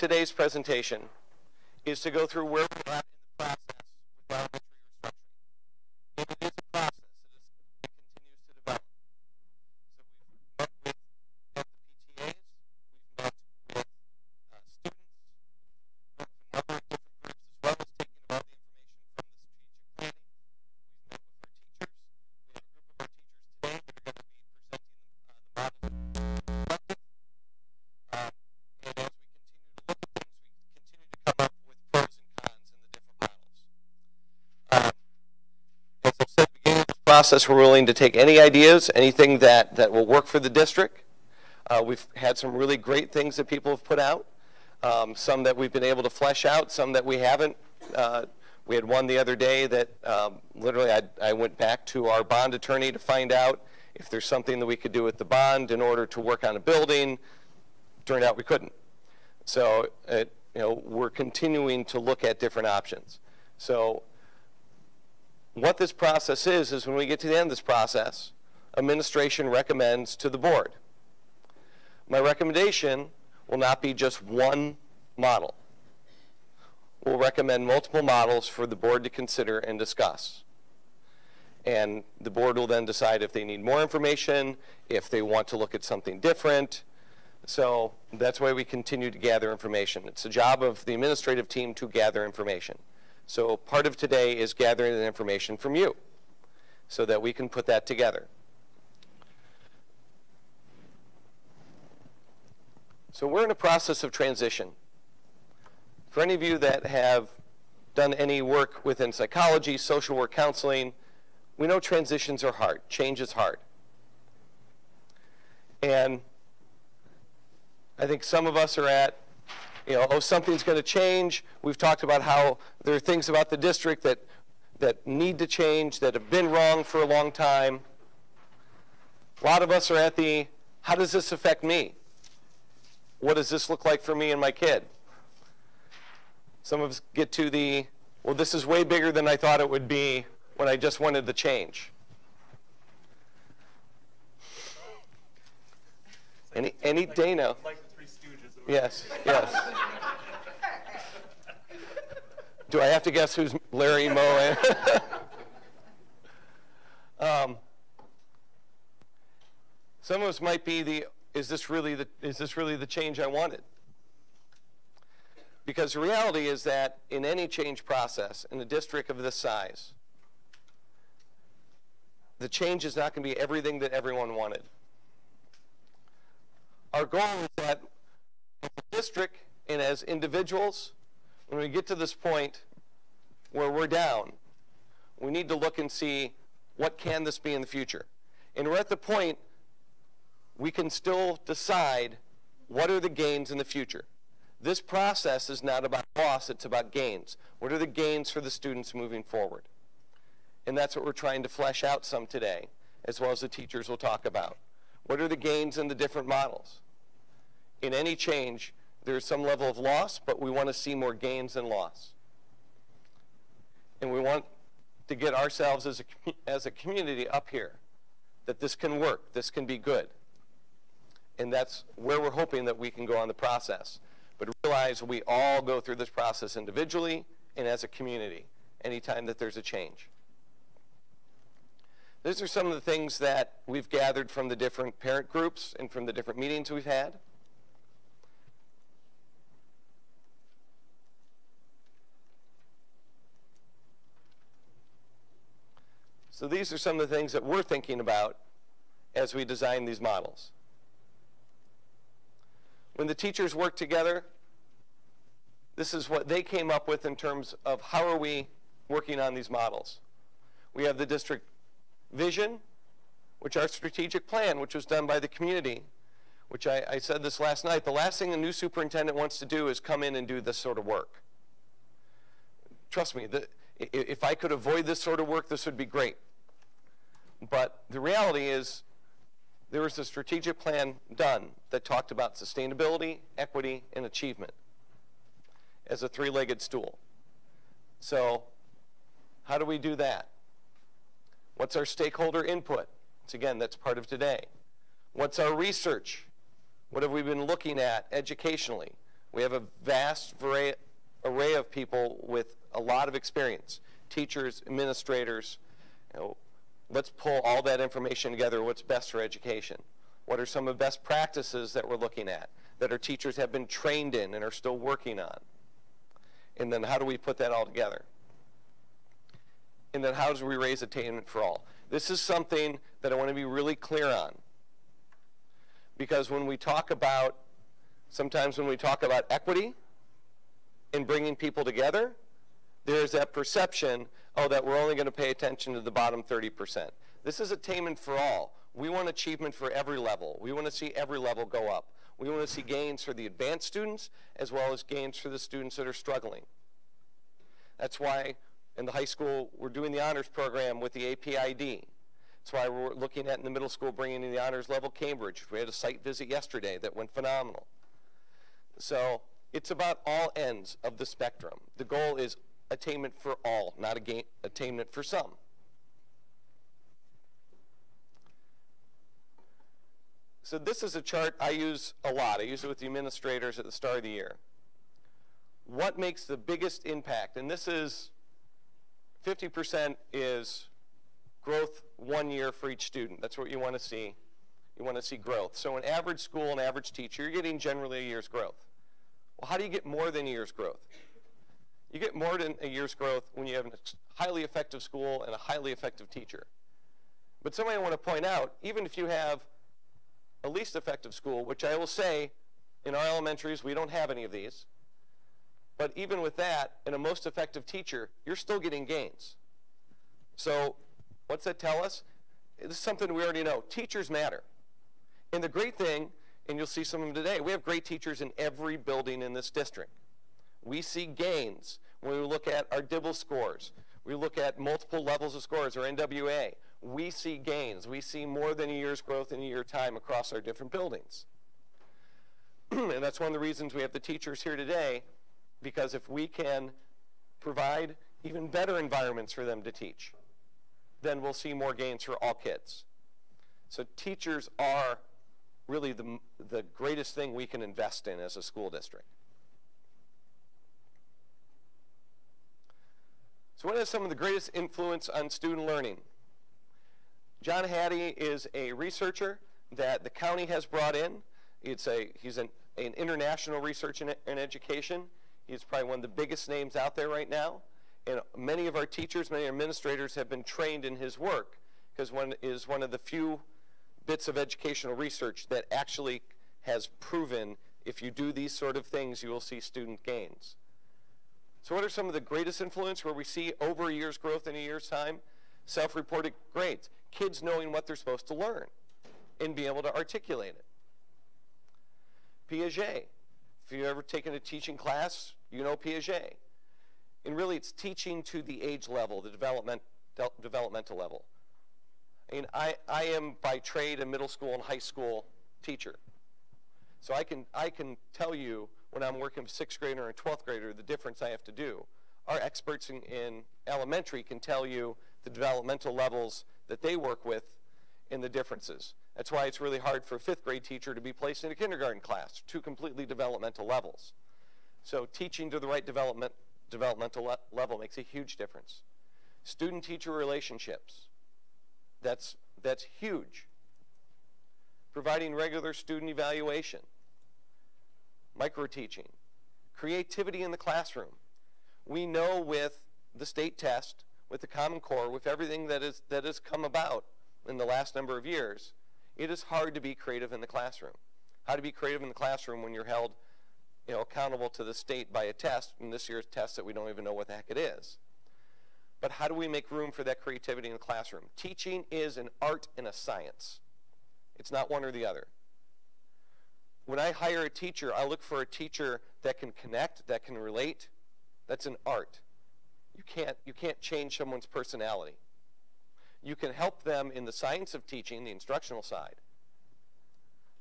today's presentation is to go through where we're at in the process with elementary restructuring. And it is a process. It continues to develop. So we've met with the PTAs, we've met with students, with a number of different groups, as well as taking all the information from the strategic planning. We've met with our teachers. We have a group of our teachers today that are going to be presenting the model. And as we continue to look at things, we continue to come up with pros and cons in the different models. As I said at the beginning of this process, we're willing to take any ideas, anything that will work for the district. We've had some really great things that people have put out, some that we've been able to flesh out, some that we haven't. We had one the other day that literally I went back to our bond attorney to find out if there's something that we could do with the bond in order to work on a building. Turned out we couldn't. So we're continuing to look at different options. So what this process is when we get to the end of this process, administration recommends to the board. My recommendation will not be just one model. We'll recommend multiple models for the board to consider and discuss. And the board will then decide if they need more information, if they want to look at something different. So that's why we continue to gather information. It's the job of the administrative team to gather information. So part of today is gathering the information from you so that we can put that together. So we're in a process of transition. For any of you that have done any work within psychology, social work, counseling, we know transitions are hard. Change is hard. And I think some of us are at, oh, something's going to change. We've talked about how there are things about the district that need to change, that have been wrong for a long time. A lot of us are at the, how does this affect me? What does this look like for me and my kid? Some of us get to the, well, this is way bigger than I thought it would be when I just wanted the change. Any Dana? Like the Three Stooges. Yes, yes. Do I have to guess who's Larry, Moe, and some of us might be the, is this really the change I wanted? Because the reality is that in any change process, in a district of this size, the change is not going to be everything that everyone wanted. Our goal is that as a district and as individuals, when we get to this point where we're down, we need to look and see what can this be in the future. And we're at the point we can still decide what are the gains in the future. This process is not about loss, it's about gains. What are the gains for the students moving forward? And that's what we're trying to flesh out some today, as well as the teachers will talk about. What are the gains in the different models? In any change, there's some level of loss, but we want to see more gains than loss. And we want to get ourselves as a community up here, that this can work, this can be good. And that's where we're hoping that we can go on the process. But realize we all go through this process individually and as a community anytime that there's a change. These are some of the things that we've gathered from the different parent groups and from the different meetings we've had. So these are some of the things that we're thinking about as we design these models. When the teachers work together, this is what they came up with in terms of how are we working on these models. We have the district vision, which our strategic plan, which was done by the community, which I said this last night, the last thing a new superintendent wants to do is come in and do this sort of work. Trust me, if I could avoid this sort of work, this would be great. But the reality is there was a strategic plan done that talked about sustainability, equity, and achievement as a three-legged stool. So how do we do that? What's our stakeholder input? So again, that's part of today. What's our research? What have we been looking at educationally? We have a vast array of people with a lot of experience, teachers, administrators. Let's pull all that information together. What's best for education? What are some of the best practices that we're looking at that our teachers have been trained in and are still working on? And then how do we put that all together? And then how do we raise attainment for all? This is something that I want to be really clear on. Because when we talk about, sometimes when we talk about equity and bringing people together, there's that perception, oh, that we're only going to pay attention to the bottom 30%. This is attainment for all. We want achievement for every level. We want to see every level go up. We want to see gains for the advanced students as well as gains for the students that are struggling. That's why in the high school we're doing the honors program with the APID. That's why we're looking at in the middle school bringing in the honors level Cambridge. We had a site visit yesterday that went phenomenal. So it's about all ends of the spectrum. The goal is attainment for all, not attainment for some. So this is a chart I use a lot. I use it with the administrators at the start of the year. What makes the biggest impact? And this is 50% is growth 1 year for each student. That's what you want to see. You want to see growth. So an average school, an average teacher, you're getting generally a year's growth. Well, how do you get more than a year's growth? You get more than a year's growth when you have a highly effective school and a highly effective teacher. But something I want to point out, even if you have a least effective school, which I will say in our elementaries we don't have any of these, but even with that and a most effective teacher, you're still getting gains. So what's that tell us? This is something we already know. Teachers matter. And the great thing, and you'll see some of them today, we have great teachers in every building in this district. We see gains when we look at our DIBEL scores. We look at multiple levels of scores, or NWA. We see gains. We see more than a year's growth in a year's time across our different buildings. And that's one of the reasons we have the teachers here today, because if we can provide even better environments for them to teach, then we'll see more gains for all kids. So teachers are really the greatest thing we can invest in as a school district. So what is some of the greatest influence on student learning? John Hattie is a researcher that the county has brought in. He's an international researcher in education. He's probably one of the biggest names out there right now. And many of our teachers, many administrators have been trained in his work, because one is one of the few bits of educational research that actually has proven if you do these sort of things, you will see student gains. So what are some of the greatest influence where we see over a year's growth in a year's time? Self-reported grades. Kids knowing what they're supposed to learn and be able to articulate it. Piaget. If you've ever taken a teaching class, you know Piaget. And really it's teaching to the age level, the developmental level. And I am by trade a middle school and high school teacher. So I can tell you when I'm working with a 6th grader and a 12th grader the difference I have to do. Our experts in elementary can tell you the developmental levels that they work with and the differences. That's why it's really hard for a 5th grade teacher to be placed in a kindergarten class, 2 completely developmental levels. So teaching to the right developmental level makes a huge difference. Student-teacher relationships, that's huge. Providing regular student evaluation, micro-teaching, creativity in the classroom. We know with the state test, with the Common Core, with everything that has come about in the last number of years, it is hard to be creative in the classroom. How to be creative in the classroom when you're held accountable to the state by a test, and this year's test that we don't even know what the heck it is. But how do we make room for that creativity in the classroom? Teaching is an art and a science. It's not one or the other. When I hire a teacher, I look for a teacher that can connect, that can relate. That's an art. You can't change someone's personality. You can help them in the science of teaching, the instructional side.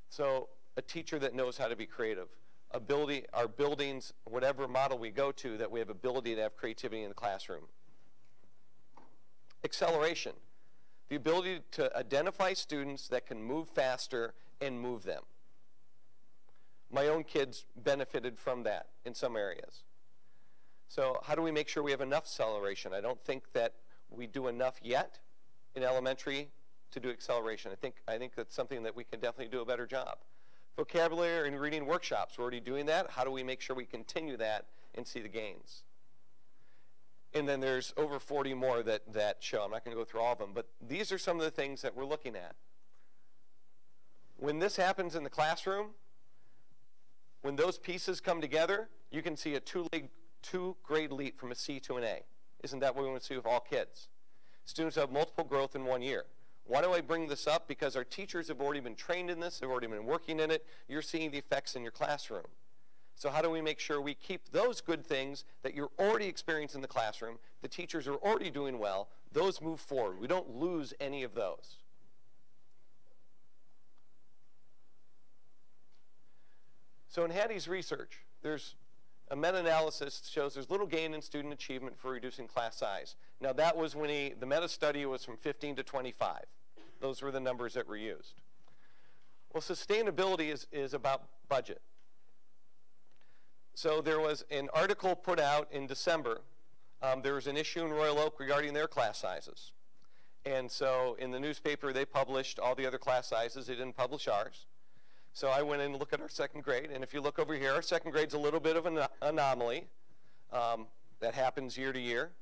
So a teacher that knows how to be creative. Our buildings, whatever model we go to, that we have ability to have creativity in the classroom. Acceleration. The ability to identify students that can move faster and move them. My own kids benefited from that in some areas. So how do we make sure we have enough acceleration? I don't think that we do enough yet in elementary to do acceleration. I think that's something that we can definitely do a better job. Vocabulary and reading workshops, we're already doing that. How do we make sure we continue that and see the gains? And then there's over 40 more that show. I'm not going to go through all of them, but these are some of the things that we're looking at. When this happens in the classroom, when those pieces come together, you can see a two-grade leap from a C to an A. Isn't that what we want to see with all kids? Students have multiple growth in 1 year. Why do I bring this up? Because our teachers have already been trained in this. They've already been working in it. You're seeing the effects in your classroom. So how do we make sure we keep those good things that you're already experiencing in the classroom, the teachers are already doing well, those move forward. We don't lose any of those. So in Hattie's research, there's a meta-analysis that shows there's little gain in student achievement for reducing class size. Now that was when the meta-study was from 15 to 25. Those were the numbers that were used. Well, sustainability is about budget. So there was an article put out in December. There was an issue in Royal Oak regarding their class sizes. And so in the newspaper, they published all the other class sizes. They didn't publish ours. So I went in and looked at our second grade. And if you look over here, our second grade's a little bit of an anomaly. That happens year to year.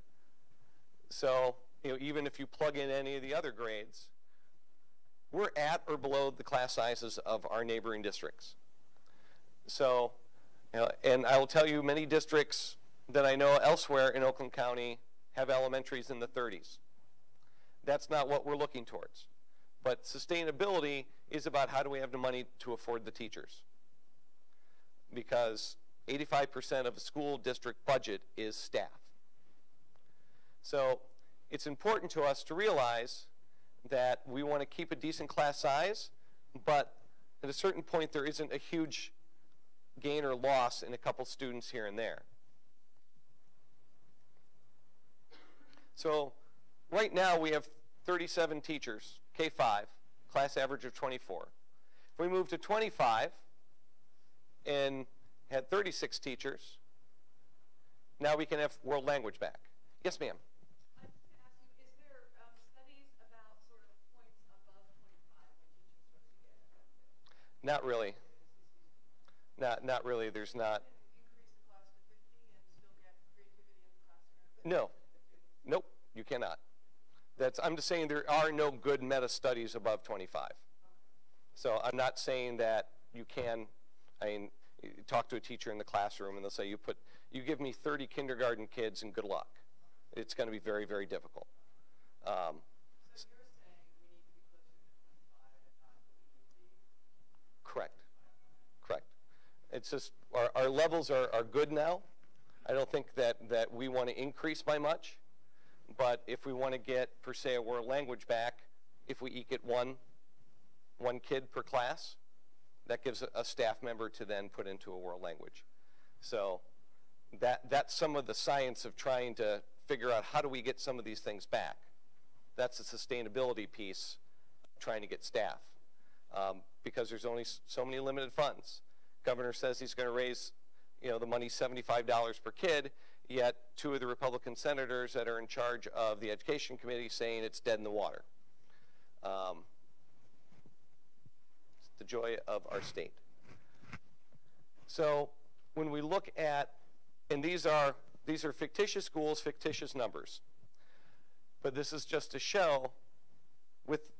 So even if you plug in any of the other grades, we're at or below the class sizes of our neighboring districts. So, and I will tell you, many districts that I know elsewhere in Oakland County have elementaries in the 30s. That's not what we're looking towards. But sustainability is about how do we have the money to afford the teachers. Because 85% of a school district budget is staff. So it's important to us to realize that we want to keep a decent class size, but at a certain point there isn't a huge gain or loss in a couple students here and there. So right now we have 37 teachers, K-5, class average of 24. If we move to 25 and had 36 teachers, now we can have world language back. Yes, ma'am. I was going to ask you, is there studies about sort of points above 25 when teachers supposed to get affected? Not really. Not really. There's not. Increase the class to 50 and still get creativity in the classroom? No. Nope, you cannot. I'm just saying there are no good meta studies above 25. So I'm not saying that you can, you talk to a teacher in the classroom and they'll say, you give me 30 kindergarten kids and good luck. It's going to be very, very difficult. So you're saying we need to be closer to 25 and not what we need to be? Correct. Correct. It's just our levels are good now. I don't think that we want to increase by much. But if we want to get, per se, a world language back, if we eke it one kid per class, that gives a staff member to then put into a world language. So that's some of the science of trying to figure out how do we get some of these things back. That's the sustainability piece, trying to get staff, because there's only so many limited funds. Governor says he's going to raise, the money $75 per kid, yet two of the Republican senators that are in charge of the Education Committee saying it's dead in the water. It's the joy of our state. So when we look at, and these are fictitious schools, fictitious numbers. But this is just to show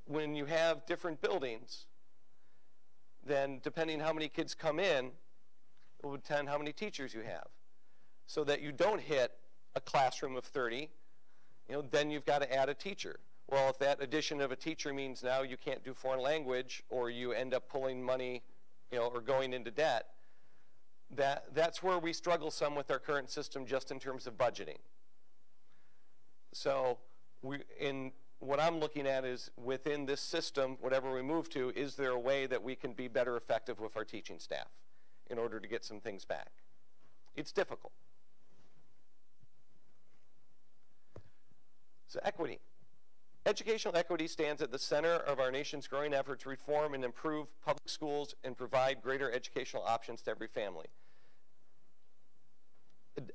when you have different buildings, then depending how many kids come in, it will depend how many teachers you have. So that you don't hit a classroom of 30, then you've got to add a teacher. Well, if that addition of a teacher means now you can't do foreign language or you end up pulling money, or going into debt, that's where we struggle some with our current system just in terms of budgeting. So what I'm looking at is within this system, whatever we move to, is there a way that we can be better effective with our teaching staff in order to get some things back? It's difficult. So equity. Educational equity stands at the center of our nation's growing effort to reform and improve public schools and provide greater educational options to every family.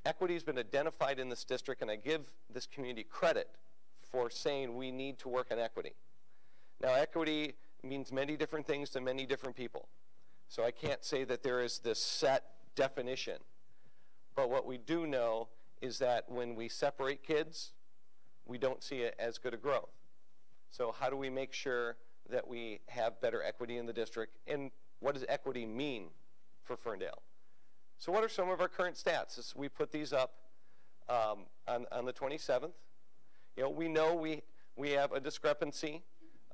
Equity has been identified in this district, and I give this community credit for saying we need to work on equity. Now, equity means many different things to many different people. So I can't say that there is this set definition. But what we do know is that when we separate kids, we don't see it as good a growth. So how do we make sure that we have better equity in the district? And what does equity mean for Ferndale? So what are some of our current stats? We put these up on the 27th. You know we have a discrepancy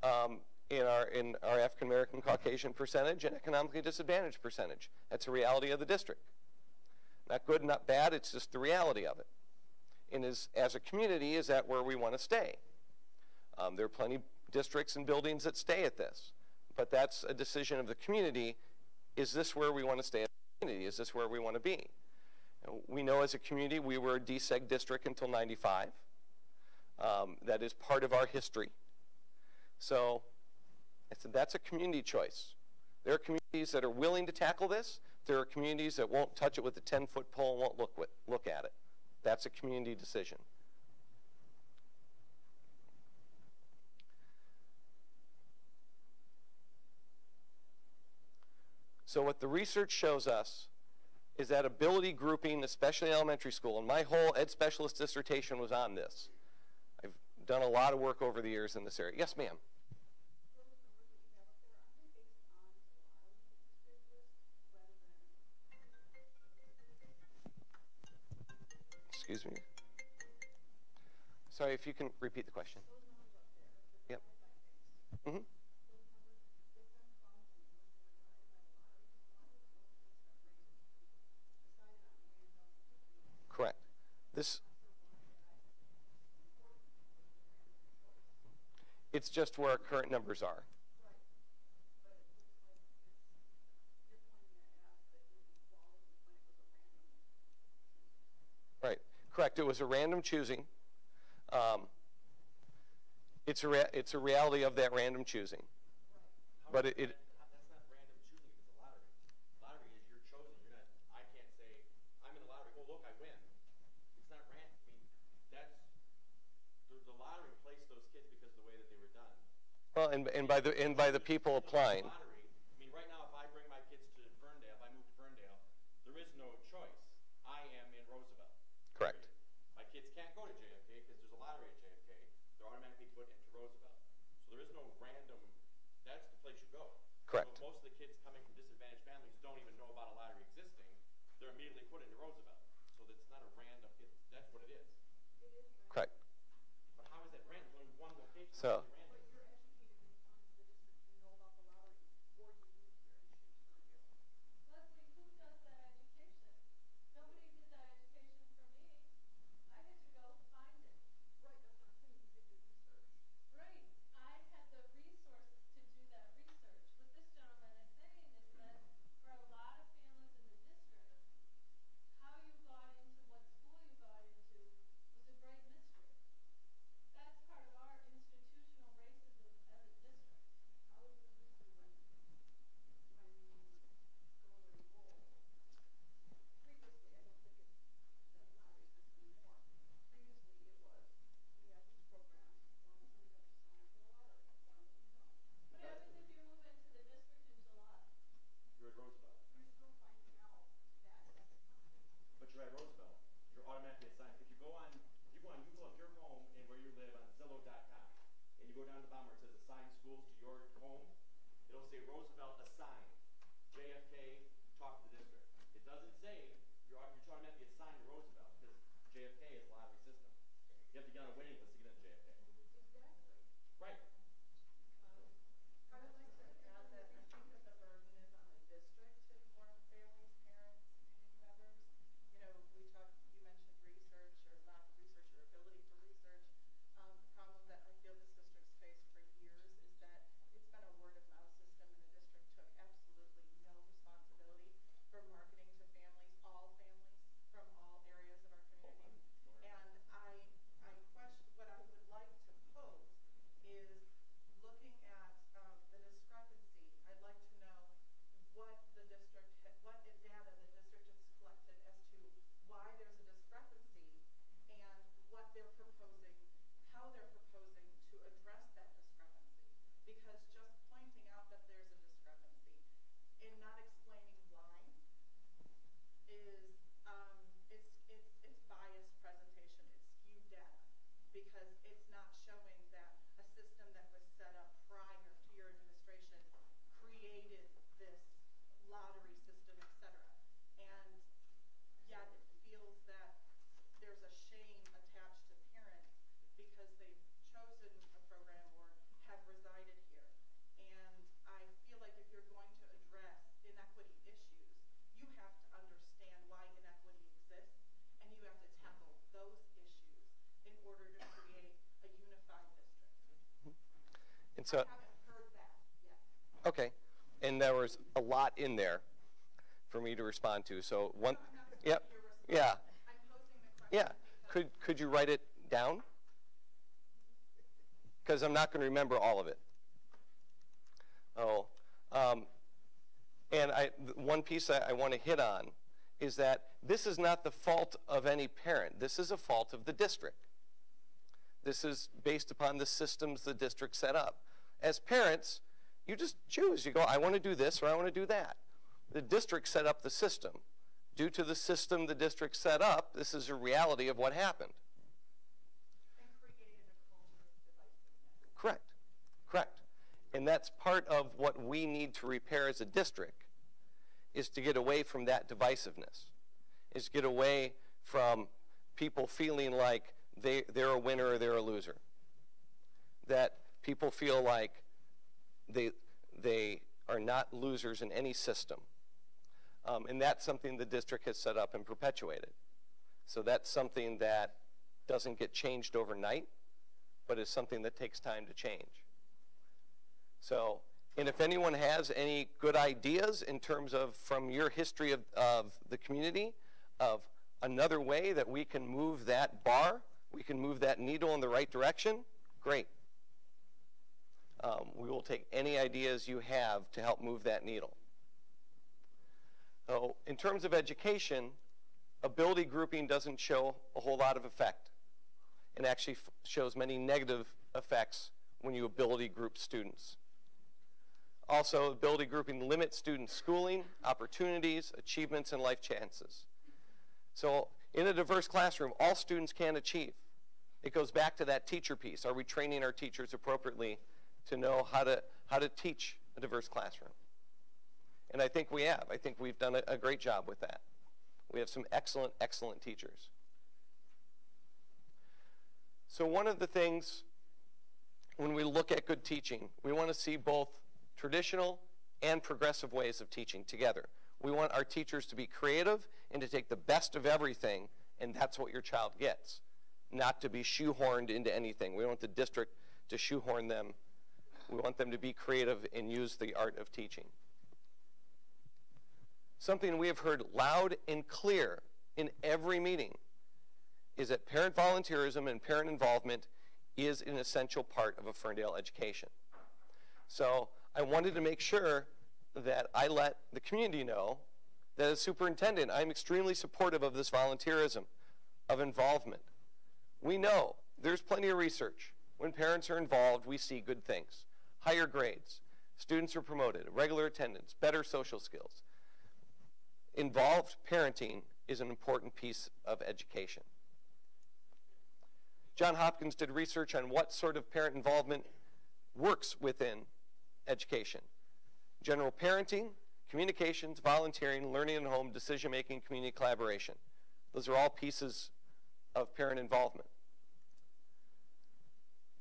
in our African American Caucasian percentage and economically disadvantaged percentage. That's a reality of the district. Not good, not bad, it's just the reality of it. And as a community, is that where we want to stay? There are plenty of districts and buildings that stay at this, but that's a decision of the community. Is this where we want to stay as a community? Is this where we want to be? We know as a community we were a deseg district until '95. That is part of our history. So I said that's a community choice. There are communities that are willing to tackle this. There are communities that won't touch it with a 10-foot pole and won't look at it. That's a community decision. So what the research shows us is that ability grouping, especially in elementary school, and my whole ed specialist dissertation was on this. I've done a lot of work over the years in this area. Yes, ma'am. Excuse me. Sorry, if you can repeat the question. Yep. Mm-hmm. Correct. It's just where our current numbers are. Right. Correct. It was a random choosing. It's a reality of that random choosing. But it that's not random choosing if it's a lottery. Lottery is you're chosen. You're not. I can't say I'm in the lottery. Oh look, I win. It's not random. I mean, that's the lottery placed those kids because of the way that they were done. Well, and by the people applying. Lottery. I mean, right now, if I bring my kids to Ferndale, if I move to Ferndale, there is no choice. I am in Roosevelt. Correct. My kids can't go to JFK because there's a lottery at JFK. They're automatically put into Roosevelt. So there is no random. That's the place you go. Correct. So most of the kids coming from disadvantaged families don't even know about a lottery existing. They're immediately put into Roosevelt. So that's not a random. That's what it is. Correct. But how is that random? There's only one location. So. because they've chosen a program or have resided here. And I feel like if you're going to address inequity issues, you have to understand why inequity exists, and you have to tackle those issues in order to create a unified district. And so, I haven't heard that yet. okay, and there was a lot in there for me to respond to. So one, I'm not expecting yep, your response. yeah, I'm posing the question yeah. because Could you write it down? Because I'm not going to remember all of it. Oh, and one piece I want to hit on is that this is not the fault of any parent. This is a fault of the district. This is based upon the systems the district set up. As parents, you just choose. You go, I want to do this or I want to do that. The district set up the system. Due to the system the district set up, this is a reality of what happened. and created a culture of divisiveness. Correct, correct. And that's part of what we need to repair as a district, is to get away from that divisiveness, is to get away from people feeling like they're a winner or they're a loser. That people feel like they are not losers in any system. And that's something the district has set up and perpetuated. So that's something that doesn't get changed overnight, but is something that takes time to change. So, and if anyone has any good ideas in terms of, from your history of the community, of another way that we can move that bar, we can move that needle in the right direction, great. We will take any ideas you have to help move that needle. So, in terms of education, ability grouping doesn't show a whole lot of effect, and actually shows many negative effects when you ability group students. Also, ability grouping limits students' schooling, opportunities, achievements, and life chances. So, in a diverse classroom, all students can achieve. It goes back to that teacher piece. Are we training our teachers appropriately to know how to teach a diverse classroom? And I think we have. I think we've done a great job with that. We have some excellent, excellent teachers. So one of the things, when we look at good teaching, we want to see both traditional and progressive ways of teaching together. We want our teachers to be creative and to take the best of everything, and that's what your child gets, not to be shoehorned into anything. We want the district to shoehorn them. We want them to be creative and use the art of teaching. Something we have heard loud and clear in every meeting is that parent volunteerism and parent involvement is an essential part of a Ferndale education. So I wanted to make sure that I let the community know that as superintendent, I'm extremely supportive of this volunteerism, of involvement. We know there's plenty of research. When parents are involved, we see good things. Higher grades, students are promoted, regular attendance, better social skills. Involved parenting is an important piece of education. John Hopkins did research on what sort of parent involvement works within education. General parenting, communications, volunteering, learning at home, decision-making, community collaboration. Those are all pieces of parent involvement.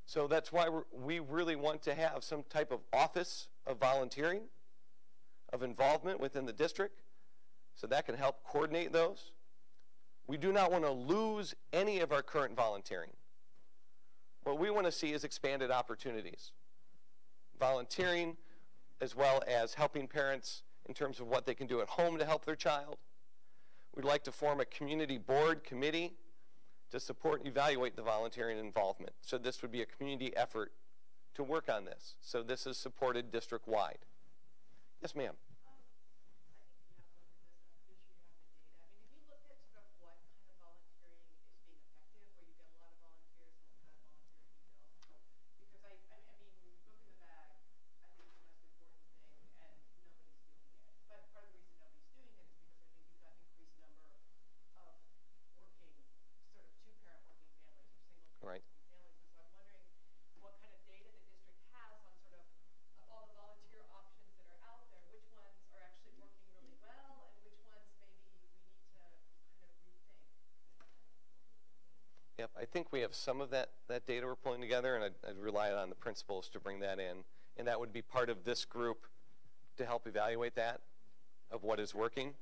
So that's why we really want to have some type of office of volunteering, of involvement within the district, so that can help coordinate those. We do not want to lose any of our current volunteering. What we want to see is expanded opportunities. Volunteering, as well as helping parents in terms of what they can do at home to help their child. We'd like to form a community board committee to support and evaluate the volunteering involvement. So this would be a community effort to work on this. So this is supported district-wide. Yes, ma'am. Right. Families. And so I'm wondering what kind of data the district has on sort of all the volunteer options that are out there, which ones I think we have some of that data we're pulling together, and I'd rely on the principals to bring that in. And that would be part of this group to help evaluate that, of what is working.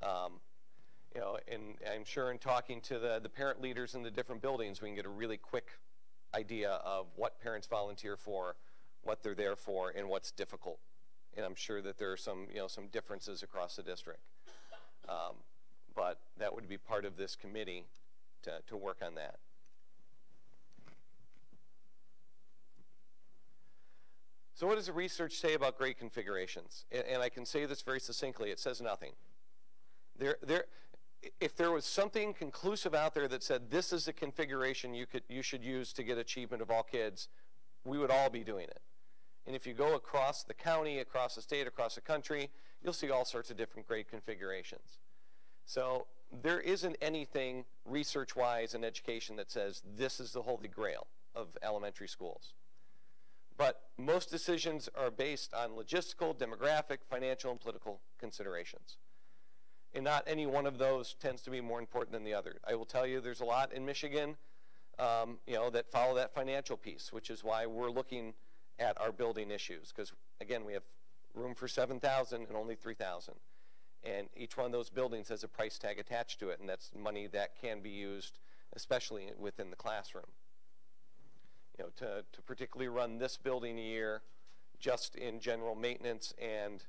You know, and I'm sure in talking to the parent leaders in the different buildings, we can get a really quick idea of what parents volunteer for, what they're there for, and what's difficult. And I'm sure that there are some, you know, some differences across the district. But that would be part of this committee to work on that. So what does the research say about grade configurations? And I can say this very succinctly, it says nothing. If there was something conclusive out there that said this is the configuration you should use to get achievement of all kids, we would all be doing it. And if you go across the county, across the state, across the country, you'll see all sorts of different grade configurations. So there isn't anything research-wise in education that says this is the holy grail of elementary schools. But most decisions are based on logistical, demographic, financial, and political considerations. And not any one of those tends to be more important than the other. I will tell you there's a lot in Michigan you know, that follow that financial piece, which is why we're looking at our building issues. Because, again, we have room for 7,000 and only 3,000. And each one of those buildings has a price tag attached to it, and that's money that can be used, especially within the classroom. You know, to particularly run this building a year, just in general maintenance and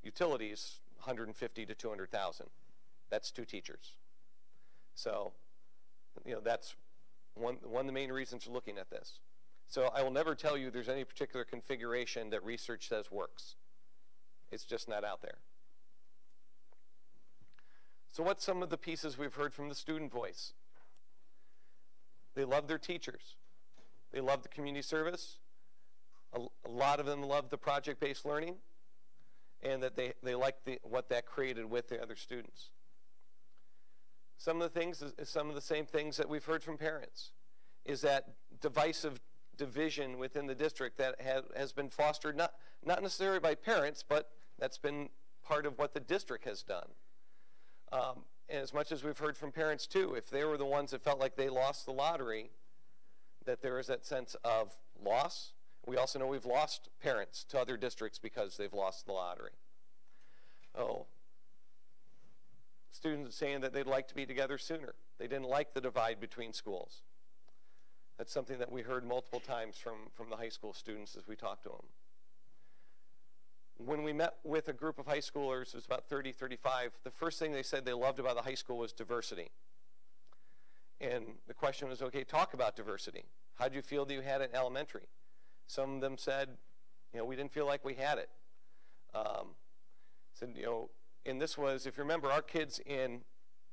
utilities, 150 to 200,000. That's 2 teachers. So, you know, that's one of the main reasons for looking at this. So I will never tell you there's any particular configuration that research says works. It's just not out there. So what's some of the pieces we've heard from the student voice? They love their teachers. They love the community service. A lot of them love the project-based learning, and that they like what that created with the other students. Some of the things, some of the same things that we've heard from parents, is that divisive division within the district that has been fostered, not necessarily by parents, but that's been part of what the district has done. And as much as we've heard from parents too, if they were the ones that felt like they lost the lottery, that there is that sense of loss. We also know we've lost parents to other districts because they've lost the lottery. Oh, students saying that they'd like to be together sooner. They didn't like the divide between schools. That's something that we heard multiple times from the high school students as we talked to them. When we met with a group of high schoolers, it was about 30, 35, the first thing they said they loved about the high school was diversity. And the question was, okay, talk about diversity. How did you feel that you had it in elementary? Some of them said, you know, we didn't feel like we had it. Said, you know, and this was, if you remember, our kids in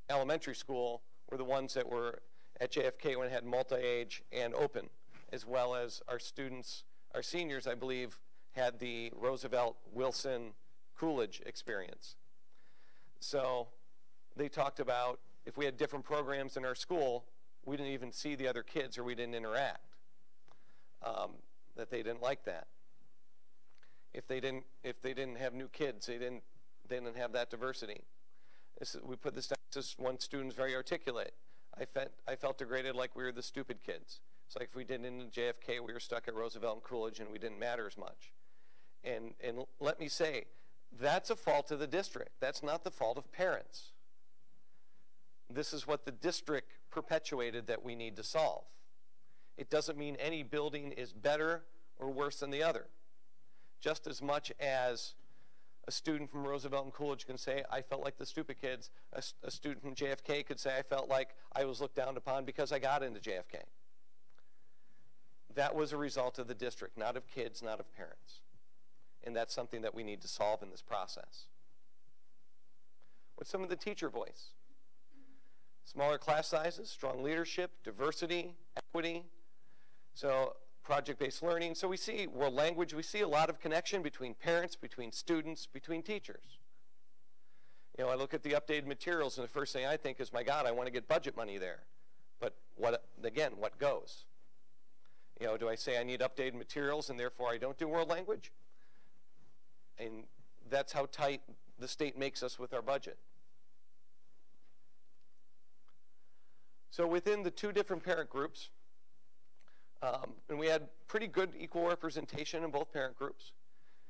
elementary school were the ones that were at JFK when it had multi-age and open, as well as our students, our seniors, I believe, had the Roosevelt, Wilson, Coolidge experience. So they talked about if we had different programs in our school, we didn't even see the other kids or we didn't interact, that they didn't like that. If they didn't have new kids, they didn't have that diversity. We put this down, this one student's very articulate. I felt degraded like we were the stupid kids. It's like if we didn't in JFK, we were stuck at Roosevelt and Coolidge and we didn't matter as much. And let me say, that's a fault of the district. That's not the fault of parents. This is what the district perpetuated that we need to solve. It doesn't mean any building is better or worse than the other. Just as much as a student from Roosevelt and Coolidge can say, I felt like the stupid kids, a student from JFK could say, I felt like I was looked down upon because I got into JFK. That was a result of the district, not of kids, not of parents. And that's something that we need to solve in this process. What's some of the teacher voice? Smaller class sizes, strong leadership, diversity, equity. So project-based learning. So we see world language. We see a lot of connection between parents, between students, between teachers. You know, I look at the updated materials, and the first thing I think is, my God, I want to get budget money there. But what goes? You know, do I say I need updated materials and therefore I don't do world language? And that's how tight the state makes us with our budget. So within the 2 different parent groups, and we had pretty good equal representation in both parent groups.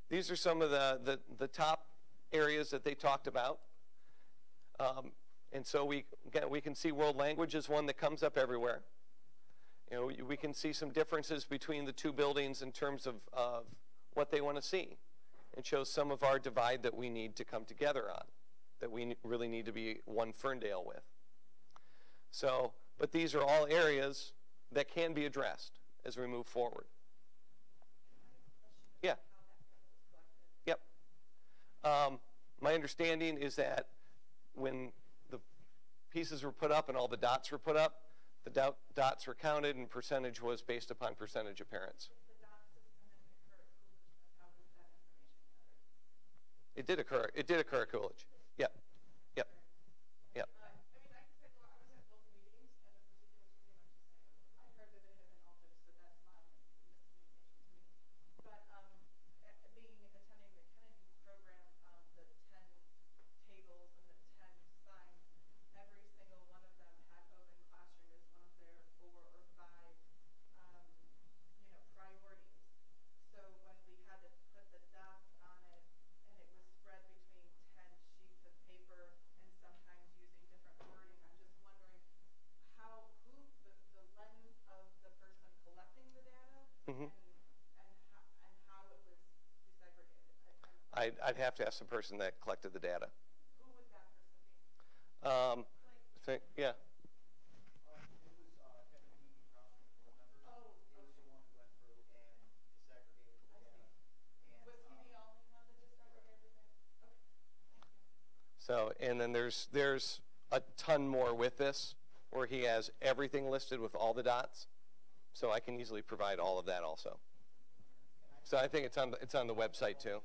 These are some of the top areas that they talked about. And so we can see world language is one that comes up everywhere. You know, we can see some differences between the 2 buildings in terms of what they want to see. It shows some of our divide that we need to come together on, that we really need to be one Ferndale with. So, but these are all areas that can be addressed as we move forward. Yeah. Yep. My understanding is that when the pieces were put up and all the dots were put up, the dots were counted and percentage was based upon percentage of parents. It did occur. It did occur at Coolidge. Yep. Yep. Yep. Mm-hmm. And how it was desegregated. I'd have to ask the person that collected the data. Who would that person be? Yeah. So, and then there's a ton more with this, where he has everything listed with all the dots. So I can easily provide all of that also. So I think it's on the website too.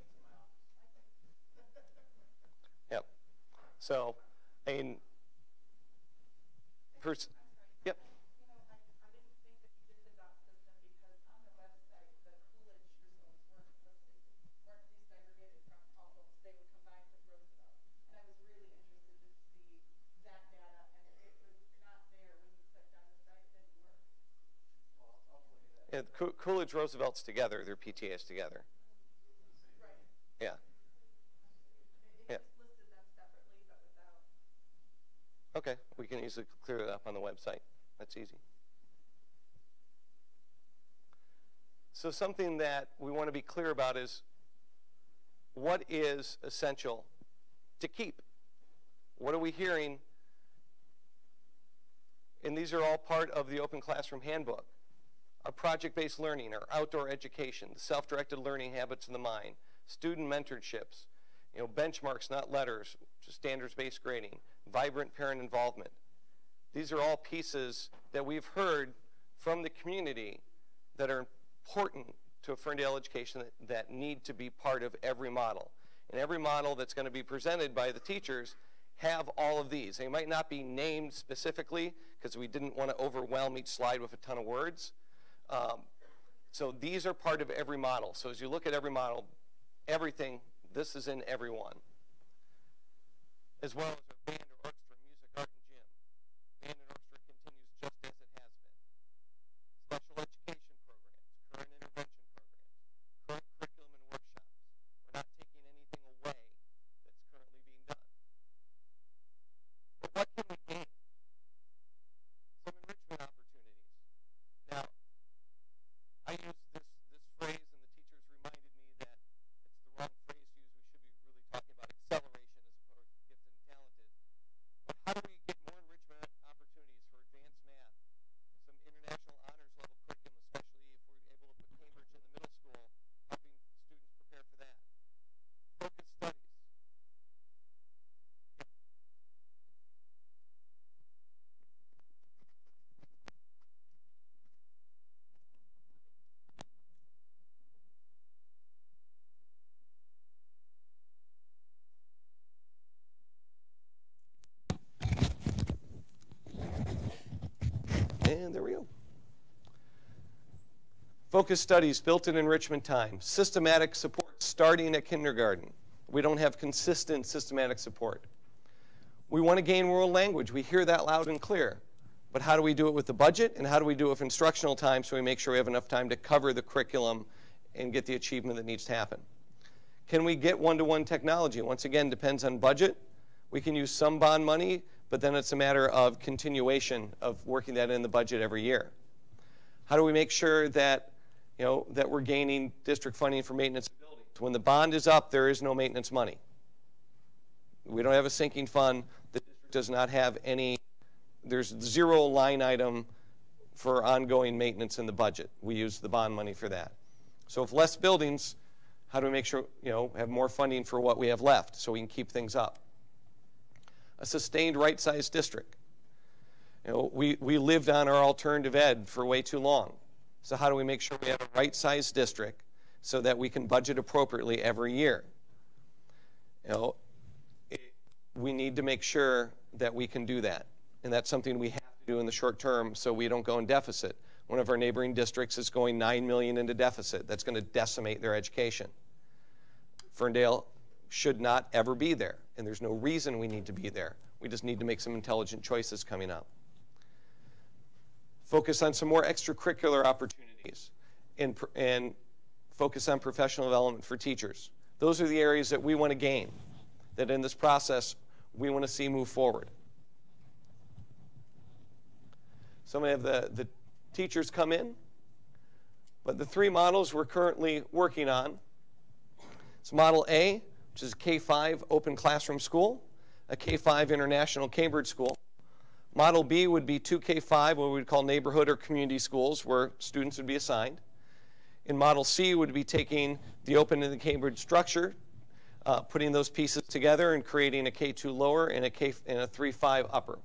Yep. So, I mean, yep. Yeah, Coolidge Roosevelt's together, their PTAs together. Right. Yeah. Yeah. Listed them separately, but without. Okay, we can easily clear it up on the website. That's easy. So something that we want to be clear about is what is essential to keep? What are we hearing? And these are all part of the Open Classroom Handbook. Our project-based learning, our outdoor education, the self-directed learning habits of the mind, student mentorships, you know, benchmarks, not letters, just standards-based grading, vibrant parent involvement. These are all pieces that we've heard from the community that are important to a Ferndale education that need to be part of every model. And every model that's going to be presented by the teachers have all of these. They might not be named specifically because we didn't want to overwhelm each slide with a ton of words. So these are part of every model. So as you look at every model, everything, this is in every one. As well as our band or orchestra, music, art, and gym. Band and orchestra continues just as it has been. Special education programs, current intervention programs, current curriculum and workshops. We're not taking anything away that's currently being done. But what can we gain? Some enrichment opportunities. Now, I use this phrase, and the teachers reminded me that it's the wrong phrase to use. We should be really talking about acceleration as opposed to gifted and talented. But how do we get more enrichment opportunities for advanced math, some international honors level curriculum, especially if we're able to put Cambridge in the middle school, helping students prepare for that. Focused studies. And there we go. Focused studies, built-in enrichment time, systematic support starting at kindergarten. We don't have consistent systematic support. We want to gain world language. We hear that loud and clear. But how do we do it with the budget, and how do we do it with instructional time so we make sure we have enough time to cover the curriculum and get the achievement that needs to happen? Can we get one-to-one technology? Once again, depends on budget. We can use some bond money, but then it's a matter of continuation of working that in the budget every year. How do we make sure that, that we're gaining district funding for maintenance of buildings? When the bond is up, there is no maintenance money. We don't have a sinking fund. The district does not have any. There's zero line item for ongoing maintenance in the budget. We use the bond money for that. So if less buildings, how do we make sure, have more funding for what we have left so we can keep things up? A sustained right-sized district. We lived on our alternative ed for way too long. So how do we make sure we have a right-sized district so that we can budget appropriately every year? We need to make sure that we can do that. And that's something we have to do in the short term so we don't go in deficit. One of our neighboring districts is going $9 million into deficit. That's going to decimate their education. Ferndale should not ever be there, and there's no reason we need to be there. We just need to make some intelligent choices coming up. Focus on some more extracurricular opportunities and focus on professional development for teachers. Those are the areas that we want to gain, that in this process we want to see move forward. So I'm going to have the teachers come in, but the three models we're currently working on. It's Model A, which is a K-5 open classroom school, a K-5 international Cambridge school. Model B would be 2 K-5, what we would call neighborhood or community schools, where students would be assigned. And Model C would be taking the open and the Cambridge structure, putting those pieces together and creating a K-2 lower and a 3-5 upper.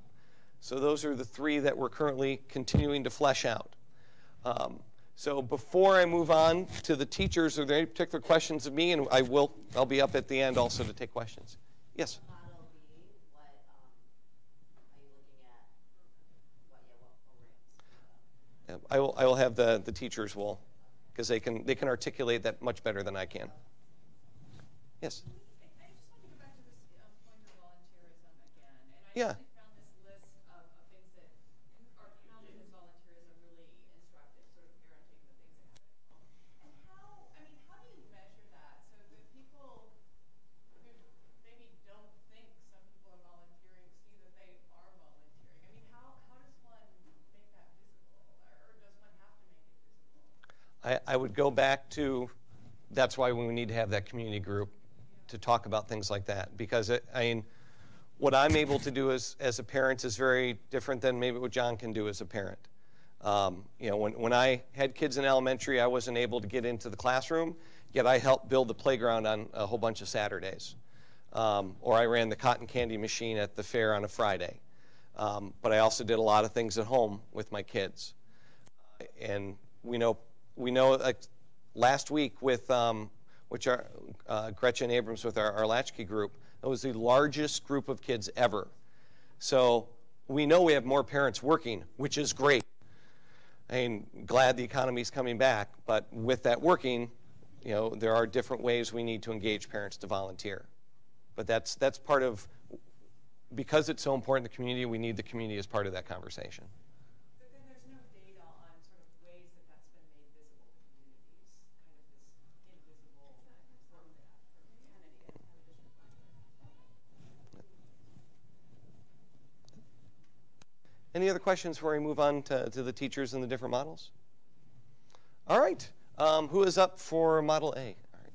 So those are the three that we're currently continuing to flesh out. So before I move on to the teachers, are there any particular questions of me? And I'll be up at the end also to take questions. Yes? Model B, what are you looking at? What programs? I will have the teachers will, because they can articulate that much better than I can. Yes? I just want to go back to this point of volunteerism again. And I Yeah. actually found this list of things that are counted as volunteerism really instructive, sort of parenting the things that happen at home. And how do you measure that so that people who maybe don't think some people are volunteering see that they are volunteering? How does one make that visible, or does one have to make it visible? I would go back to, that's why we need to have that community group to talk about things like that, because what I'm able to do as a parent is very different than maybe what John can do as a parent. When I had kids in elementary, I wasn't able to get into the classroom, yet I helped build the playground on a whole bunch of Saturdays. Or I ran the cotton candy machine at the fair on a Friday. But I also did a lot of things at home with my kids. And we know like last week with Gretchen Abrams with our Latchkey group, it was the largest group of kids ever. So we know we have more parents working, which is great. I'm glad the economy's coming back, but with that working, there are different ways we need to engage parents to volunteer. But that's part of, because it's so important in the community, we need the community as part of that conversation. But then there's no data on sort of ways that that's been made visible to communities, kind of this invisible from that entity. Any other questions before we move on to the teachers and the different models? All right. Who is up for Model A? All right.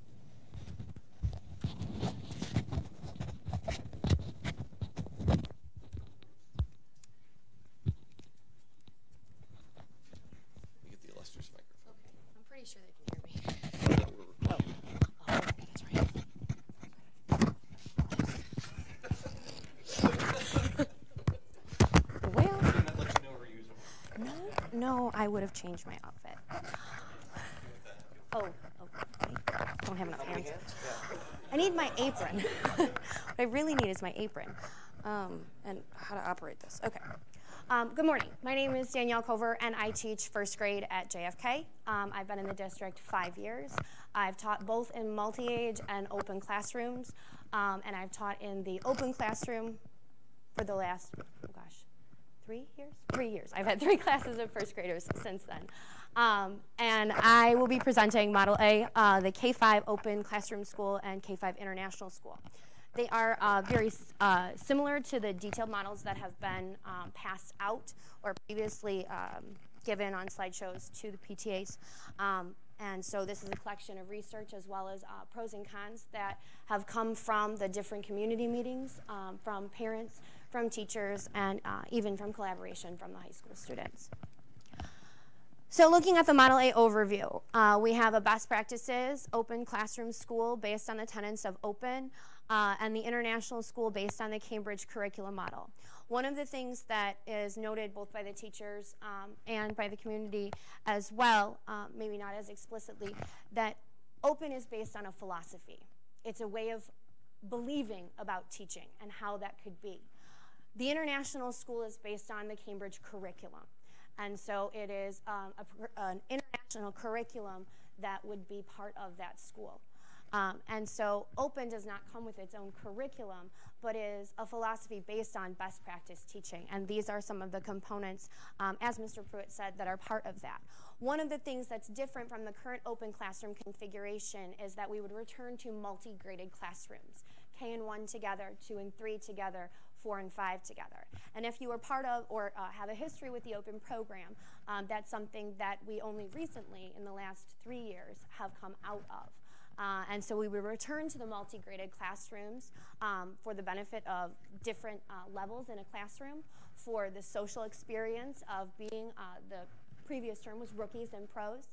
You get the illustrious microphone. Okay, I'm pretty sure they can hear me. Oh, that's right. Well, no, I would have changed my outfit. Oh, I don't have enough hands. I need my apron. What I really need is my apron, and how to operate this. Okay. Good morning. My name is Danielle Cover, and I teach first grade at JFK. I've been in the district 5 years. I've taught both in multi-age and open classrooms, and I've taught in the open classroom for the last, 3 years? 3 years. I've had 3 classes of first graders since then. And I will be presenting Model A, the K-5 Open Classroom School and K-5 International School. They are very similar to the detailed models that have been passed out or previously given on slideshows to the PTAs. And so this is a collection of research as well as pros and cons that have come from the different community meetings, from parents, from teachers, and even from collaboration from the high school students. So looking at the Model A overview, we have a best practices open classroom school based on the tenets of open, and the international school based on the Cambridge curriculum model. One of the things that is noted both by the teachers and by the community as well, maybe not as explicitly, that open is based on a philosophy. It's a way of believing about teaching and how that could be. The international school is based on the Cambridge curriculum. And so it is an international curriculum that would be part of that school. And so open does not come with its own curriculum, but is a philosophy based on best practice teaching. And these are some of the components, as Mr. Pruitt said, that are part of that. One of the things that's different from the current open classroom configuration is that we would return to multi-graded classrooms, K and 1 together, 2 and 3 together, 4 and 5 together. And if you are part of or have a history with the open program, that's something that we only recently, in the last 3 years, have come out of. And so we would return to the multi-graded classrooms for the benefit of different levels in a classroom, for the social experience of being, the previous term was rookies and pros,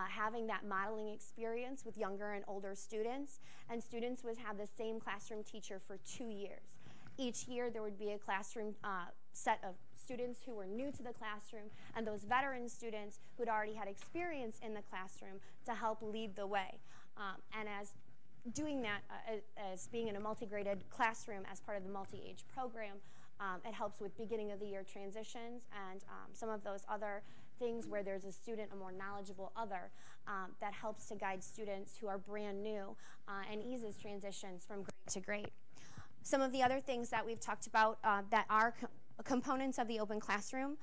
having that modeling experience with younger and older students, and students would have the same classroom teacher for 2 years. Each year there would be a classroom set of students who were new to the classroom and those veteran students who had already had experience in the classroom to help lead the way. And as doing that, as being in a multi-graded classroom as part of the multi-age program, it helps with beginning of the year transitions and some of those other things where there's a student, a more knowledgeable other, that helps to guide students who are brand new and eases transitions from grade to grade. Some of the other things that we've talked about that are components of the open classroom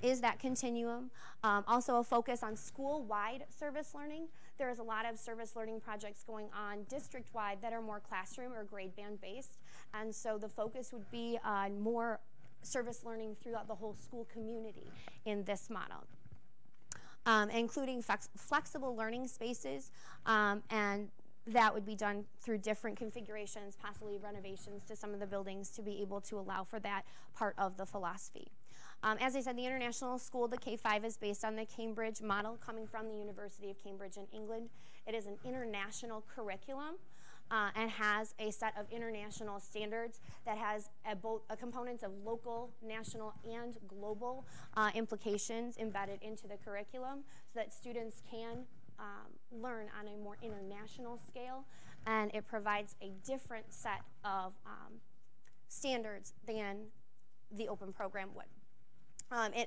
is that continuum. Also a focus on school-wide service learning. There's a lot of service learning projects going on district-wide that are more classroom or grade band based. And so the focus would be on more service learning throughout the whole school community in this model. Including flexible learning spaces, and that would be done through different configurations, possibly renovations to some of the buildings to be able to allow for that part of the philosophy. As I said, the international school, the K-5, is based on the Cambridge model coming from the University of Cambridge in England. It is an international curriculum and has a set of international standards that has both components of local, national, and global implications embedded into the curriculum so that students can learn on a more international scale, and it provides a different set of standards than the open program would. The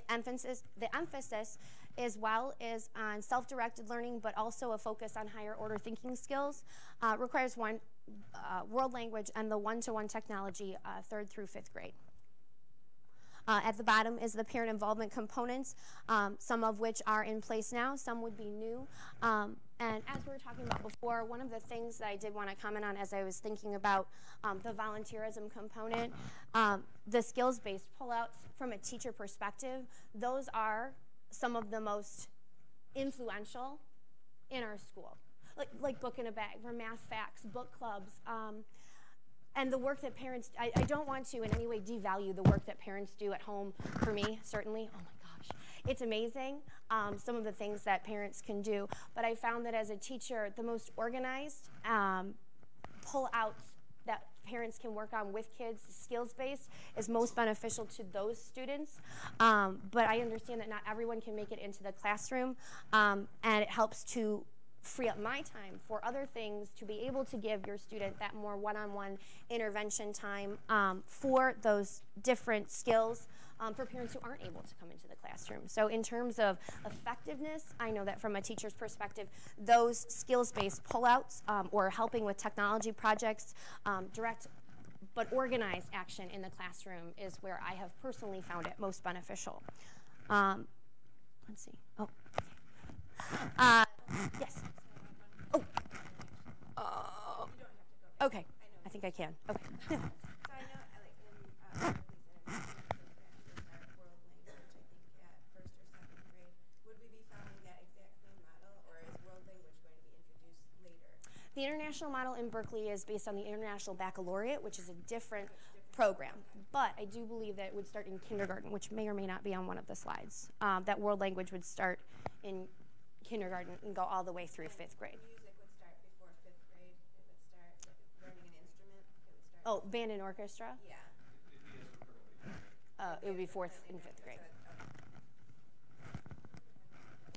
emphasis as well is on self-directed learning, but also a focus on higher order thinking skills. Requires one world language and the one-to-one technology 3rd through 5th grade. At the bottom is the parent involvement components, some of which are in place now, some would be new. And as we were talking about before, one of the things that I did want to comment on as I was thinking about the volunteerism component, the skills-based pullouts from a teacher perspective, those are some of the most influential in our school. Like Book in a Bag, or Math Facts, book clubs, and the work that parents, I don't want to in any way devalue the work that parents do at home, for me, certainly. Oh my gosh, it's amazing, some of the things that parents can do. But I found that as a teacher, the most organized pull-outs that parents can work on with kids, skills-based, is most beneficial to those students. But I understand that not everyone can make it into the classroom, and it helps to free up my time for other things to be able to give your student that more one-on-one intervention time for those different skills for parents who aren't able to come into the classroom. So in terms of effectiveness, I know that from a teacher's perspective, those skills-based pullouts or helping with technology projects, direct but organized action in the classroom is where I have personally found it most beneficial. Let's see. Oh, yes. Oh. Okay. I think I can. Okay. So I know, like in Berkeley's international program, we start world language, I think, at first or second grade. Would we be following that exact same model, or is world language going to be introduced later? The international model in Berkeley is based on the International Baccalaureate, which is a different program. But I do believe that it would start in kindergarten, which may or may not be on one of the slides. That world language would start in kindergarten and go all the way through 5th grade. Music would start before 5th grade. It would start learning an instrument. It would start. Oh, band and orchestra? Yeah. It would be 4th and 5th grade.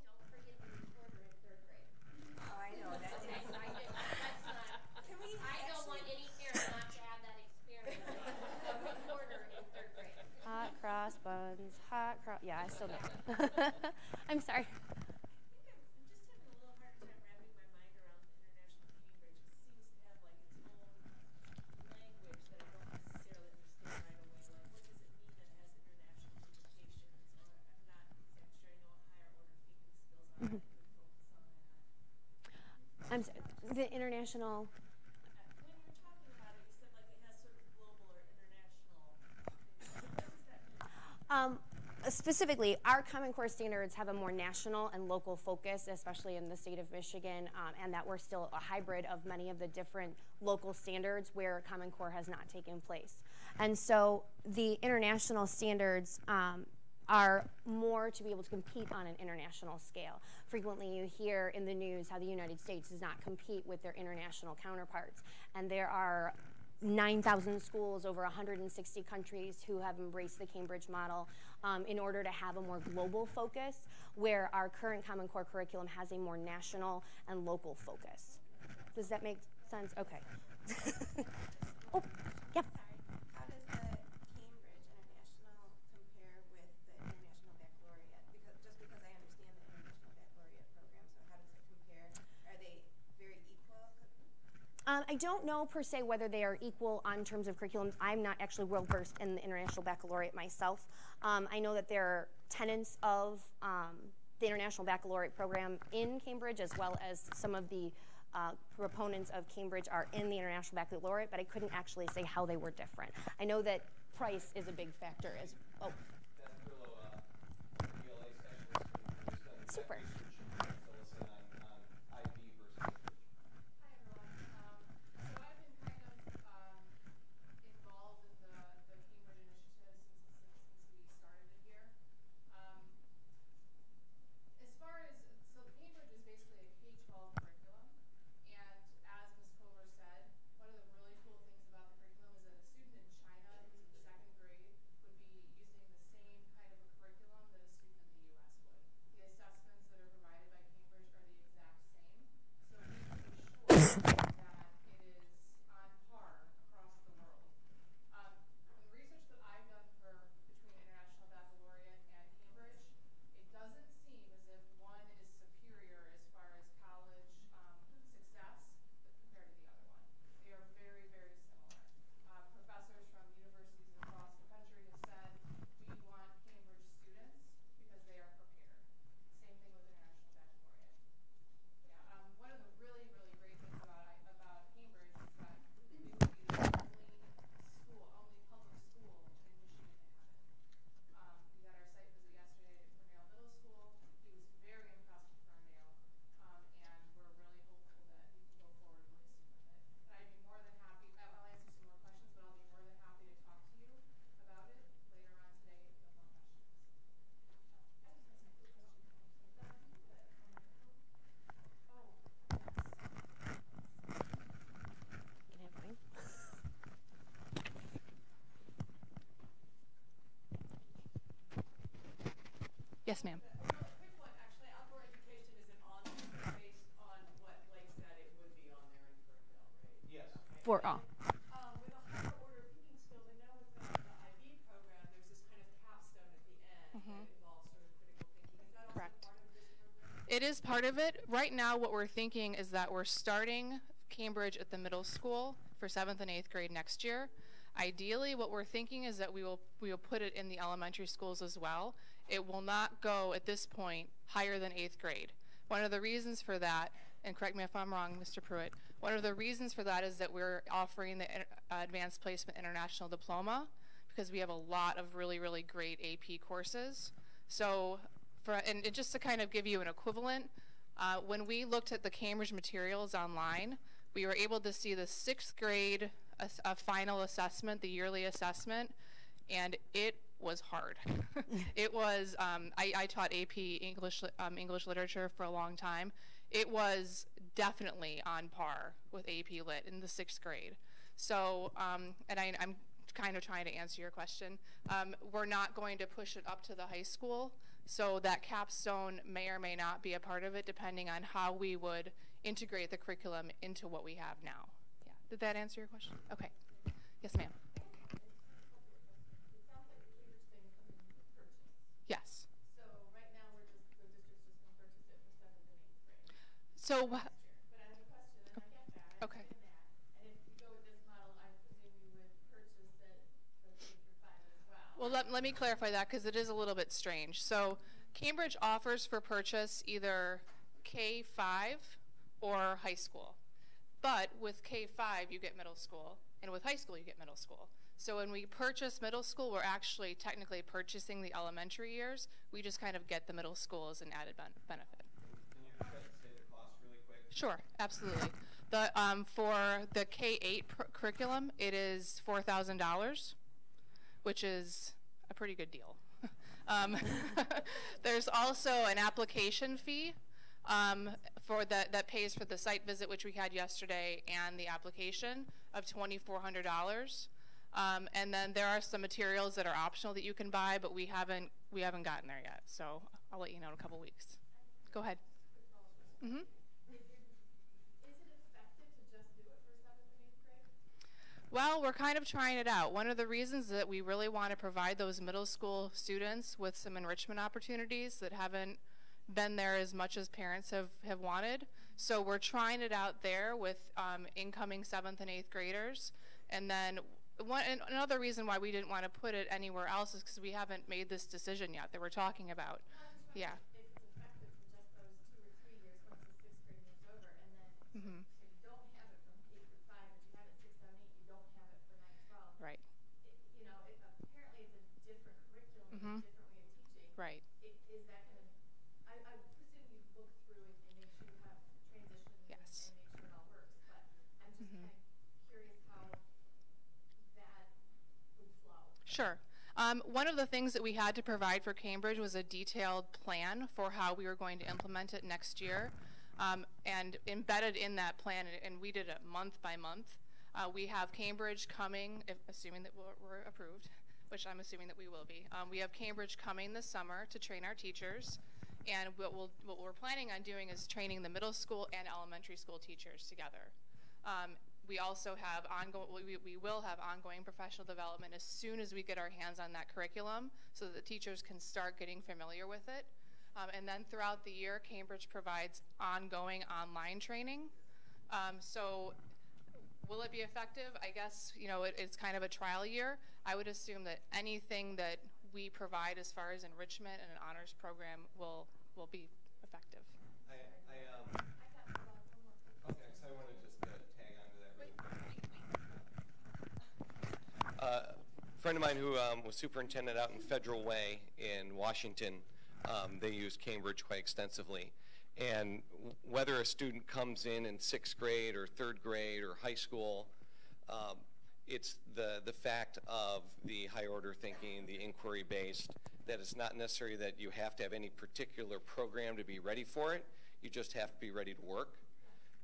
Don't forget the recorder in 3rd grade. Oh, I know. That's Okay, it. that's not, Can we I don't want any parent not to have that experience. A recorder in 3rd grade. Hot cross buns, hot cross. Yeah, I still know. I'm sorry. I'm just having a little harder time wrapping my mind around International Cambridge. It seems to have like its own language that I don't necessarily understand right away. Like, what does it mean that it has international implications? Or I'm not exactly sure I know what higher order thinking skills are. I could focus on that. I'm sorry. The international. When you were talking about it, you said like it has sort of global or international things. What does that mean? Specifically, our Common Core standards have a more national and local focus, especially in the state of Michigan, and that we're still a hybrid of many of the different local standards where Common Core has not taken place. And so the international standards are more to be able to compete on an international scale. Frequently you hear in the news how the United States does not compete with their international counterparts, and there are 9,000 schools over 160 countries who have embraced the Cambridge model in order to have a more global focus, where our current Common Core curriculum has a more national and local focus. Does that make sense? Okay. Oh, yeah. How does the Cambridge International compare with the International Baccalaureate? Because I understand the International Baccalaureate program, so how does it compare? Are they very equal? I don't know per se whether they are equal on terms of curriculum. I'm not actually well versed in the International Baccalaureate myself. I know that there are tenets of the International Baccalaureate program in Cambridge, as well as some of the proponents of Cambridge are in the International Baccalaureate, but I couldn't actually say how they were different. I know that price is a big factor as oh. Super. Hi, everyone. So I've been kind of involved in the Cambridge initiative since we started it here. As far as, so Cambridge is basically a K-12 curriculum, and as Ms. Cover said, one of the really cool things about the curriculum is that a student in China who's in 2nd grade would be using the same kind of a curriculum that a student in the U.S. would. The assessments that are provided by Cambridge are the exact same, so we can be sure that it is on par across the world. From the research that I've done between International Baccalaureate and Cambridge, it doesn't seem as if one is superior as far as college success compared to the other one. They are very, very similar. Professors from universities across the country have said, we want Cambridge students because they are prepared. Same thing with International Baccalaureate. Yeah, one of the really, really great things about Cambridge is that we would be the only public school in Michigan to have it. We got our site visit yesterday at Ferndale Middle School. He was very impressed with Ferndale, and we're really hopeful that we can go forward really soon with it. And I'd be more than happy, I'll answer some more questions, but I'll be more than happy to talk to you about it later on today if you have more questions. You can have mine. Yes, ma'am. Quick one, actually, outdoor education isn't on there based on what Blake said it would be on there in Ferndale, right? Yes. For all. With the higher order thinking skills, I know with the IB program, there's this kind of capstone at the end that involves sort of critical thinking. Is that also Correct. part of this program? It is part of it. Right now, what we're thinking is that we're starting Cambridge at the middle school for 7th and 8th grade next year. Ideally, what we're thinking is that we will put it in the elementary schools as well. It will not go at this point higher than 8th grade. One of the reasons for that, and correct me if I'm wrong, Mr. Pruitt, one of the reasons for that is that we're offering the Advanced Placement International Diploma, because we have a lot of really, really great AP courses. So, and just to kind of give you an equivalent, when we looked at the Cambridge materials online, we were able to see the 6th grade final assessment, the yearly assessment, and it was hard. It was, I taught AP English literature for a long time. It was definitely on par with AP Lit in the 6th grade. So, and I'm kind of trying to answer your question. We're not going to push it up to the high school, so that capstone may or may not be a part of it, depending on how we would integrate the curriculum into what we have now. Yeah. Did that answer your question? Okay. Yes, ma'am. It sounds like the Cambridge thing is something you could purchase. Yes. So right now the district's just going to purchase it for 7th and 8th grade. So, But I have a question, and I get that. Okay. I understand that. And if you go with this model, I presume you would purchase it for K through 5 as well. well, let me clarify that, because it is a little bit strange. So Cambridge offers for purchase either K-5 or high school. But with K-5, you get middle school, and with high school, you get middle school. So when we purchase middle school, we're actually technically purchasing the elementary years. We just kind of get the middle school as an added benefit. Can you try to say the cost really quick? Sure, absolutely. The for the K-8 curriculum, it is $4,000, which is a pretty good deal. There's also an application fee for that pays for the site visit, which we had yesterday, and the application of $2,400. And then there are some materials that are optional that you can buy, but we haven't gotten there yet. So I'll let you know in a couple weeks. Go ahead. Mm-hmm. Is it effective to just do it for 7th and 8th grade? Well, we're kind of trying it out. One of the reasons that we really want to provide those middle school students with some enrichment opportunities that haven't been there as much as parents have wanted. So we're trying it out there with incoming 7th and 8th graders. And then another reason why we didn't want to put it anywhere else is because we haven't made this decision yet that we're talking about. Yeah. If it's effective for just those 2 or 3 years once the 6th grade moves over, and then Mm-hmm. so you don't have it from K through 5, but you have it 6, 7, 8, you don't have it for 9, 12. Right. Apparently it's a different curriculum, Mm-hmm. a different way of teaching. Right. Is that going to, I presume you look through and make sure you have transitions Yes. and make sure it all works, but I'm just Mm-hmm. kind of curious how that would flow. Sure. One of the things that we had to provide for Cambridge was a detailed plan for how we were going to implement it next year. And embedded in that plan, and we did it month by month, we have Cambridge coming, assuming that we're approved, which I'm assuming that we will be. We have Cambridge coming this summer to train our teachers. And what we're planning on doing is training the middle school and elementary school teachers together. We also have we will have ongoing professional development as soon as we get our hands on that curriculum so that the teachers can start getting familiar with it. And then throughout the year, Cambridge provides ongoing online training. So will it be effective? I guess, it's kind of a trial year. I would assume that anything that we provide as far as enrichment and an honors program will be effective. Okay, so I want to just tag on to that really quick. A friend of mine who was superintendent out in Federal Way in Washington, they use Cambridge quite extensively. And whether a student comes in 6th grade or 3rd grade or high school, it's the fact of the high order thinking, the inquiry based, that it's not necessary that you have to have any particular program to be ready for it. You just have to be ready to work.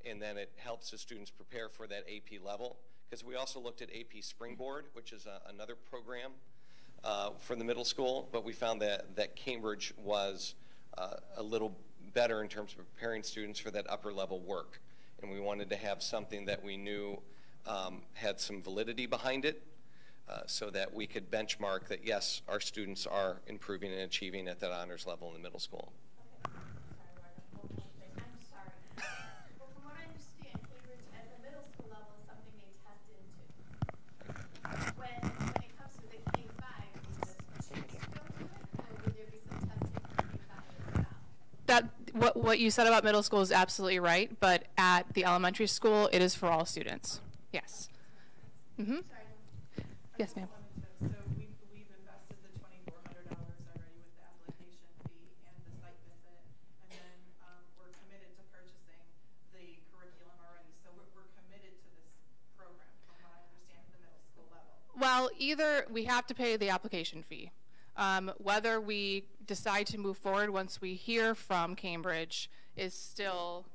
And then it helps the students prepare for that AP level. Because we also looked at AP Springboard, which is another program for the middle school, but we found that Cambridge was a little better in terms of preparing students for that upper level work. And we wanted to have something that we knew had some validity behind it so that we could benchmark that, yes, our students are improving and achieving at that honors level in the middle school. I'm sorry. Well, from what I understand, Cambridge at the middle school level is something they test into. When What you said about middle school is absolutely right, but at the elementary school, it is for all students. Yes. Mm-hmm. Yes, ma'am. So we've invested the $2,400 already with the application fee and the site visit, and then we're committed to purchasing the curriculum already. So we're committed to this program, from what I understand, at the middle school level. Well, either we have to pay the application fee. Whether we decide to move forward once we hear from Cambridge is still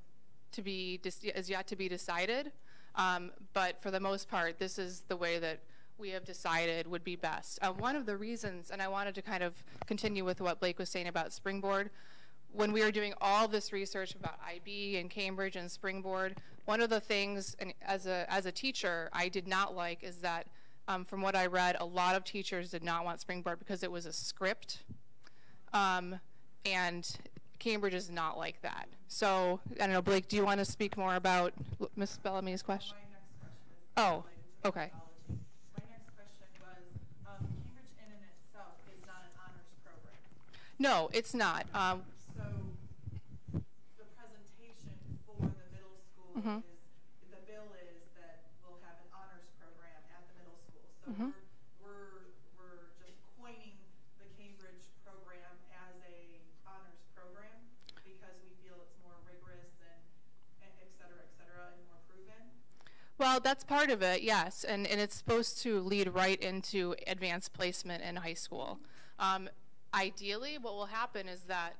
is yet to be decided. But for the most part, this is the way that we have decided would be best. One of the reasons, and I wanted to kind of continue with what Blake was saying about Springboard, when we were doing all this research about IB and Cambridge and Springboard, one of the things, and as a teacher, I did not like is that from what I read, a lot of teachers did not want Springboard because it was a script, and Cambridge is not like that. So, I don't know, Blake, do you want to speak more about Ms. Bellamy's question? My next question is Oh, related to okay. methodology. My next question was, Cambridge in and itself is not an honors program. No, it's not. So the presentation for the middle school Mhm. is, the bill is that we'll have an honors program at the middle school. So Mhm. we're just coining the Cambridge program as a honors program because we feel it's more rigorous and et cetera, and more proven. Well, that's part of it, yes, and it's supposed to lead right into advanced placement in high school. Ideally, what will happen is that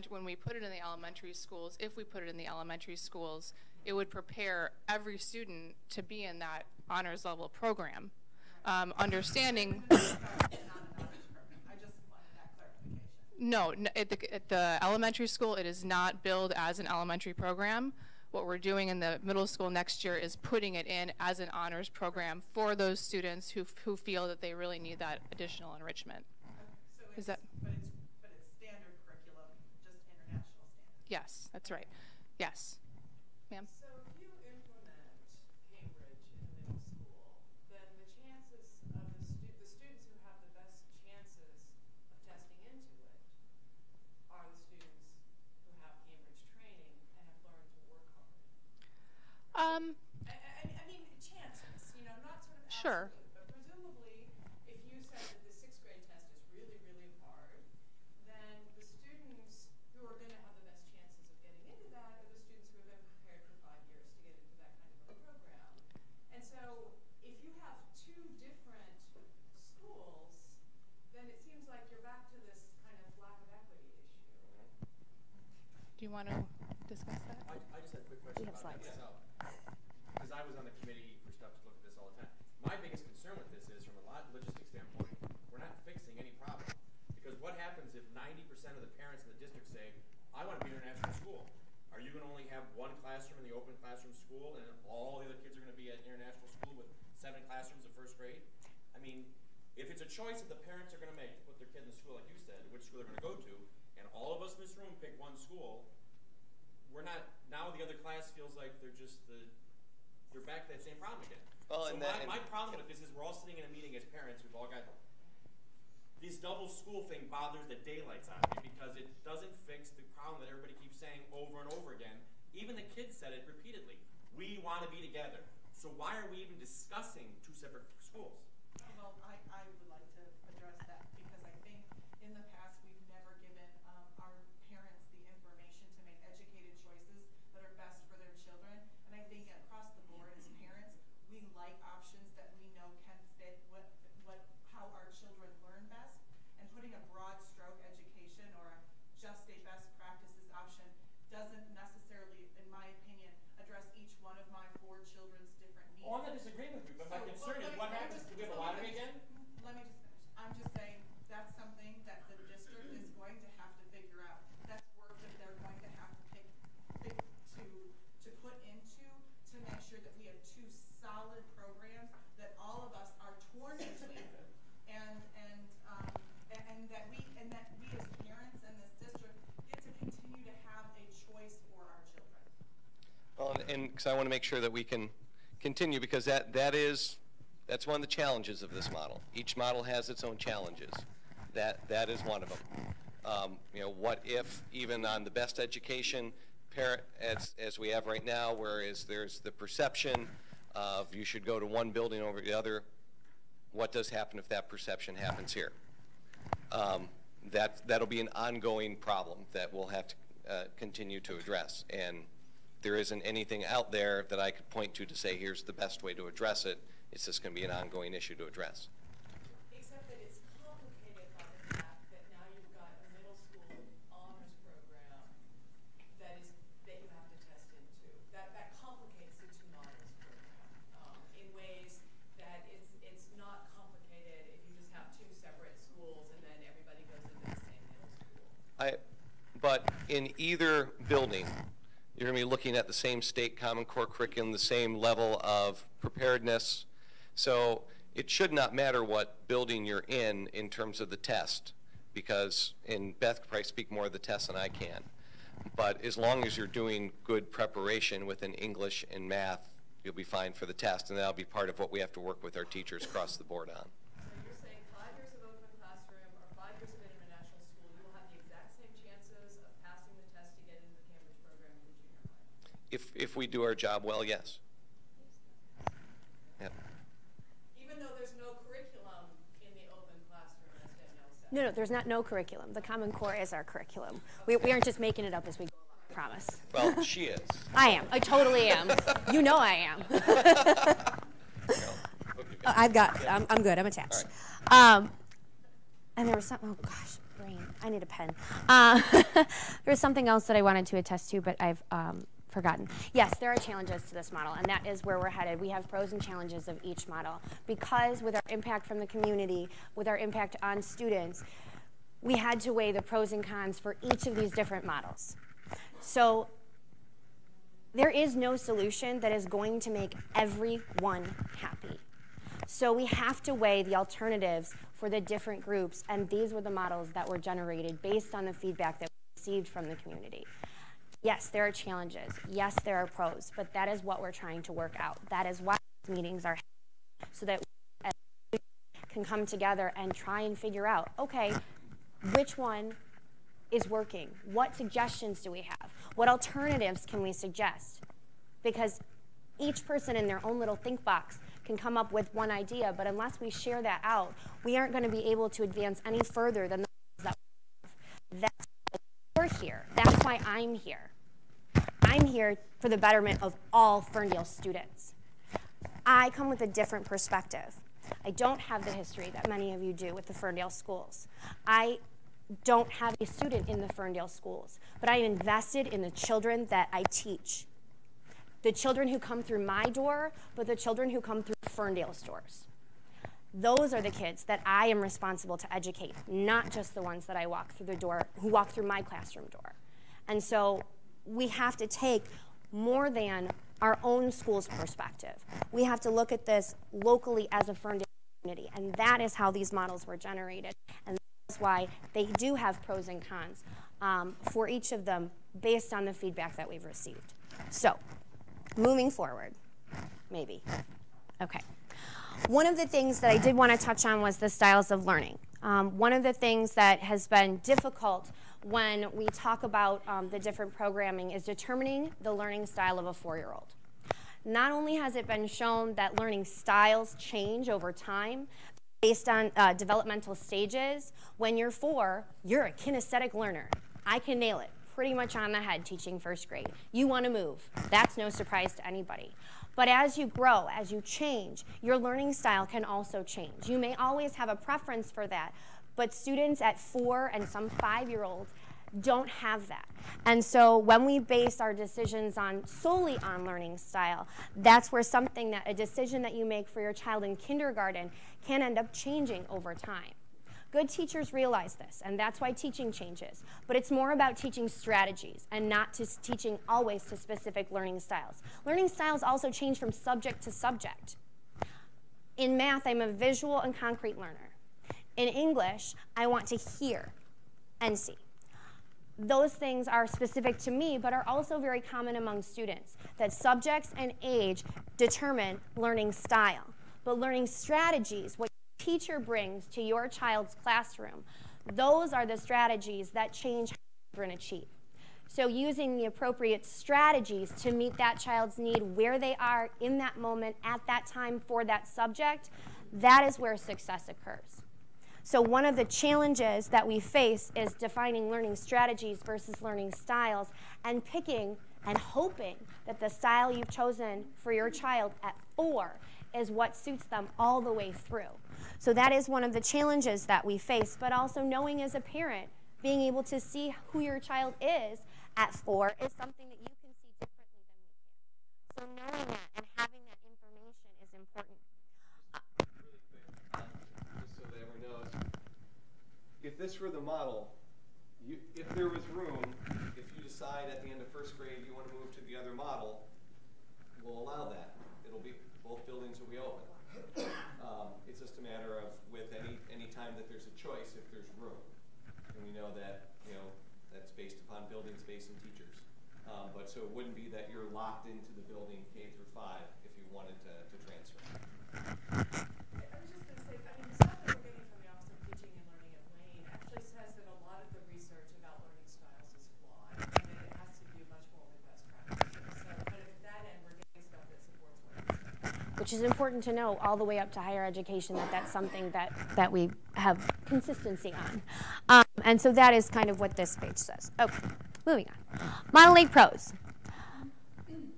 when we put it in the elementary schools, if we put it in the elementary schools, it would prepare every student to be in that honors level program. Understanding. Not an honors program. I just wanted that clarification. No, at the elementary school, it is not billed as an elementary program. What we're doing in the middle school next year is putting it in as an honors program for those students who feel that they really need that additional enrichment. So Is that? But it's standard curriculum, just international standard. Yes, that's right. Yes. Ma'am? So if you implement Cambridge in the middle school, then the chances of the students who have the best chances of testing into it are the students who have Cambridge training and have learned to work hard. I mean, chances, you know, not sort of Sure. absolute, but presumably, if you said that the 6th grade test is really, really hard, then the students who are going to have the best chances of getting into that are the students who have been prepared for 5 years to get into that kind of a program. And so, if you have two different schools, then it seems like you're back to this kind of lack of equity issue. Do you want to discuss that? I just had a quick question We have about that slides. myself. Because I was on the committee for stuff to look at this all the time. My biggest concern with this is, from a logistics standpoint, we're not fixing any problem. Because what happens if 90% of the parents in the district say, I want to be in international school? Are you going to only have one classroom in the open classroom school, and all the other kids are going to be at international school with 7 classrooms in 1st grade? I mean, if it's a choice that the parents are going to make to put their kid in the school, like you said, which school they're going to go to, and all of us in this room pick one school, we're not, now the other class feels like they're back to that same problem again. Well, So and my problem with this is we're all sitting in a meeting as parents, we've all got, this double school thing bothers the daylights out of me because it doesn't fix the problem that everybody keeps saying over and over again. Even the kids said it repeatedly. We want to be together. So why are we even discussing 2 separate schools? Well, I would like to address that because I think in the past we've never given our parents the information to make educated choices that are best for their children. And I think across the board as parents, we like options that we know can fit how our children learn best. And putting a broad stroke education or just a best practices option doesn't necessarily, in my opinion, address each one of my 4 children's different needs. Oh, I'm not disagreeing with you, but my concern is what happens if we have a lottery again? Let me just finish. I'm just saying that's something that the district is going to have to figure out. That's work that they're going to have to to put into to make sure that we have 2 solid programs that all of us are torn between, and that we as parents and this district get to continue to have a choice for our children. Well, and because I want to make sure that we can continue, because that's one of the challenges of this model. Each model has its own challenges. That is one of them. What if even on the best education parent as we have right now, whereas there's the perception of you should go to one building over the other, what does happen if that perception happens here? That'll be an ongoing problem that we'll have to continue to address. And there isn't anything out there that I could point to say here's the best way to address it. It's just going to be an ongoing issue to address. Except that it's complicated by the fact that now you've got a middle school honors program that you have to test into. That complicates the two honors program in ways that it's not complicated if you just have two separate schools and then everybody goes into the same middle school. But in either building, you're going to be looking at the same state Common Core curriculum, the same level of preparedness. So it should not matter what building you're in terms of the test, because, and Beth could probably speak more of the test than I can, but as long as you're doing good preparation within English and math, you'll be fine for the test, and that'll be part of what we have to work with our teachers across the board on. So you're saying 5 years of open classroom or 5 years of international school, you will have the exact same chances of passing the test to get into the Cambridge program in the junior high? If we do our job well, yes. Yeah. Even though there's no curriculum in the open classroom, as Danielle said. No, there's no curriculum. The Common Core is our curriculum. We aren't just making it up as we go along, I promise. Well, she is. I am. I totally am. You know I am. I'm good. I'm attached. Right. And there was something, oh gosh, brain. I need a pen. There was something else that I wanted to attest to, but I've forgotten. Yes, there are challenges to this model, and that is where we're headed. We have pros and challenges of each model, because with our impact from the community, with our impact on students, we had to weigh the pros and cons for each of these different models. So there is no solution that is going to make everyone happy. So we have to weigh the alternatives for the different groups, and these were the models that were generated based on the feedback that we received from the community. Yes, there are challenges. Yes, there are pros, but that is what we're trying to work out. That is why these meetings are happening, so that we can come together and try and figure out, okay, which one is working? What suggestions do we have? What alternatives can we suggest? Because each person in their own little think box can come up with one idea, but unless we share that out, we aren't going to be able to advance any further than the ones that we have. That's why we're here. That's why I'm here. I'm here for the betterment of all Ferndale students. I come with a different perspective. I don't have the history that many of you do with the Ferndale schools. I don't have a student in the Ferndale schools, but I am invested in the children that I teach. The children who come through my door, but the children who come through Ferndale's doors. Those are the kids that I am responsible to educate, not just the ones that I walk through the door, who walk through my classroom door. And so we have to take more than our own school's perspective. We have to look at this locally as a Ferndale community, and that is how these models were generated. And that's why they do have pros and cons for each of them based on the feedback that we've received. So, moving forward, maybe. Okay. One of the things that I did want to touch on was the styles of learning. One of the things that has been difficult when we talk about the different programming is determining the learning style of a 4-year-old. Not only has it been shown that learning styles change over time based on developmental stages. When you're 4, you're a kinesthetic learner. I can nail it pretty much on the head teaching 1st grade. You want to move. That's no surprise to anybody. But as you grow, as you change, your learning style can also change. You may always have a preference for that, but students at 4 and some 5-year-olds don't have that. And so when we base our decisions solely on learning style, that's where a decision that you make for your child in kindergarten can end up changing over time. Good teachers realize this, and that's why teaching changes. But it's more about teaching strategies and not teaching always to specific learning styles. Learning styles also change from subject to subject. In math, I'm a visual and concrete learner. In English, I want to hear and see. Those things are specific to me, but are also very common among students, that subjects and age determine learning style. But learning strategies, what teacher brings to your child's classroom, Those are the strategies that change how children achieve. So using the appropriate strategies to meet that child's need where they are in that moment, at that time, for that subject, that is where success occurs. So one of the challenges that we face is defining learning strategies versus learning styles, and picking and hoping that the style you've chosen for your child at 4 is what suits them all the way through. So that is one of the challenges that we face, but also knowing as a parent, being able to see who your child is at 4 is something that you can see differently than we can. So knowing that and having that information is important. Really quick, just so that everyone knows, if this were the model, if there was room, if you decide at the end of 1st grade you want to move to the other model, we'll allow that. It'll be, both buildings will be open. It's just a matter of, with any time that there's a choice, if there's room. And we know that, that's based upon building space and teachers. But so it wouldn't be that you're locked into the building K through 5 if you wanted to transfer. I was just going to say, I mean, the stuff that we're getting from the Office of Teaching and Learning at Wayne actually says that a lot of the research about learning styles is flawed, and that it has to do much more with best practices. So, but at that end, we're getting stuff that supports learning styles. Which is important to know all the way up to higher education, that's something that we have consistency on. And so that is kind of what this page says. Okay, moving on. Model 8 pros.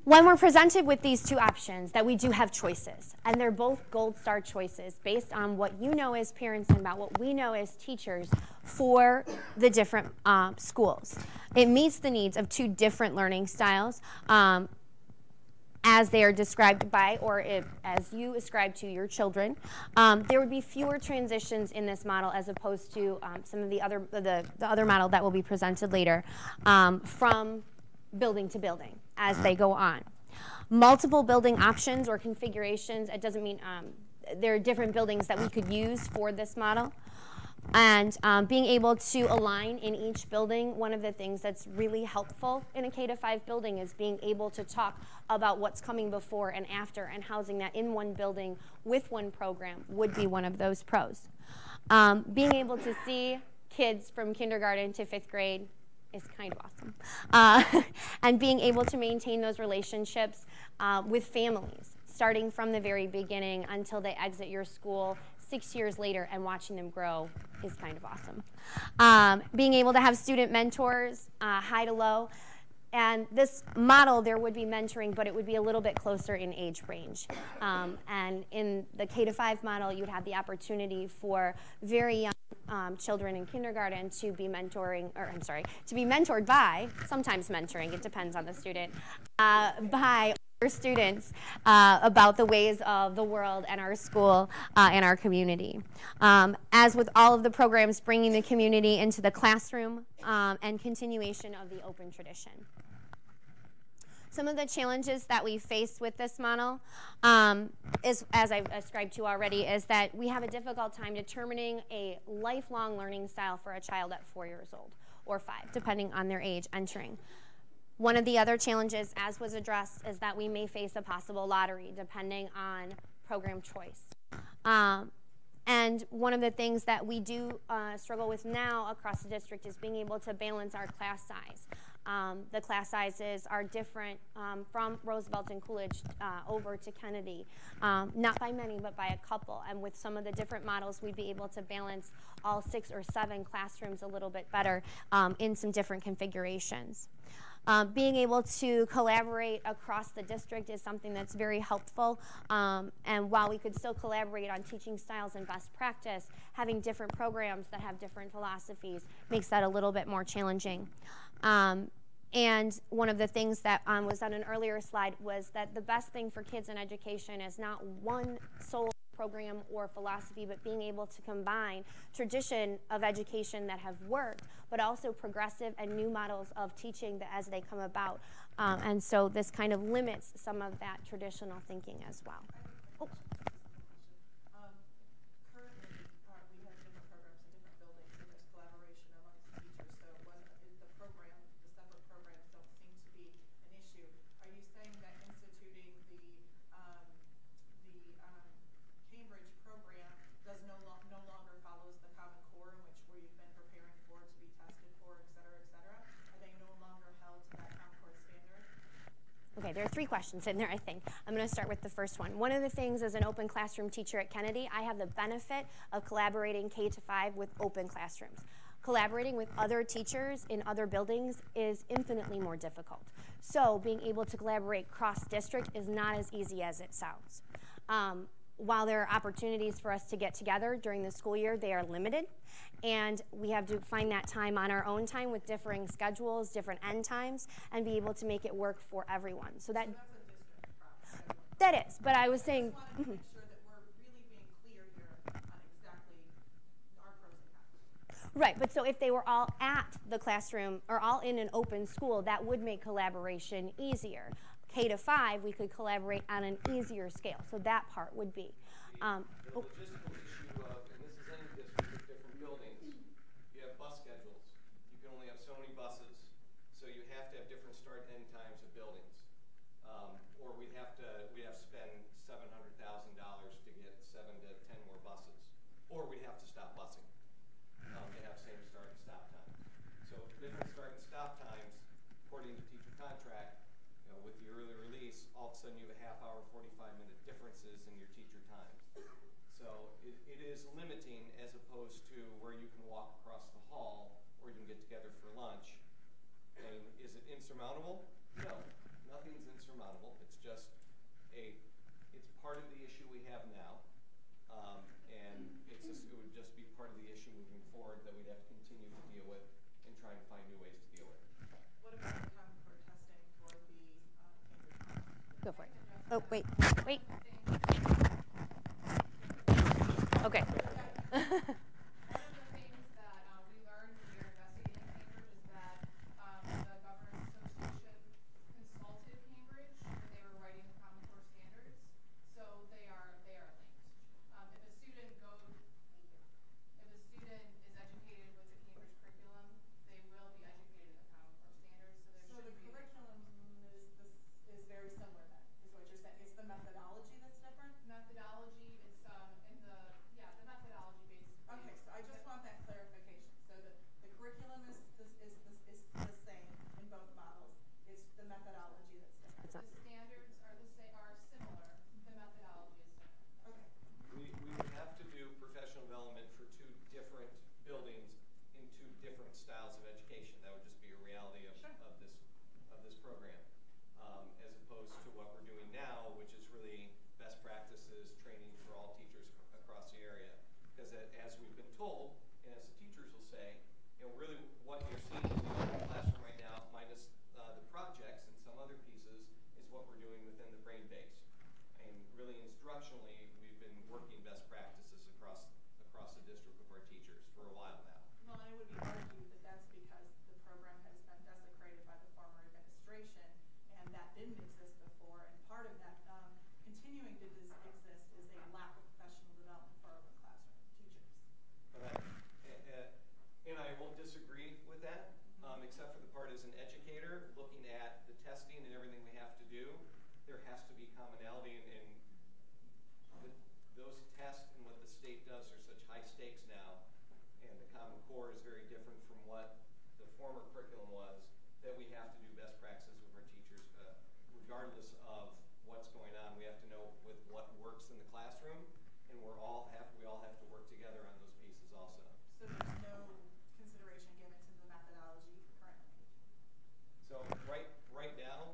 When we're presented with these two options, that we do have choices, and they're both gold star choices based on what you know as parents and about what we know as teachers for the different schools. It meets the needs of 2 different learning styles, as they are described by, or as you ascribe to your children. There would be fewer transitions in this model as opposed to some of the other model that will be presented later, from building to building as they go on. Multiple building options or configurations, it doesn't mean there are different buildings that we could use for this model. And being able to align in each building, one of the things that's really helpful in a K-5 building is being able to talk about what's coming before and after, and housing that in one building with one program would be one of those pros. Being able to see kids from kindergarten to 5th grade is kind of awesome. And being able to maintain those relationships with families, starting from the very beginning until they exit your school 6 years later, and watching them grow is kind of awesome. Being able to have student mentors, high to low. And this model, there would be mentoring, but it would be a little bit closer in age range. And in the K-5 model, you'd have the opportunity for very young children in kindergarten to be to be mentored by, sometimes mentoring, it depends on the student, by students about the ways of the world and our school and our community. As with all of the programs, bringing the community into the classroom and continuation of the open tradition. Some of the challenges that we face with this model is, as I've ascribed to already, is that we have a difficult time determining a lifelong learning style for a child at 4 years old or 5, depending on their age entering. One of the other challenges, as was addressed, is that we may face a possible lottery depending on program choice. And one of the things that we do struggle with now across the district is being able to balance our class size. The class sizes are different from Roosevelt and Coolidge over to Kennedy, not by many, but by a couple. And with some of the different models, we'd be able to balance all 6 or 7 classrooms a little bit better in some different configurations. Being able to collaborate across the district is something that's very helpful. And while we could still collaborate on teaching styles and best practice, having different programs that have different philosophies makes that a little bit more challenging. And one of the things that was on an earlier slide was that the best thing for kids in education is not one sole program or philosophy, but being able to combine tradition of education that have worked, but also progressive and new models of teaching that as they come about. And so this kind of limits some of that traditional thinking as well. Oh. Currently, we have different programs in different buildings, and there's collaboration amongst teachers, so it wasn't in the program, the separate programs don't seem to be an issue. Are you saying that instituting the Cambridge program no longer follows the Common Core, in which where you've been 3 questions in there, I think. I'm going to start with the first one. One of the things as an open classroom teacher at Kennedy, I have the benefit of collaborating K-5 with open classrooms. Collaborating with other teachers in other buildings is infinitely more difficult. So being able to collaborate cross-district is not as easy as it sounds. While there are opportunities for us to get together during the school year, they are limited. And we have to find that time on our own time with differing schedules, different end times, and be able to make it work for everyone. So That's a district problem. that is, but I was saying, I just wanted to make sure that we're really being clear here on exactly our pros and cons. right, but so if they were all at the classroom or all in an open school, that would make collaboration easier. K-5, we could collaborate on an easier scale, so that part would be. The logistical issue of, and this is any district with different buildings, you have bus schedules. You can only have so many buses, so you have to have different start and end times of buildings. Or we'd have to spend $700,000 to get 7 to 10 more buses. Or we'd have to stop busing to have same start and stop times. So different start and stop times, according to teacher contract, with the early release, all of a sudden you have a half-hour, 45-minute differences in your teacher times. So it is limiting as opposed to where you can walk across the hall or you can get together for lunch. And is it insurmountable? No, nothing's insurmountable. It's just it's part of the issue we have now. And it would just be part of the issue moving forward that we'd have to continue to deal with and try and find new ways to deal with. What about the Common Core testing for the Cambridge? Go for it. Oh, wait. Okay. One of the things that we learned when we were investigating Cambridge is that the Governors Association consulted Cambridge when they were writing the Common Core standards, so they are linked. If a student is educated with the Cambridge curriculum, they will be educated in the Common Core standards. So the curriculum is very similar then, is what you're saying. It's the methodology that's different? Methodology, it's the methodology based. Okay, so I just want that clarification. So the curriculum is the same in both models. It's the methodology that's different. The standards are similar. The methodology is different. Okay. We would have to do professional development for 2 different buildings in 2 different styles of education. That would just be a reality of this program, as opposed to what we're doing now, which is really best practices training for all teachers across the area. Because as we've been told, and as the teachers will say, really what you're seeing in the open classroom right now, minus the projects and some other pieces, is what we're doing within the brain base. And really instructionally, we've been working best practices across the district with our teachers for a while now. Well, and it would be argued that that's because the program has been desecrated by the former administration, and that didn't exist before. And part of that continuing to exist is a lack of professional development for open classroom teachers. And I won't disagree with that, except for the part as an educator, looking at the testing and everything we have to do, there has to be commonality, and those tests and what the state does are such high stakes now, and the Common Core is very different from what the former curriculum was, that we have to do best practices with our teachers, regardless of what's going on. We have to know with what works in the classroom, and we all have to work together on those pieces also. So there's no consideration given to the methodology currently. So right now,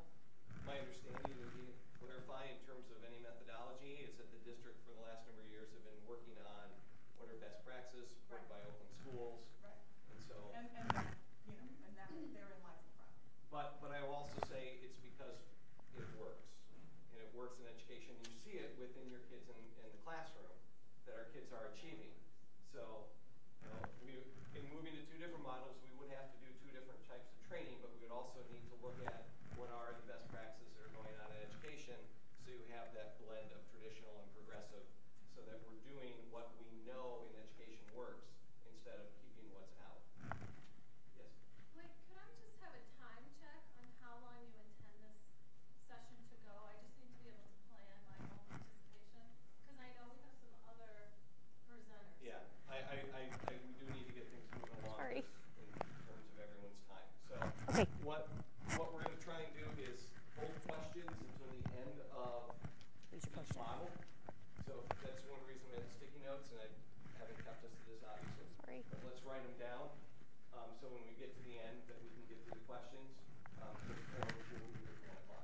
my understanding would be clarify in terms of any methodology is that the district for the last number of years have been working on what are best practices supported by open schools. Right. And so And that therein lies the problem. but I will also say it's because it works. And it works in education. You see it within your kids in the classroom that our kids are achieving. So in moving to 2 different models, we would have to do 2 different types of training, but we would also need to look at what are the best practices that are going on in education, so you have that blend of traditional and progressive, so that we're doing what we know in education works instead of keeping what's out. Yes? Blake, could I just have a time check on how long you intend this session to go? I just need to be able to plan my own participation, because I know we have some other presenters. Yeah, we do need to get things moving along. Sorry. In terms of everyone's time. So Okay. what we're going to try and do is hold questions until So that's one reason we have the sticky notes, and I haven't kept us to this, obviously. Sorry. But let's write them down, so when we get to the end, that we can get through the questions. The forum will be at 1 o'clock,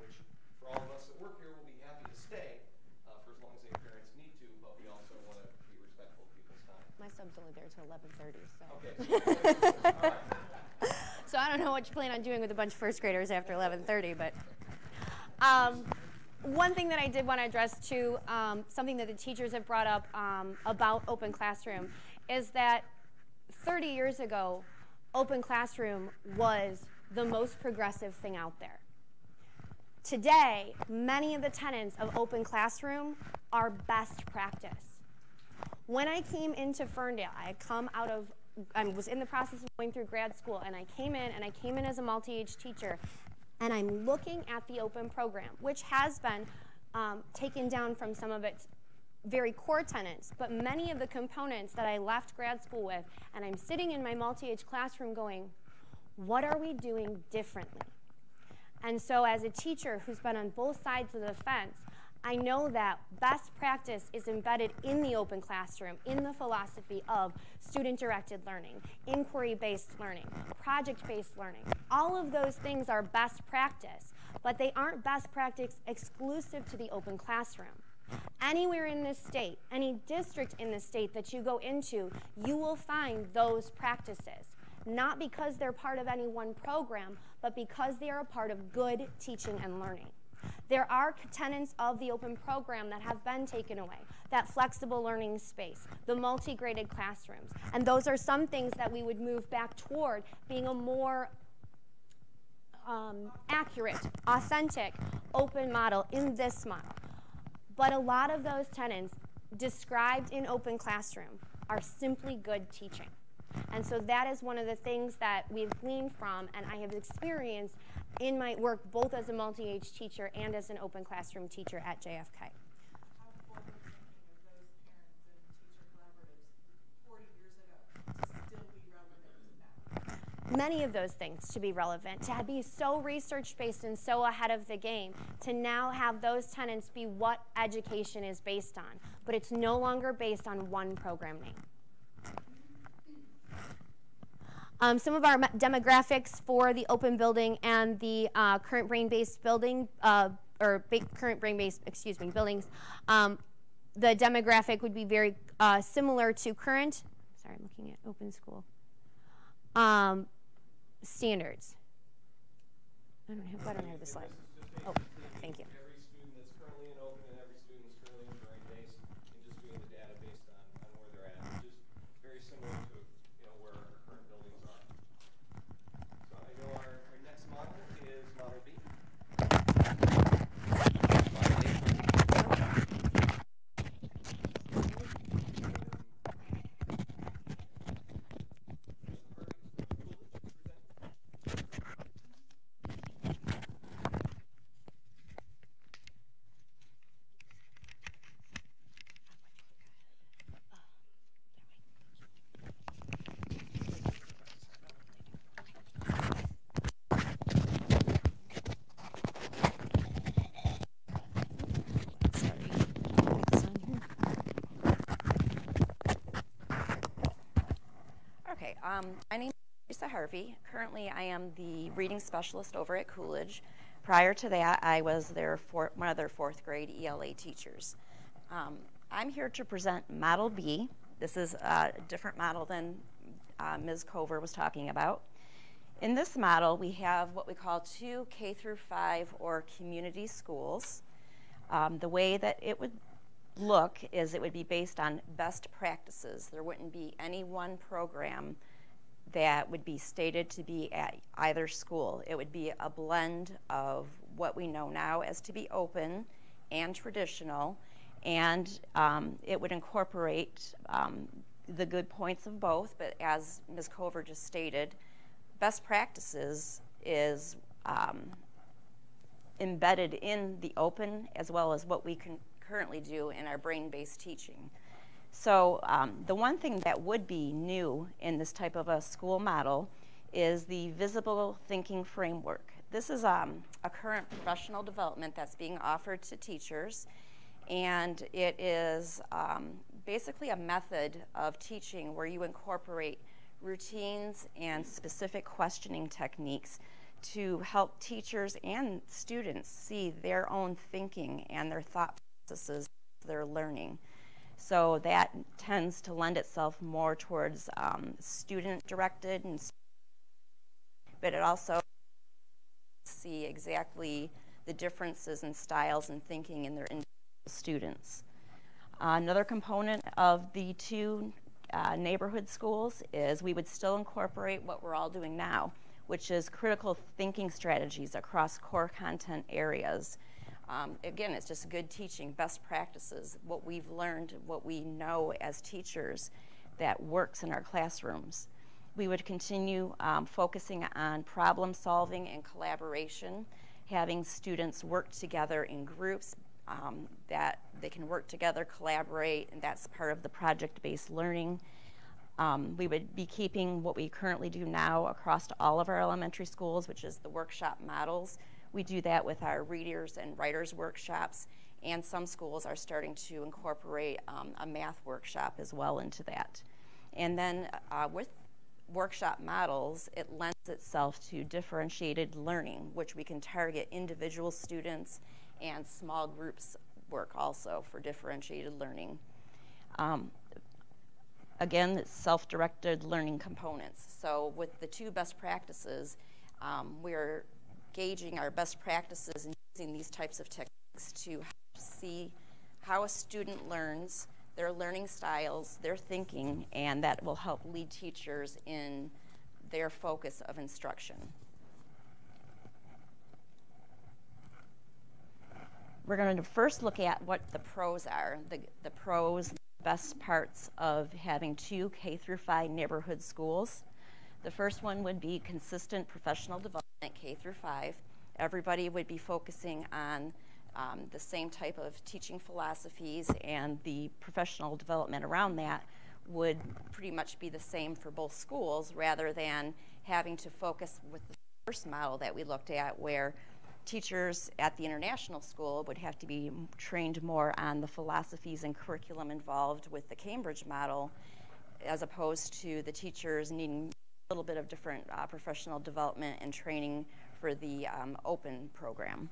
which for all of us that work here, we'll be happy to stay for as long as any parents need to, but we also want to be respectful of people's time. My sub's only there till 11:30, so. Okay. So, all right. So I don't know what you plan on doing with a bunch of first graders after 11:30, but one thing that I did want to address too, something that the teachers have brought up about Open Classroom, is that 30 years ago, Open Classroom was the most progressive thing out there. Today, many of the tenets of Open Classroom are best practice. When I came into Ferndale, I was in the process of going through grad school, and I came in as a multi-age teacher, and I'm looking at the open program, which has been taken down from some of its very core tenets, but many of the components that I left grad school with, and I'm sitting in my multi-age classroom going, what are we doing differently? And so as a teacher who's been on both sides of the fence, I know that best practice is embedded in the open classroom, in the philosophy of student-directed learning, inquiry-based learning, project-based learning. All of those things are best practice, but they aren't best practice exclusive to the open classroom. Anywhere in this state, any district in this state that you go into, you will find those practices, not because they're part of any one program, but because they are a part of good teaching and learning. There are tenets of the open program that have been taken away, that flexible learning space, the multi-graded classrooms, and those are some things that we would move back toward being a more accurate, authentic, open model in this model. But a lot of those tenets described in Open Classroom are simply good teaching. And so that is one of the things that we've gleaned from and I have experienced in my work both as a multi-age teacher and as an Open Classroom teacher at JFK. How forward-thinking of those parents and teacher collaboratives 40 years ago to still be relevant now? Many of those things to be relevant, to be so research-based and so ahead of the game, to now have those tenets be what education is based on. But it's no longer based on one program name. Some of our demographics for the open building and the current brain-based building, current brain-based, buildings, the demographic would be very similar to current, sorry, I'm looking at open school, standards. I don't have the slide. Oh, thank you. Every student that's currently in open and every student that's currently in brain-based, and just doing the data based on where they're at, which is very similar to where our current buildings are. So I know our next model is Model B. My name is Lisa Harvey. Currently, I am the reading specialist over at Coolidge. Prior to that, I was one of their fourth grade ELA teachers. I'm here to present Model B. This is a different model than Ms. Cover was talking about. In this model, we have what we call 2 K through 5 or community schools. The way that it would look is it would be based on best practices. There wouldn't be any one program that would be stated to be at either school. It would be a blend of what we know now as to be open and traditional, and it would incorporate the good points of both, but as Ms. Cover just stated, best practices is embedded in the open as well as what we can currently do in our brain-based teaching. So the one thing that would be new in this type of a school model is the visible thinking framework. This is a current professional development that's being offered to teachers, And it is basically a method of teaching where you incorporate routines and specific questioning techniques to help teachers and students see their own thinking and their thought processes as they're learning. So that tends to lend itself more towards student-directed, but it also see exactly the differences in styles and thinking in their individual students. Another component of the two neighborhood schools is we would still incorporate what we're all doing now, which is critical thinking strategies across core content areas. Again, it's just good teaching, best practices, what we've learned, what we know as teachers that works in our classrooms. We would continue focusing on problem solving and collaboration, having students work together in groups that they can work together, collaborate, and that's part of the project-based learning. We would be keeping what we currently do now across all of our elementary schools, which is the workshop models. We do that with our readers and writers workshops, and some schools are starting to incorporate a math workshop as well into that. And then with workshop models, it lends itself to differentiated learning, which we can target individual students and small groups work also for differentiated learning. Again, it's self-directed learning components. So with the two best practices, we're gauging our best practices and using these types of techniques to see how a student learns, their learning styles, their thinking, and that will help lead teachers in their focus of instruction. We're going to first look at what the pros are, the pros, the best parts of having two K through 5 neighborhood schools. The first one would be consistent professional development K through 5. Everybody would be focusing on the same type of teaching philosophies, and the professional development around that would pretty much be the same for both schools, rather than having to focus with the first model that we looked at, where teachers at the international school would have to be trained more on the philosophies and curriculum involved with the Cambridge model, as opposed to the teachers needing a little bit of different professional development and training for the open program.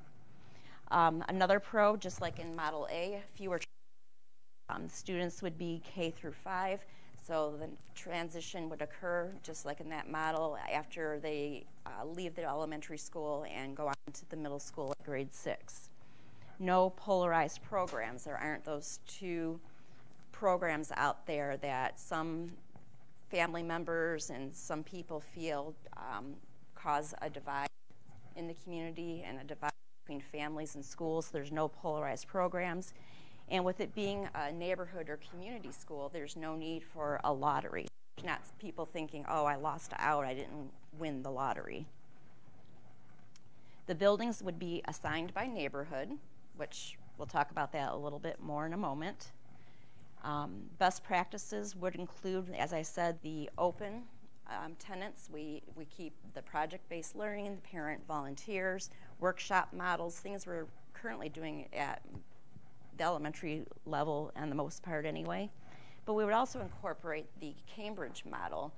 Another pro, just like in Model A, fewer students would be K through 5, so the transition would occur just like in that model after they leave the elementary school and go on to the middle school at grade 6. No polarized programs. There aren't those two programs out there that some family members and some people feel cause a divide in the community and a divide between families and schools. There's no polarized programs. And with it being a neighborhood or community school, there's no need for a lottery. There's not people thinking, oh, I lost out, I didn't win the lottery. The buildings would be assigned by neighborhood, which we'll talk about that a little bit more in a moment. Best practices would include, as I said, the open tenants. We keep the project-based learning, the parent volunteers, workshop models, things we're currently doing at the elementary level and the most part anyway. But we would also incorporate the Cambridge model.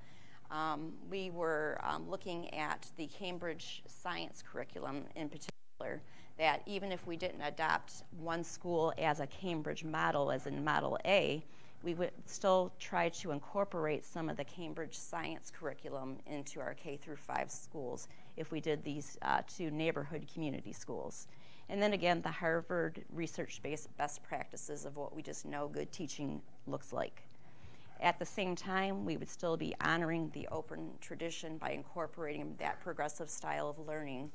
We were looking at the Cambridge science curriculum in particular, that even if we didn't adopt one school as a Cambridge model, as in Model A, we would still try to incorporate some of the Cambridge science curriculum into our K through 5 schools if we did these two neighborhood community schools. And then again, the Harvard research-based best practices of what we just know good teaching looks like. At the same time, we would still be honoring the open tradition by incorporating that progressive style of learning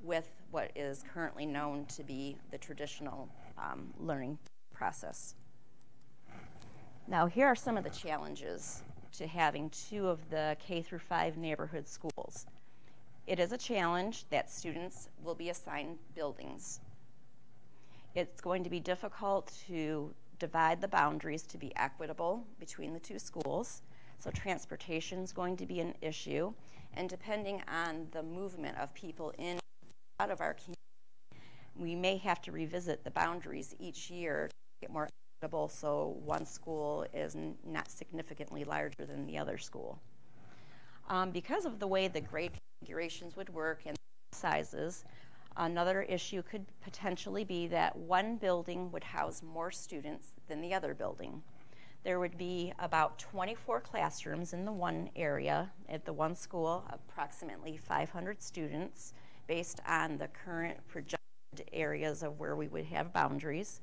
with what is currently known to be the traditional learning process. Now, here are some of the challenges to having two of the K through 5 neighborhood schools. It is a challenge that students will be assigned buildings. It's going to be difficult to divide the boundaries to be equitable between the two schools. So transportation is going to be an issue. And depending on the movement of people in and out of our community, We may have to revisit the boundaries each year to get more equitable so one school is not significantly larger than the other school. Because of the way the grade configurations would work and sizes, another issue could potentially be that one building would house more students than the other building. There would be about 24 classrooms in the one area at the one school, approximately 500 students based on the current projected areas of where we would have boundaries,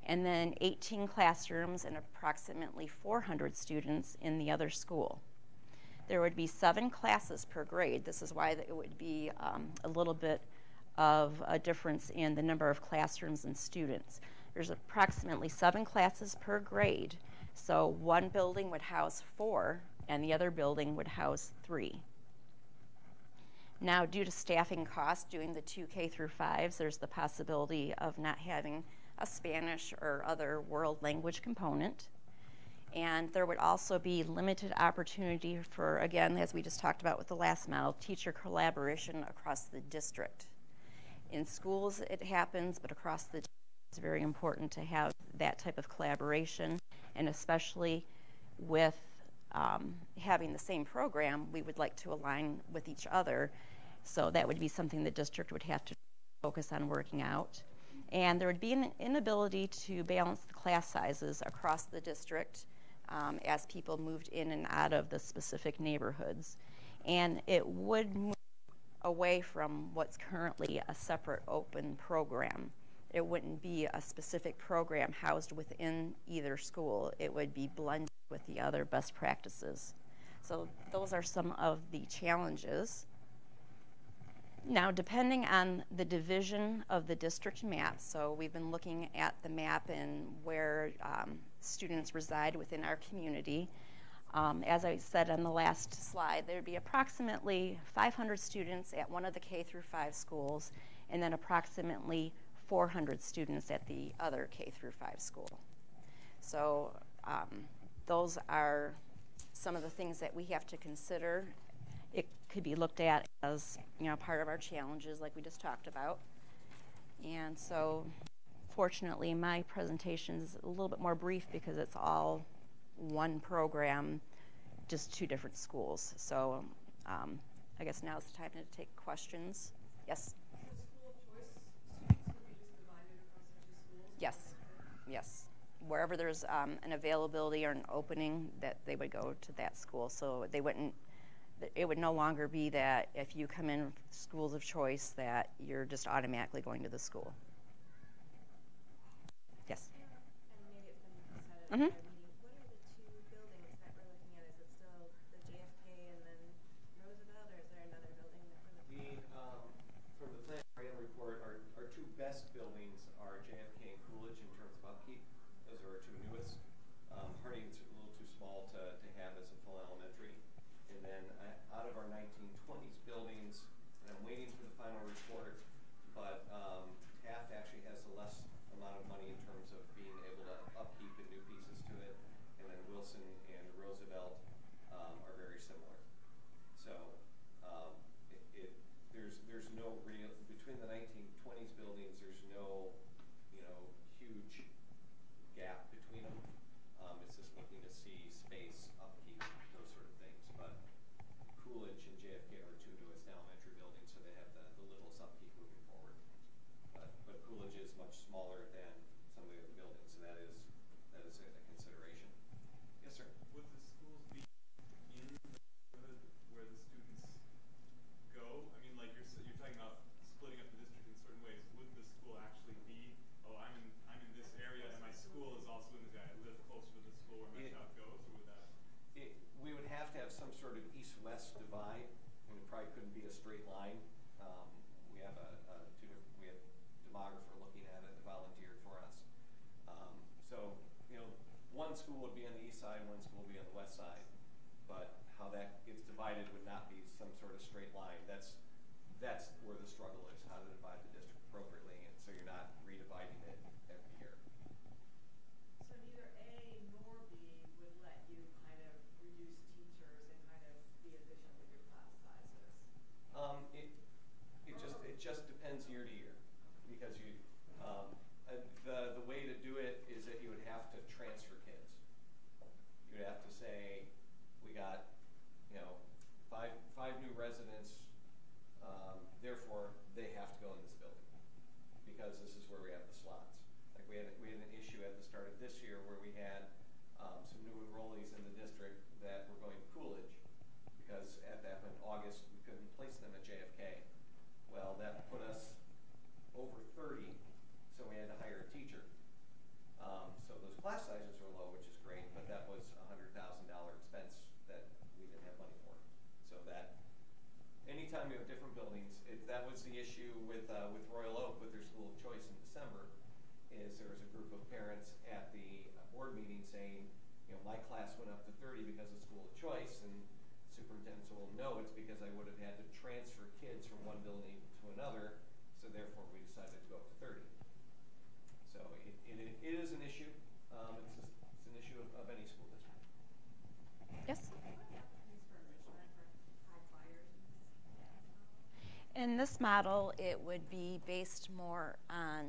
and then 18 classrooms and approximately 400 students in the other school. There would be 7 classes per grade. This is why it would be a little bit of a difference in the number of classrooms and students. There's approximately 7 classes per grade, so one building would house 4 and the other building would house 3. Now, due to staffing costs doing the 2 K through 5s, there's the possibility of not having a Spanish or other world language component. And there would also be limited opportunity for, again, as we just talked about with the last model, teacher collaboration across the district. In schools it happens, but across the district it's very important to have that type of collaboration, and especially with having the same program, we would like to align with each other. So that would be something the district would have to focus on working out. And there would be an inability to balance the class sizes across the district as people moved in and out of the specific neighborhoods. And it would move away from what's currently a separate open program. It wouldn't be a specific program housed within either school. It would be blended with the other best practices. So those are some of the challenges. Now, depending on the division of the district map, so we've been looking at the map and where students reside within our community. As I said on the last slide, there would be approximately 500 students at one of the K through 5 schools, and then approximately 400 students at the other K through 5 school. So those are some of the things that we have to consider. It could be looked at as, you know, part of our challenges like we just talked about. And so fortunately my presentation is a little bit more brief because it's all one program, just 2 different schools. So I guess now's the time to take questions. Yes? Yes, yes. Wherever there's an availability or an opening, that they would go to that school. So they wouldn't, it would no longer be that if you come in schools of choice that you're just automatically going to the school. Yes? And maybe it's been said at Mm-hmm. our meeting, what are the 2 buildings that we're looking at? Is it still the JFK and then Roosevelt, or is there another building that we're looking at? From the plan rail report, our 2 best buildings are JFK and Coolidge in terms of upkeep. Those are our 2 newest. Harding's a little too small to have as a full elementary. And then out of our 1920s buildings, and I'm waiting for the final report, but Taft actually has the less amount of money in terms of being able to upkeep and new pieces to it. And then Wilson and Roosevelt are very similar. So there's no real, between the 1920s buildings, there's no, you know, huge gap between them. It's just looking to see space, upkeep, those sort of things. But Coolidge and JFK are 2 newest elementary buildings, so they have the littlest upkeep moving forward. But Coolidge is much smaller than some of the other buildings, so that is a consideration. Yes, sir. Would the schools be in the neighborhood where the students go? I mean, like you're talking about splitting up the district in certain ways. Would the school actually be, oh, I'm in this area and my school is also in this area. I live closer to the school where my child goes, or would that? We would have to have some sort of east-west divide, and it probably couldn't be a straight line. We have we have a demographer looking at it, volunteered for us. So, you know, one school would be on the east side, one school would be on the west side. But how that gets divided would not be some sort of straight line. That's where the struggle is, how to divide the district appropriately, and so you're not redividing it every year. So neither A nor B would let you kind of reduce teachers and kind of be efficient with your class sizes? It just depends year to year, because you five new residents, therefore they have to go in this building because this is where we have the slots. Like we had an issue at the start of this year where we had some new enrollees in the district that were going to Coolidge because at that point in August we couldn't place them at JFK. Well, that put us over 30, so we had to hire a teacher. So those class sizes were low, which is great, but that was a $100,000 expense that we didn't have money for. So that anytime you have different buildings, that was the issue with Royal Oak with their school of choice in December. Is there was a group of parents at the board meeting saying, you know, my class went up to 30 because of school of choice, and the superintendent said, well, no, it's because I would have had to transfer kids from one building to another, so therefore we decided to go up to 30. So it is an issue. It's an issue of any school district. Yes? In this model, it would be based more on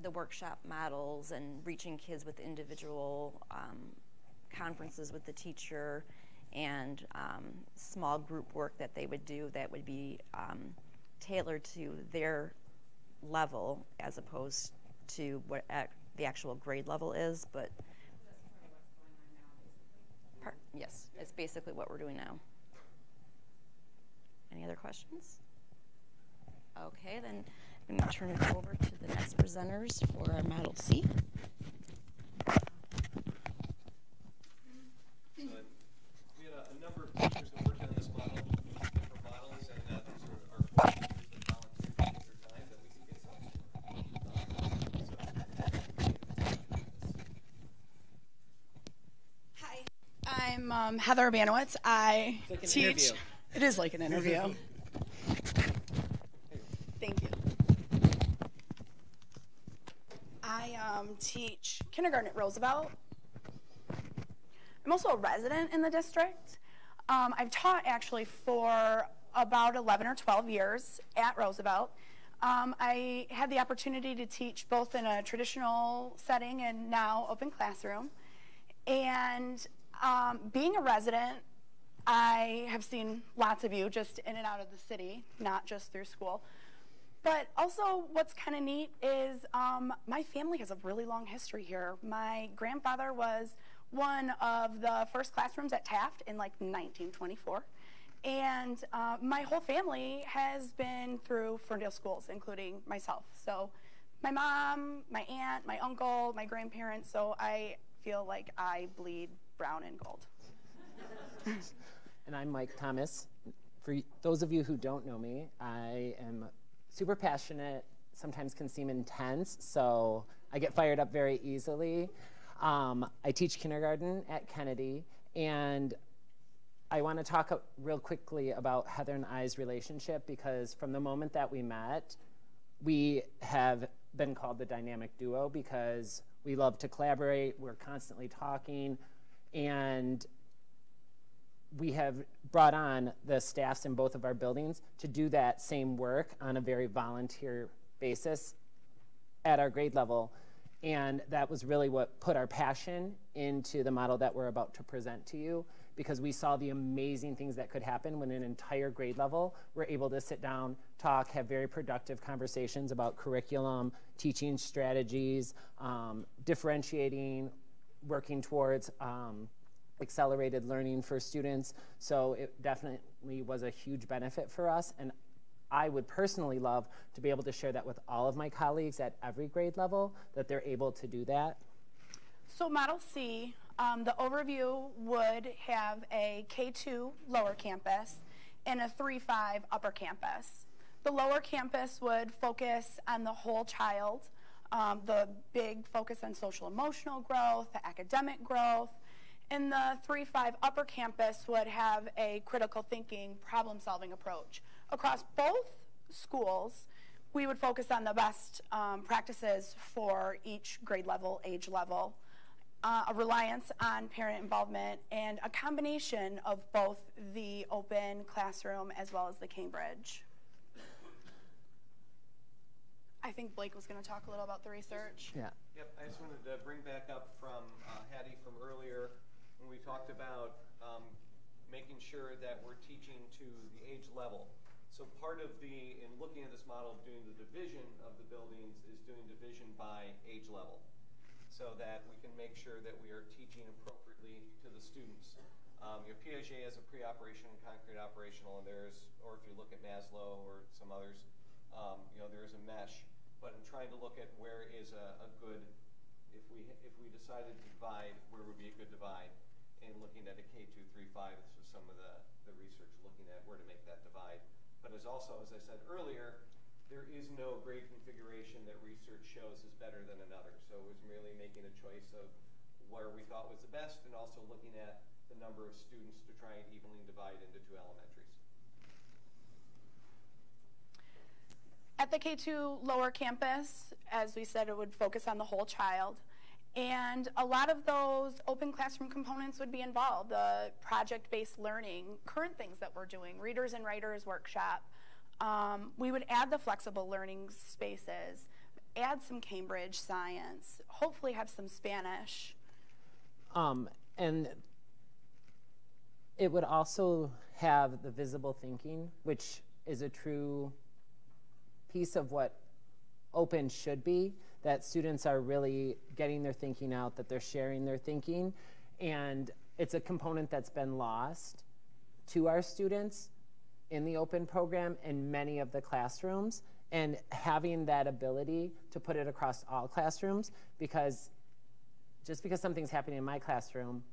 the workshop models and reaching kids with individual conferences with the teacher and small group work that they would do that would be tailored to their level as opposed to what the actual grade level is. But yes, it's basically what we're doing now. Any other questions? Okay, then I'm going to turn it over to the next presenters for our Model C. So we had a number of teachers that worked on this model, different models, and these are our 4 teachers that volunteered to take their time that we could get some. Hi, I'm Heather Banowitz. I teach. It is like an interview. Thank you. I teach kindergarten at Roosevelt. I'm also a resident in the district. I've taught actually for about 11 or 12 years at Roosevelt. I had the opportunity to teach both in a traditional setting and now open classroom. And being a resident, I have seen lots of you just in and out of the city, not just through school. But also what's kind of neat is my family has a really long history here. My grandfather was one of the first classrooms at Taft in like 1924. And my whole family has been through Ferndale schools, including myself. So my mom, my aunt, my uncle, my grandparents, so I feel like I bleed brown and gold. And I'm Mike Thomas. For those of you who don't know me, I am super passionate, sometimes can seem intense, so I get fired up very easily. I teach kindergarten at Kennedy, and I want to talk real quickly about Heather and I's relationship because from the moment that we met, we have been called the dynamic duo because we love to collaborate, we're constantly talking, and we have brought on the staffs in both of our buildings to do that same work on a very volunteer basis at our grade level. And that was really what put our passion into the model that we're about to present to you, because we saw the amazing things that could happen when an entire grade level were able to sit down, talk, have very productive conversations about curriculum, teaching strategies, differentiating, working towards accelerated learning for students. So it definitely was a huge benefit for us. And I would personally love to be able to share that with all of my colleagues at every grade level, that they're able to do that. So Model C, the overview would have a K2 lower campus and a 3-5 upper campus. The lower campus would focus on the whole child, the big focus on social emotional growth, the academic growth, and the 3-5 upper campus would have a critical thinking, problem-solving approach. Across both schools, we would focus on the best practices for each grade level, age level, a reliance on parent involvement, and a combination of both the open classroom as well as the Cambridge. I think Blake was going to talk a little about the research. Yeah. Yep, I just wanted to bring back up from Hattie from earlier when we talked about making sure that we're teaching to the age level. So part of in looking at this model of doing the division of the buildings is doing division by age level, so that we can make sure that we are teaching appropriately to the students. Your Piaget has a pre-operation and concrete operational, and or if you look at Maslow or some others, there is a mesh. But I'm trying to look at where is a good, if we decided to divide, where would be a good divide, and looking at a K2, 3, 5. This was some of the research looking at where to make that divide. But as I said earlier, there is no grade configuration that research shows is better than another. So it was merely making a choice of where we thought was the best, and also looking at the number of students to try and evenly divide into 2 elementaries. At the K2 lower campus, as we said, it would focus on the whole child. And a lot of those open classroom components would be involved, the project-based learning, current things that we're doing, readers and writers workshop. We would add the flexible learning spaces, add some Cambridge science, hopefully have some Spanish. And it would also have the visible thinking, which is a true piece of what open should be, that students are really getting their thinking out, that they're sharing their thinking. And it's a component that's been lost to our students in the open program in many of the classrooms, and having that ability to put it across all classrooms, because just because something's happening in my classroom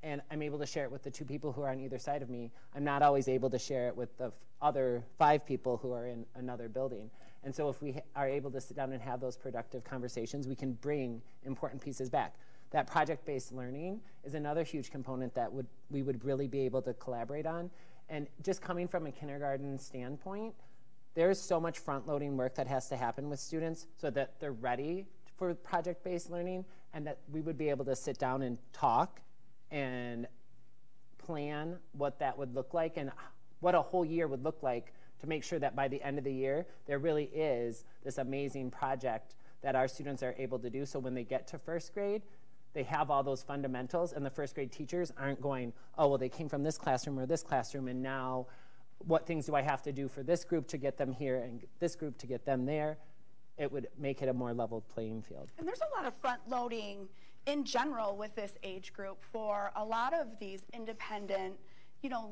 and I'm able to share it with the 2 people who are on either side of me, I'm not always able to share it with the other 5 people who are in another building. And so if we are able to sit down and have those productive conversations, we can bring important pieces back. That project-based learning is another huge component that we would really be able to collaborate on. And just coming from a kindergarten standpoint, there's so much front-loading work that has to happen with students so that they're ready for project-based learning, and that we would be able to sit down and talk and plan what that would look like and what a whole year would look like, to make sure that by the end of the year, there really is this amazing project that our students are able to do. So when they get to 1st grade, they have all those fundamentals, and the 1st grade teachers aren't going, oh, well, they came from this classroom or this classroom, and now what things do I have to do for this group to get them here and this group to get them there? It would make it a more leveled playing field. And there's a lot of front loading in general with this age group for a lot of these independent,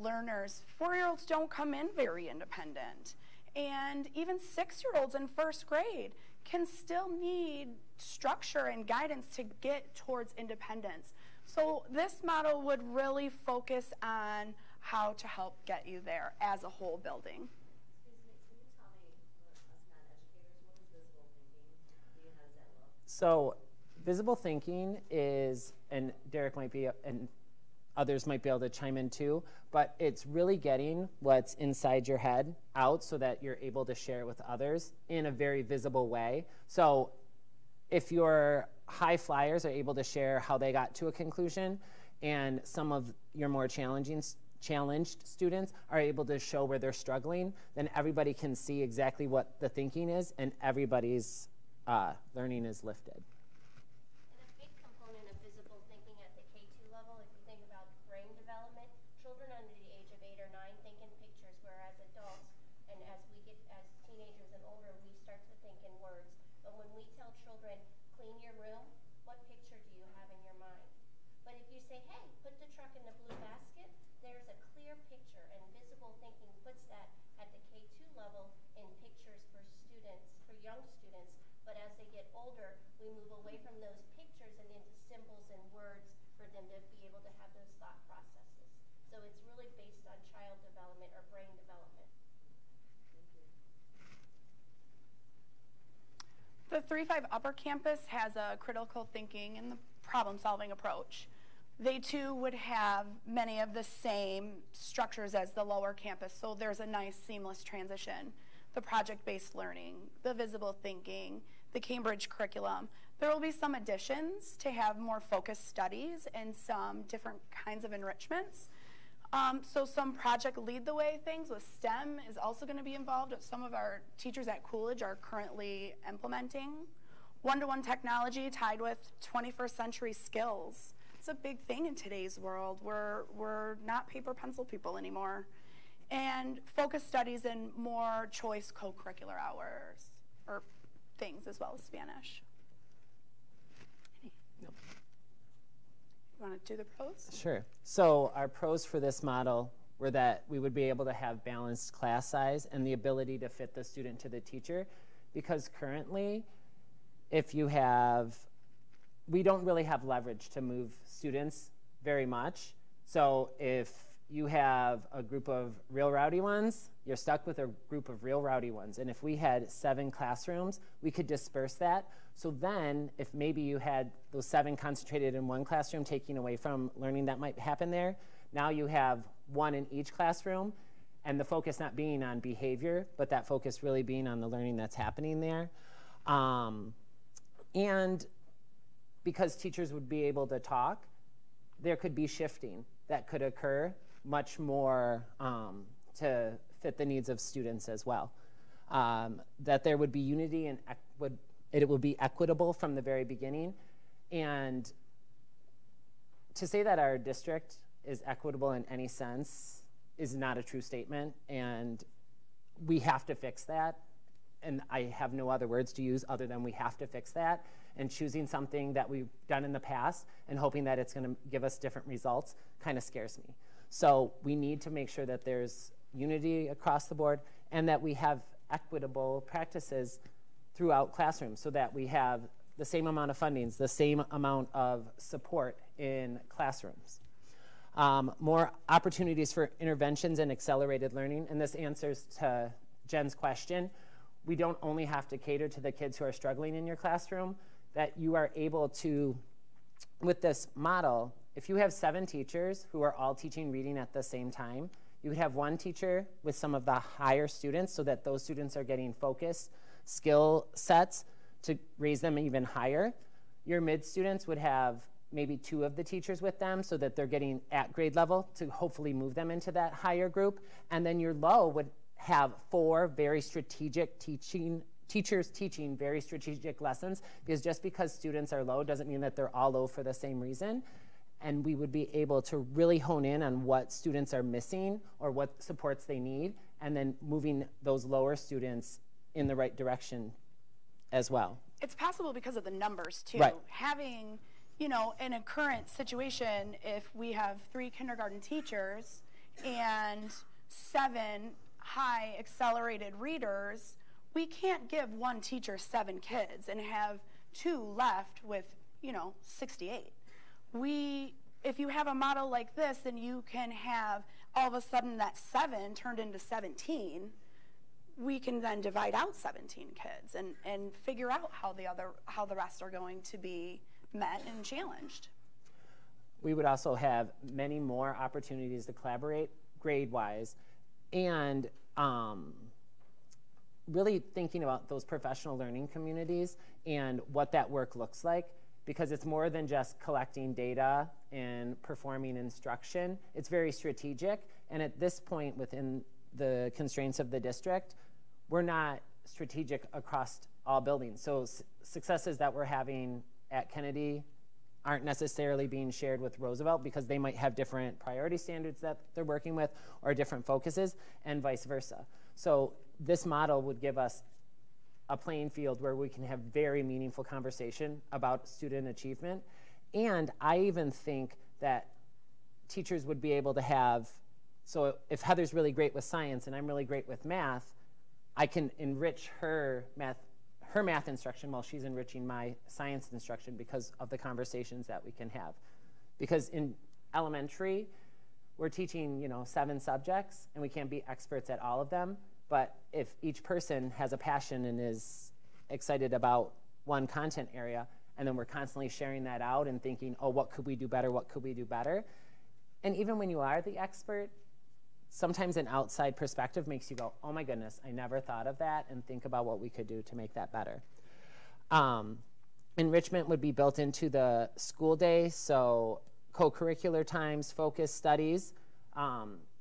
learners. 4-year-olds don't come in very independent. And even 6-year-olds in 1st grade can still need structure and guidance to get towards independence. So this model would really focus on how to help get you there as a whole building. So visible thinking is, and Derek might be, and others might be able to chime in too, but it's really getting what's inside your head out so that you're able to share it with others in a very visible way. So if your high flyers are able to share how they got to a conclusion, and some of your more challenged students are able to show where they're struggling, then everybody can see exactly what the thinking is, and everybody's learning is lifted. And a big component of visible thinking at the K2 level, if you think about brain development, children under the age of 8 or 9 think in pictures, whereas adults, and as we get as teenagers and older, we start to think in words. But when we tell children, clean your room, what picture do you have in your mind? But if you say, hey, put the truck in the blue basket, there's a clear picture, and visible thinking puts that at the K2 level in pictures for students, for young students. But as they get older, we move away from those pictures and into symbols and words for them to be able to have those thought processes. So it's really based on child development or brain development. The 3-5 Upper Campus has a critical thinking and the problem-solving approach. They too would have many of the same structures as the lower campus, so there's a nice seamless transition. The project-based learning, the visible thinking, the Cambridge curriculum. There will be some additions to have more focused studies and some different kinds of enrichments. So some project lead the way things with STEM is also going to be involved. Some of our teachers at Coolidge are currently implementing. One-to-one technology tied with 21st century skills. It's a big thing in today's world. We're not paper pencil people anymore. And focus studies and more choice co-curricular hours or things as well as Spanish. Nope. You want to do the pros? Sure. So our pros for this model were that we would be able to have balanced class size and the ability to fit the student to the teacher, because currently, if you have, we don't really have leverage to move students very much. So if you have a group of real rowdy ones, you're stuck with a group of real rowdy ones. And if we had 7 classrooms, we could disperse that. So then, if maybe you had those 7 concentrated in one classroom, taking away from learning that might happen there, now you have 1 in each classroom, and the focus not being on behavior, but that focus really being on the learning that's happening there. And because teachers would be able to talk, there could be shifting that could occur much more to fit the needs of students as well. That there would be unity and it would be equitable from the very beginning. And to say that our district is equitable in any sense is not a true statement, and we have to fix that. And I have no other words to use other than we have to fix that. And choosing something that we've done in the past and hoping that it's going to give us different results kind of scares me. So we need to make sure that there's unity across the board and that we have equitable practices throughout classrooms so that we have the same amount of fundings, the same amount of support in classrooms. More opportunities for interventions and accelerated learning, and this answers to Jen's question. We don't only have to cater to the kids who are struggling in your classroom, that you are able to, with this model, if you have 7 teachers who are all teaching reading at the same time, you would have 1 teacher with some of the higher students so that those students are getting focused skill sets to raise them even higher. Your mid students would have maybe 2 of the teachers with them so that they're getting at grade level to hopefully move them into that higher group. And then your low would have 4 very strategic teachers teaching very strategic lessons, because just because students are low doesn't mean that they're all low for the same reason. And we would be able to really hone in on what students are missing or what supports they need, and then moving those lower students in the right direction as well. It's possible because of the numbers too. Right. Having, you know, in a current situation, if we have 3 kindergarten teachers and 7 high accelerated readers, we can't give 1 teacher 7 kids and have 2 left with, you know, 68. If you have a model like this, then you can have all of a sudden that 7 turned into 17. We can then divide out 17 kids and figure out how the rest are going to be met and challenged. We would also have many more opportunities to collaborate grade-wise, and really thinking about those professional learning communities and what that work looks like, because it's more than just collecting data and performing instruction. It's very strategic, and at this point within the constraints of the district, we're not strategic across all buildings. So successes that we're having at Kennedy aren't necessarily being shared with Roosevelt because they might have different priority standards that they're working with or different focuses, and vice versa. So this model would give us a playing field where we can have very meaningful conversation about student achievement. And I even think that teachers would be able to have, so if Heather's really great with science and I'm really great with math, I can enrich her math instruction while she's enriching my science instruction because of the conversations that we can have. Because in elementary, we're teaching, you know, 7 subjects, and we can't be experts at all of them. But if each person has a passion and is excited about one content area, and then we're constantly sharing that out and thinking, oh, what could we do better? What could we do better? And even when you are the expert, sometimes an outside perspective makes you go, oh my goodness, I never thought of that, and think about what we could do to make that better. Enrichment would be built into the school day, so co-curricular times, focus studies,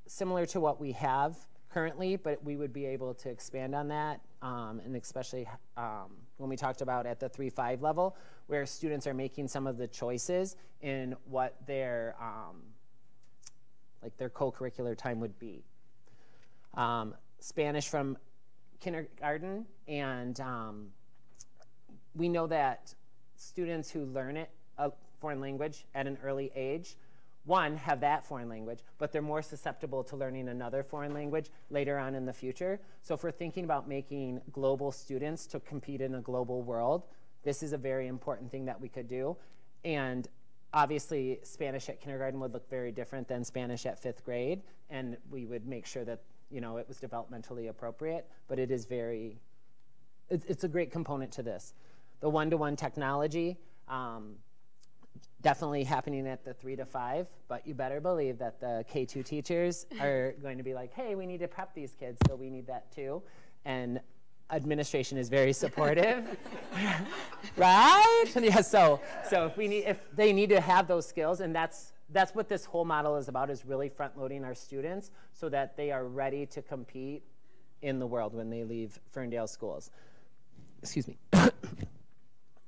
similar to what we have currently, but we would be able to expand on that, and especially when we talked about at the 3-5 level, where students are making some of the choices in what their like their co-curricular time would be. Spanish from kindergarten, and we know that students who learn a foreign language at an early age, one, have that foreign language, but they're more susceptible to learning another foreign language later on in the future. So if we're thinking about making global students to compete in a global world, this is a very important thing that we could do. And obviously, Spanish at kindergarten would look very different than Spanish at 5th grade, and we would make sure that, you know, it was developmentally appropriate, but it is it's a great component to this. The one-to-one technology, definitely happening at the 3 to 5, but you better believe that the K2 teachers are going to be like, hey, we need to prep these kids, so we need that too. And administration is very supportive, right? Yeah, so if they need to have those skills, and that's what this whole model is about, is really front-loading our students so that they are ready to compete in the world when they leave Ferndale schools. Excuse me.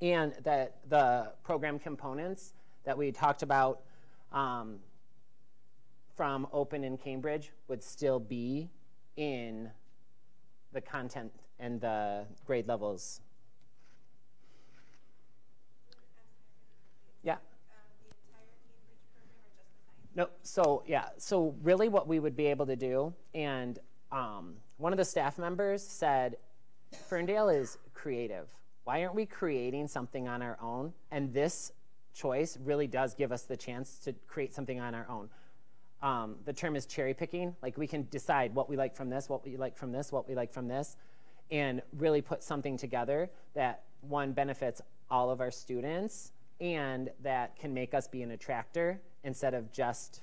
And that the program components that we talked about from Open in Cambridge would still be in the content and the grade levels. Yeah. No, so yeah, so really what we would be able to do, and one of the staff members said, Ferndale is creative. Why aren't we creating something on our own? And this choice really does give us the chance to create something on our own. The term is cherry picking. Like, we can decide what we like from this, what we like from this, what we like from this, and really put something together that, one, benefits all of our students and that can make us be an attractor instead of just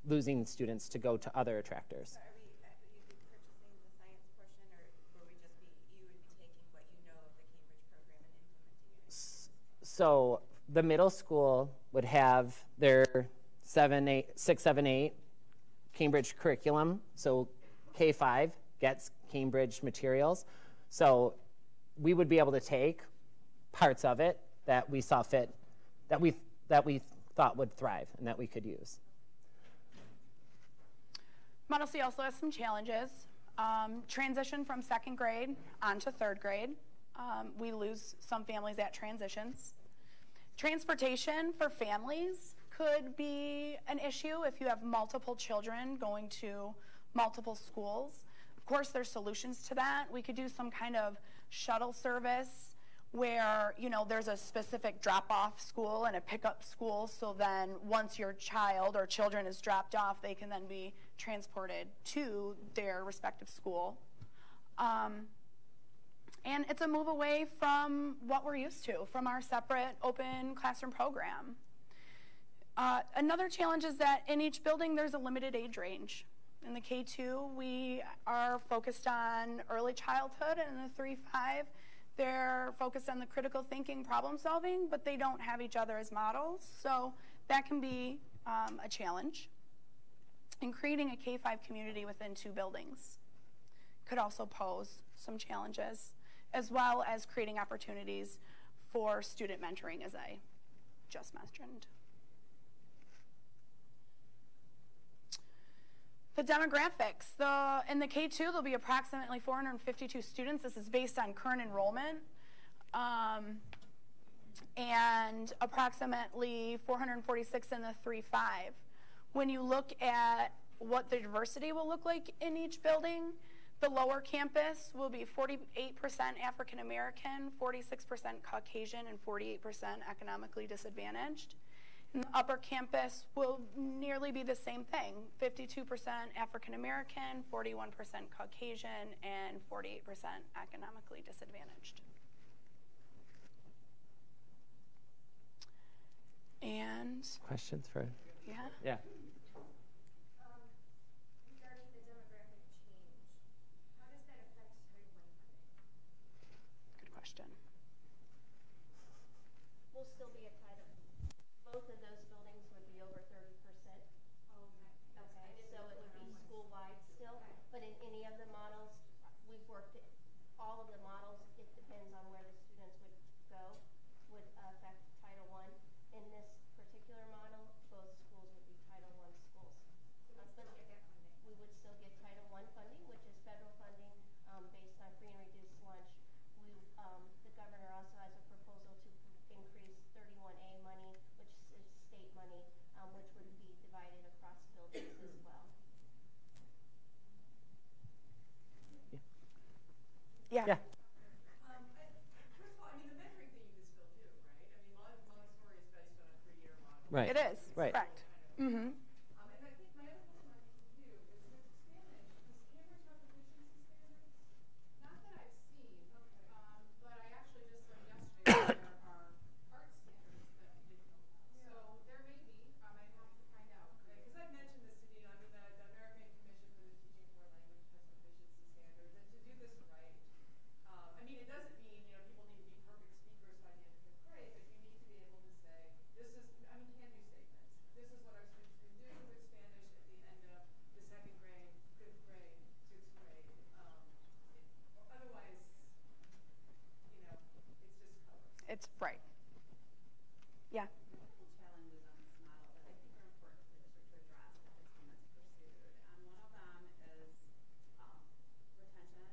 losing students to go to other attractors. So are you be purchasing the science portion, or will we just be, you would be taking what you know of the Cambridge program and implementing it? So the middle school would have their 6, 7, 8 Cambridge curriculum. So K5 gets Cambridge materials. So we would be able to take parts of it that we saw fit, that we thought would thrive and that we could use. Model C also has some challenges. Transition from 2nd grade onto 3rd grade. We lose some families at transitions. Transportation for families could be an issue if you have multiple children going to multiple schools. Of course, there's solutions to that. We could do some kind of shuttle service where, you know, there's a specific drop-off school and a pickup school, so then once your child or children is dropped off, they can then be transported to their respective school. And it's a move away from what we're used to, from our separate open classroom program. Another challenge is that in each building there's a limited age range. In the K2, we are focused on early childhood, and in the 3-5, they're focused on the critical thinking, problem solving, but they don't have each other as models. So that can be a challenge. And creating a K5 community within 2 buildings could also pose some challenges, as well as creating opportunities for student mentoring, as I just mentioned. The demographics. In the K2, there'll be approximately 452 students. This is based on current enrollment. And approximately 446 in the 3-5. When you look at what the diversity will look like in each building, the lower campus will be 48% African American, 46% Caucasian, and 48% economically disadvantaged. And the upper campus will nearly be the same thing, 52% African American, 41% Caucasian, and 48% economically disadvantaged. And questions for? Yeah. Yeah. Regarding the demographic change, how does that affect Title I funding? Good question. We'll still be at Title. Both of those buildings would be over 30%. Oh, okay. Okay, so it would be school-wide still, but in all of the models, it depends on where the students would go, would affect Title I. In this particular model, both schools would be Title I schools. We would still get Title I funding, which is federal funding based on free and reduced lunch. The governor also has a proposal to increase 31A money, which is state money, which would be divided across buildings as well. Yeah. First of all, I mean, the mentoring thing you can still do, right? I mean, Montessori is based on a 3-year model. Right. It is. Right. Correct. Mm-hmm. And I think my other question might be for you is with Spanish, does Cambridge have proficiency standards? Not that I've seen, but I actually just learned yesterday that there are art standards that I didn't know about. So there may be. I'd have to find out. Because I've mentioned this to Dean. I mean, the American Commission for the Teaching of Foreign Language has proficiency standards, and to do this right, I mean, it doesn't mean, you know, people need to be perfect speakers by the end of 5th grade, but you need to be able to say, this is, I mean, can-do statements. This is what our students can do with Spanish at the end of the 2nd grade, 5th grade, 6th grade. Otherwise, you know, it's just colors. It's right. Yeah. Multiple challenges on this model that I think are important for the district to address if it's one that's pursued. And one of them is retention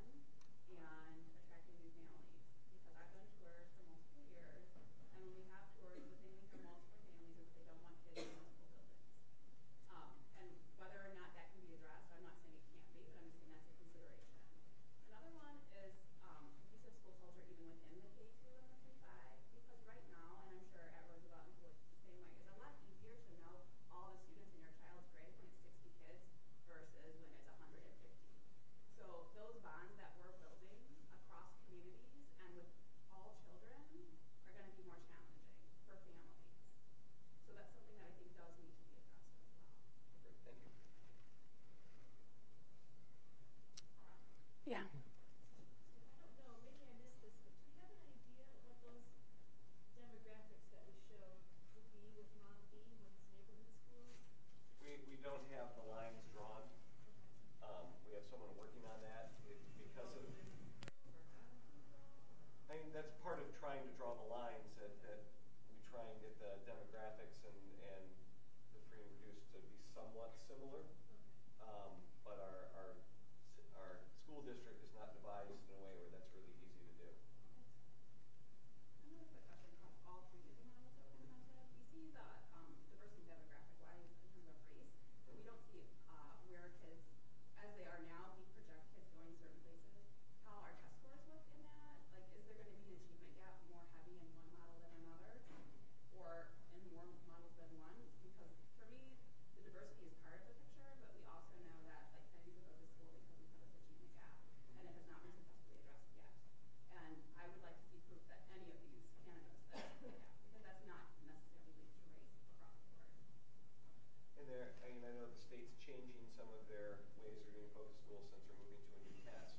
and attracting new families. Because I've done tours for multiple years, and when we have tours, the thing we hear most from families is they don't want kids in multiple buildings. And whether or not that can be addressed, I'm not saying it can't be, but I'm just saying that's a consideration. Another one is cohesive school culture even within the K2 and the K5, because right now, and I'm sure at Roosevelt and Ford the same way, it's a lot easier to know all the students in your child's grade when it's 60 kids versus when it's 150. So those bonds that we're building across communities and with all children are going to be more challenging for families. So that's something that I think does need to be addressed as well. Great, thank you. Yeah. I don't know, maybe I missed this, but do we have an idea of what those demographics that we showed would be with Model B when it's neighborhood schools? We don't have the lines drawn. We have someone working on that because of, I mean, that's part of trying to draw the lines that we try and get the demographics and the free and reduced to be somewhat similar. But our school district is not devised in a way where that's really easy to do. Another quick question across all three of the models that were presented. We see the diversity demographic-wise in terms of race, but we don't see where kids, as they are now, we project kids going certain places. How our test scores look in that? Like, is there going to be an achievement gap more heavy in one model than another, or in more models than one? Because for me, the diversity is part of the picture, but we also know that, like, Kennedy's a focus school because we have this achievement gap, and it has not been successfully addressed yet. And I would like to see proof that any of these can address that achievement gap, because that's not necessarily linked to race across the board. And I mean, I know the state's changing some of their ways of doing focus schools since they're moving to a new test.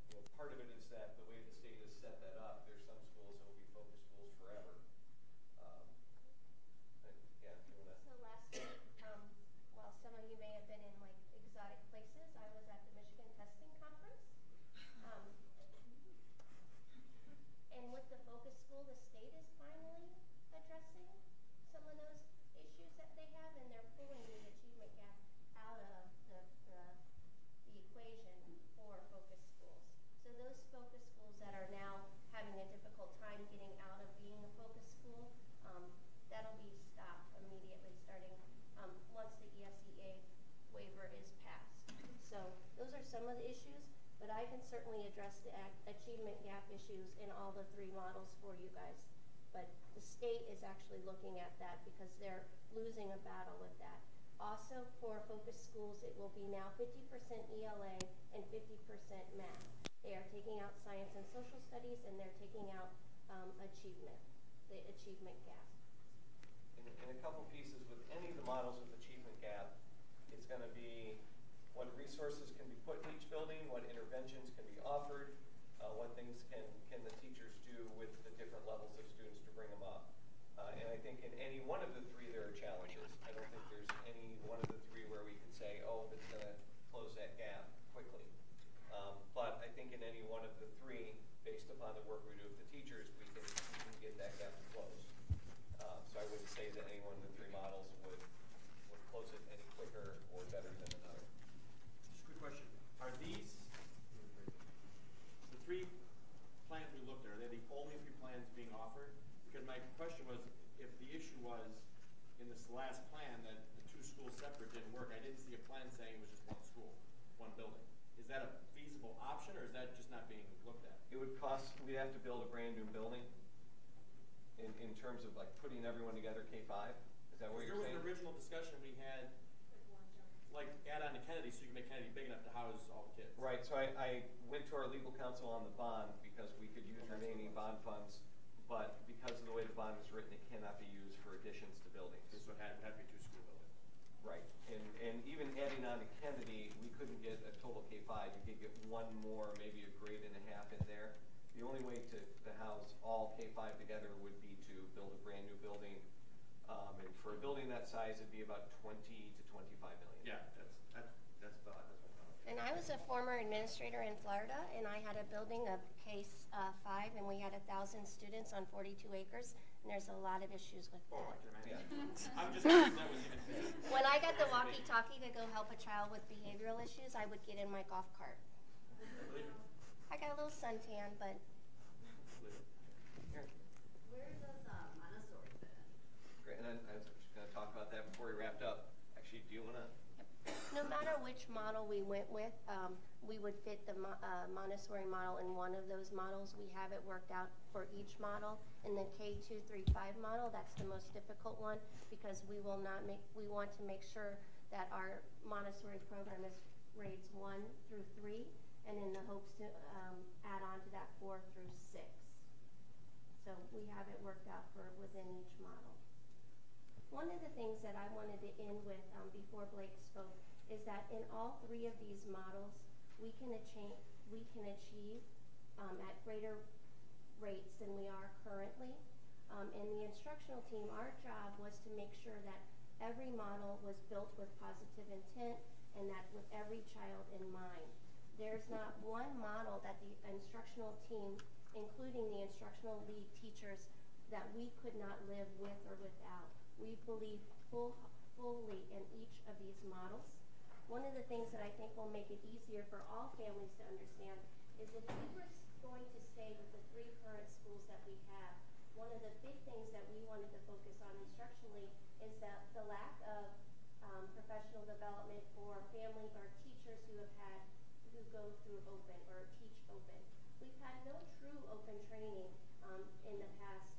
You know, part of it is that the way the state has set that up, there's some schools that will be focus schools forever. Yeah, if you want to. So last week, while some of you may have been in like exotic places, I was at the Michigan Testing Conference. And with the focus school, the state is finally addressing some of those issues that they have, and they're pulling the achievement gap out of the equation for focus schools. So those focus schools that are now having a difficult time getting out of being a focus school, that'll be stopped immediately starting once the ESEA waiver is passed. So those are some of the issues, but I can certainly address the achievement gap issues in all the 3 models for you guys. But the state is actually looking at that because they're losing a battle with that. Also for focus schools, it will be now 50% ELA and 50% math. They are taking out science and social studies, and they're taking out achievement, the achievement gap. In a couple pieces with any of the models with achievement gap, it's going to be what resources can be put in each building, what interventions can be offered, what things can the teachers do with the different levels of students to bring them up. And I think in any one of the 3 there are challenges. I don't think there's any one of the 3 where we can say, oh, that's going to close that gap quickly. But I think think in any one of the three, based upon the work we do with the teachers, we can get that gap closed. So I wouldn't say that any one of the three models would close it any quicker or better than another. Just a quick question. Are these, the three plans we looked at, are they the only three plans being offered? Because my question was, if the issue was in this last plan that the two schools separate didn't work, I didn't see a plan saying it was just one school, one building. Is that a feasible option, or is that just not being looked at? It would cost, we'd have to build a brand new building in terms of like putting everyone together K-5. Is that what you're saying? There was an original discussion we had, like add on to Kennedy so you can make Kennedy big enough to house all the kids. Right, so I went to our legal counsel on the bond because we could use remaining bond funds, but because of the way the bond is written, it cannot be used for additions to buildings. So it had to be two school buildings. Right, and even adding on to Kennedy, we couldn't get a total K-5. You could get one more, maybe a grade and a half in there. The only way to house all K-5 together would be to build a brand new building. And for a building that size, it'd be about 20 to 25 million. Yeah, that's what I thought. And I was a former administrator in Florida, and I had a building of K-5, and we had 1,000 students on 42 acres, and there's a lot of issues with that. Oh, I can imagine. I'm just curious that was even. When I got the walkie-talkie to go help a child with behavioral issues, I would get in my golf cart. I got a little suntan, but. Where does Montessori fit in? Great, and I was just going to talk about that before we wrapped up. Actually, do you want to? No matter which model we went with, we would fit the Montessori model in one of those models. We have it worked out for each model. In the K235 model, that's the most difficult one because we want to make sure that our Montessori program is grades 1 through 3, and in the hopes to add on to that 4 through 6. So we have it worked out for within each model. One of the things that I wanted to end with before Blake spoke is that in all three of these models, we can achieve at greater rates than we are currently. And the instructional team, our job was to make sure that every model was built with positive intent and that with every child in mind. There's not one model that the instructional team, including the instructional lead teachers, that we could not live with or without. We believe fully in each of these models. One of the things that I think will make it easier for all families to understand is if we were going to stay with the three current schools that we have, one of the big things that we wanted to focus on instructionally is that the lack of professional development for families or teachers who go through open or teach open. We've had no true open training in the past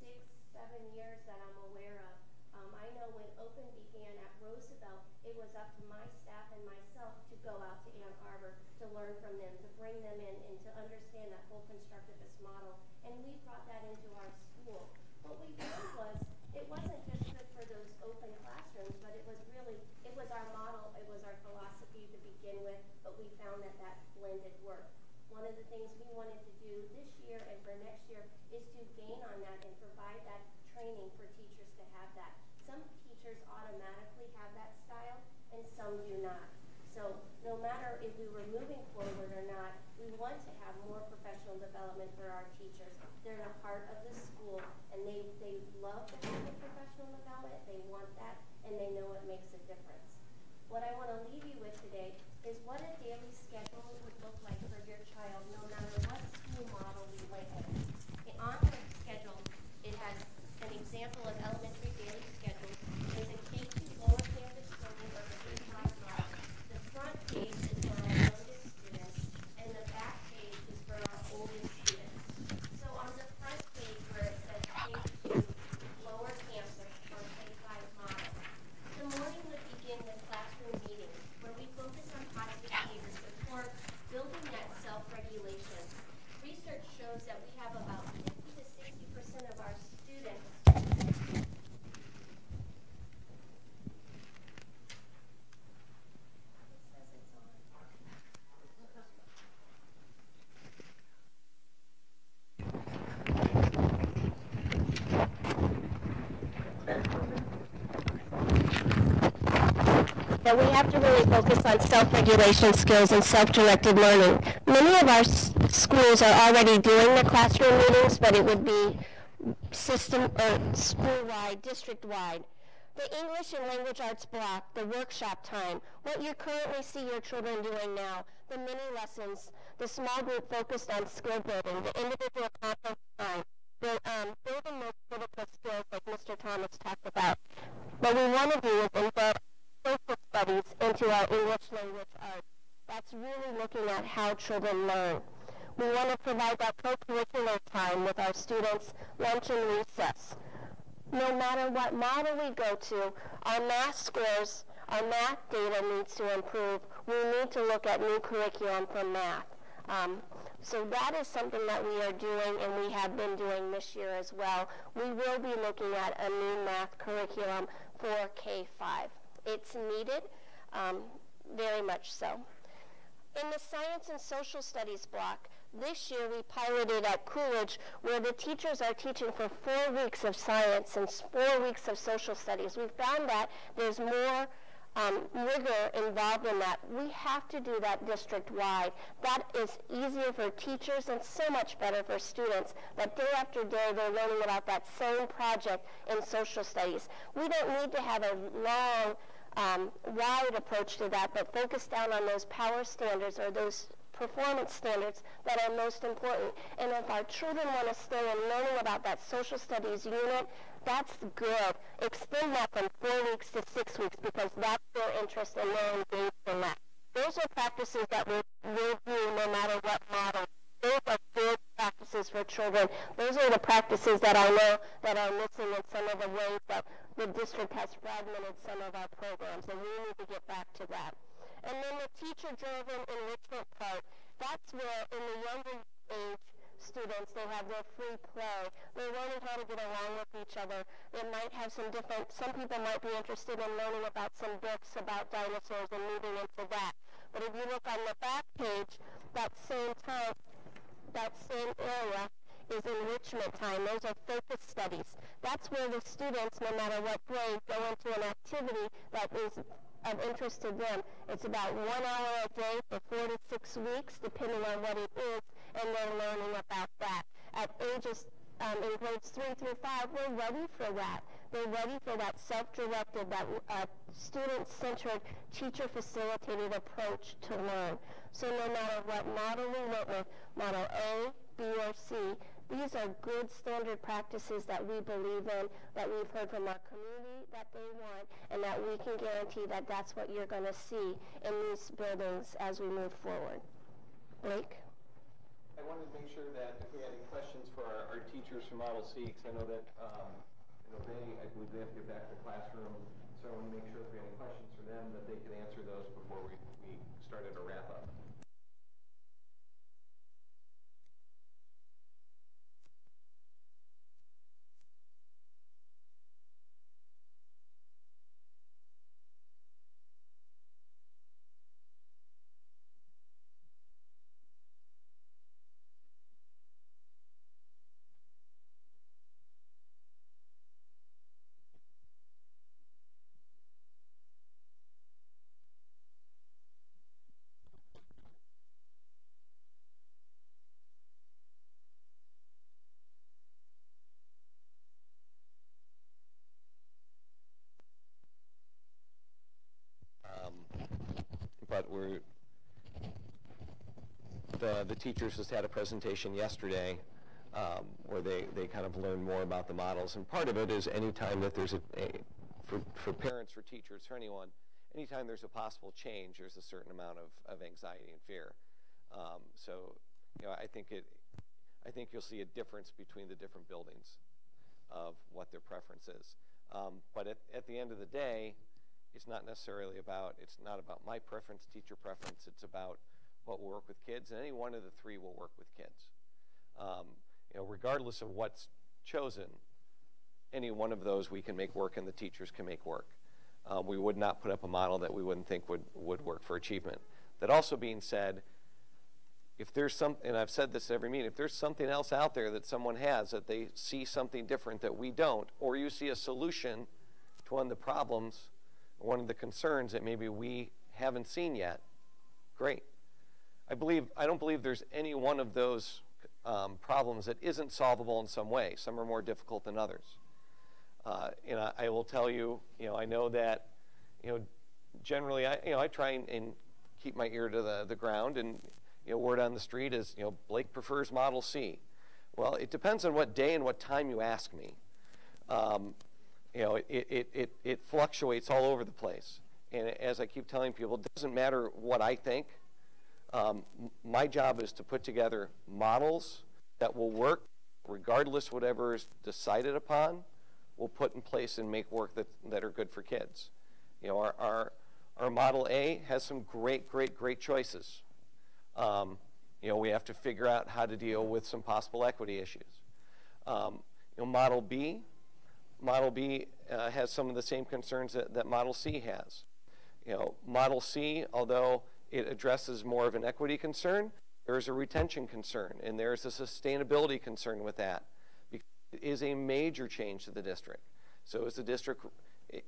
6, 7 years that I'm aware of. I know when open began at Roosevelt, it was up to my staff and myself to go out to Ann Arbor to learn from them, to bring them in and to understand that full constructivist model. And we brought that into our school. What we found was it wasn't just good for those open classrooms, but it was our model, it was our philosophy to begin with, but we found that that blended work. One of the things we wanted to do this year and for next year is to gain on that and provide that training for teachers to have that. Some teachers automatically have that style and some do not. So no matter if we were moving forward or not, we want to have more professional development for our teachers. They're a part of the school and they love to have the professional development, they want that, and they know it makes a difference. What I want to leave you with today is what a daily schedule would look like for your child no matter what school model we went with. On the schedule, it has an example of elementary daily schedules. There's a K2 lower campus training or the K5 block. The front page is for our youngest students, and the back page is for our oldest students. So on the front page where it says K2 lower campus or K5 model, the morning would begin with classroom meetings where we focus on positive behavior support, building that self-regulation. Research shows that that we have to really focus on self-regulation skills and self-directed learning. Many of our schools are already doing the classroom meetings, but it would be system or school-wide, district-wide. The English and language arts block, the workshop time, what you currently see your children doing now, the mini lessons, the small group focused on skill building, the individual content time, the building those critical skills like Mr. Thomas talked about. What we want to do is embed social studies into our English language arts. That's really looking at how children learn. We want to provide that co-curricular time with our students, lunch and recess. No matter what model we go to, our math scores, our math data needs to improve. We need to look at new curriculum for math. So that is something that we are doing and we have been doing this year as well. We will be looking at a new math curriculum for K-5. It's needed, very much so. In the science and social studies block, this year we piloted at Coolidge where the teachers are teaching for 4 weeks of science and 4 weeks of social studies. We found that there's more rigor involved in that. We have to do that district-wide. That is easier for teachers and so much better for students, that day after day they're learning about that same project in social studies. We don't need to have a long, wide approach to that, but focus down on those power standards or those performance standards that are most important. And if our children want to stay and learning about that social studies unit, that's good. Extend that from 4 weeks to 6 weeks because that's their interest and they're engaged in that. Those are practices that we'll do no matter what model. Those are good practices for children. Those are the practices that I know that are missing in some of the ways that the district has fragmented some of our programs, and we need to get back to that. And then the teacher-driven enrichment part, that's where in the younger age students, they have their free play. They're learning how to get along with each other. It might have some people might be interested in learning about some books about dinosaurs and moving into that. But if you look on the back page, that same time, that same area is enrichment time. Those are focus studies. That's where the students, no matter what grade, go into an activity that is of interest to them. It's about 1 hour a day for 4 to 6 weeks, depending on what it is, and they're learning about that. At ages, in grades 3 through 5, we're ready for that. They're ready for that self-directed, that student-centered, teacher-facilitated approach to learn. So no matter what model we went with, model A, B, or C, these are good standard practices that we believe in, that we've heard from our community that they want, and that we can guarantee that that's what you're going to see in these buildings as we move forward. Blake? I wanted to make sure that if we had any questions for our teachers from Model C, because I know that I believe they have to get back to the classroom, so I want to make sure if we had any questions for them that they could answer those before we started a wrap up. But the teachers just had a presentation yesterday where they kind of learned more about the models. And part of it is anytime that there's for parents, for teachers, for anyone, anytime there's a possible change, there's a certain amount of anxiety and fear. So, I think you'll see a difference between the different buildings of what their preference is. But at the end of the day, it's not necessarily it's not about my preference, teacher preference. It's about what will work with kids, and any one of the three will work with kids. Regardless of what's chosen, any one of those we can make work and the teachers can make work. We would not put up a model that we wouldn't think would work for achievement. That also being said, if there's and I've said this every meeting, if there's something else out there that someone has that they see something different that we don't, or you see a solution to one of the problems one of the concerns that maybe we haven't seen yet, great. I don't believe there's any one of those problems that isn't solvable in some way. Some are more difficult than others. And I will tell you, I know that, generally, I try and keep my ear to the ground, and word on the street is, Blake prefers Model C. Well, it depends on what day and what time you ask me. It fluctuates all over the place. And as I keep telling people, it doesn't matter what I think. My job is to put together models that will work regardless whatever is decided upon. We'll put in place and make work that are good for kids. Our Model A has some great choices. We have to figure out how to deal with some possible equity issues. Model B has some of the same concerns that Model C has. Model C, although it addresses more of an equity concern, there's a retention concern, and there's a sustainability concern with that. Because it is a major change to the district. So is the district,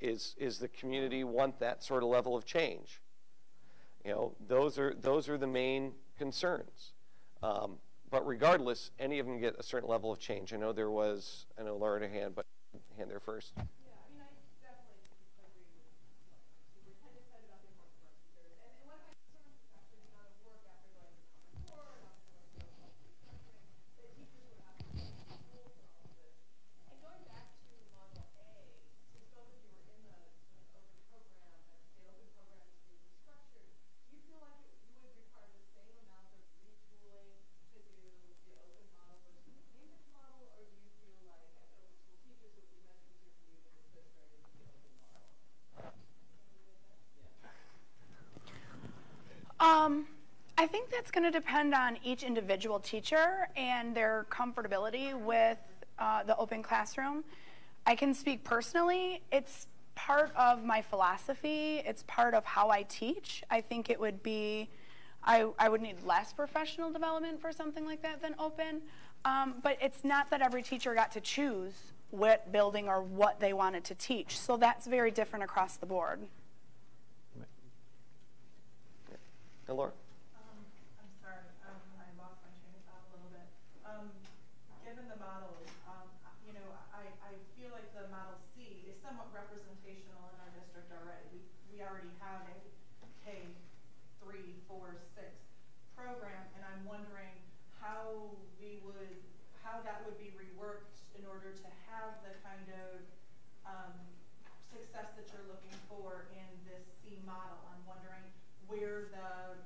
is the community want that sort of level of change? Those are the main concerns. But regardless, any of them get a certain level of change. I know Laura had her hand, but hand there first. Yeah, I mean, I definitely agree with what Superintendent said about the importance of our teachers. And one of my concerns is actually the amount of work after going to the Common Core and also going to the restructuring that teachers would have to do in school for all of this. And going back to Model A, since both of you were in the sort of open program and the open program is being restructured, do you feel like you would require the same amount of retooling to do the open model versus the Cambridge model, or do you feel like as open school teachers it would be much easier for you to assist right into the open model? I think that's going to depend on each individual teacher and their comfortability with the open classroom. I can speak personally. It's part of my philosophy. It's part of how I teach. I think it would be, I would need less professional development for something like that than open. But it's not that every teacher got to choose what building or what they wanted to teach. So that's very different across the board. And Laura? I'm sorry, I lost my train of thought a little bit. Given the models, I feel like the Model C is somewhat representational in our district already. We already have a K-3, 4, 6 program, and I'm wondering how that would be reworked in order to have the kind of success that you're looking for in this C model. I'm wondering where the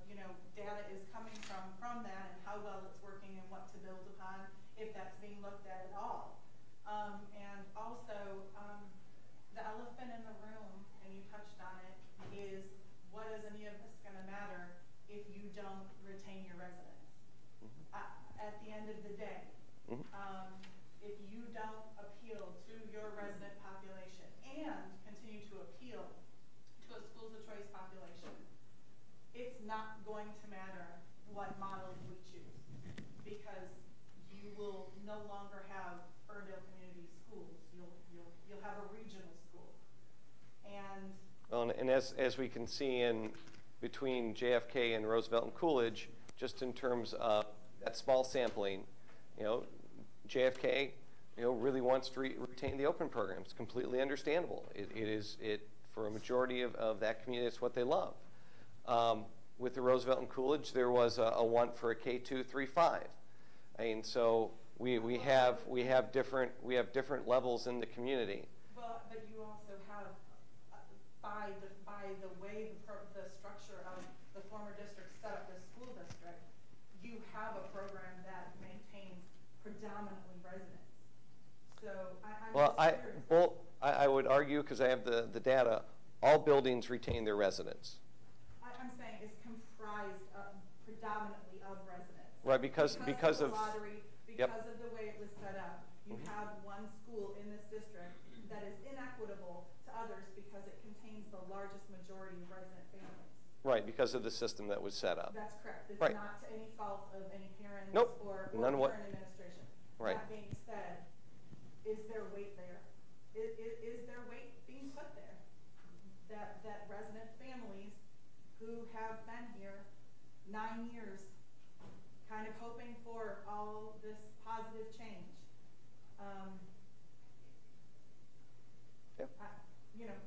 data is coming from that and how well it's working and what to build upon, if that's being looked at all. And also, the elephant in the room, and you touched on it, is what is any of this going to matter if you don't retain your residents? At the end of the day, if you don't appeal to your resident population and continue to appeal to a schools of choice population, it's not going to matter what model we choose, because you will no longer have Ferndale Community Schools. You'll have a regional school. And as we can see in between JFK and Roosevelt and Coolidge, just in terms of that small sampling, JFK, really wants to retain the open program. It's completely understandable. For a majority of that community, it's what they love. With the Roosevelt and Coolidge, there was a want for a K2, 3, 5. So we have different levels in the community. Well, but you also have by the way the structure of the former district set up the school district, you have a program that maintains predominantly residents. So I would argue, because I have the data, all buildings retain their residents. I'm saying is comprised predominantly of residents. Right, because of the lottery, because of the way it was set up, you have one school in this district that is inequitable to others because it contains the largest majority of resident families. Right, because of the system that was set up. That's correct. It's right. Not to any fault of any parents or None parent administration. Right. That being said, is there weight there? Is there weight being put there? that resident families who have been here 9 years, kind of hoping for all this positive change. Yep. You know,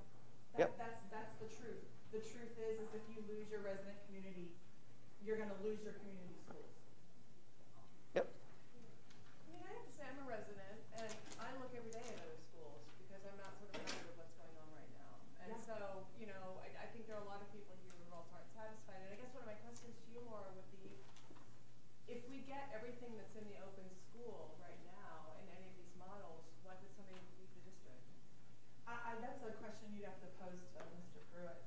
Yep. that's the truth. The truth is if you lose your resident community, you're going to lose your community schools. Yep. I mean, I have to say, I'm a resident, and I look every day at other schools because I'm not sort of happy with what's going on right now. And Yeah. so, you know, I think there are a lot of people here who also aren't satisfied. And I guess one of my questions to you, Laura, would be, if we get everything that's in the open school right now in any of these models, what does somebody leave the district? That's a question you'd have to pose to Mr. Pruitt.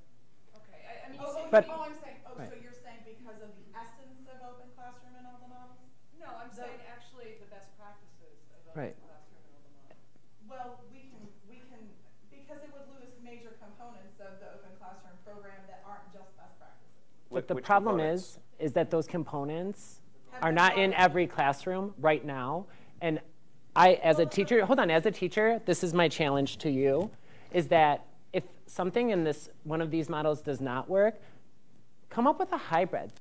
Okay, I mean, I'm saying, Right. so you're saying because of the essence of open classroom and all the models? no, I'm saying actually the best practices of open Right. classroom and all the models. Well, we can, because it would lose major components of the open classroom program that aren't just best practices. But the Which problem components? is that those components Have are been not in brought up. every classroom right now. And I, as a teacher, hold on, as a teacher, this is my challenge to you, is that if something in this, one of these models does not work, come up with a hybrid.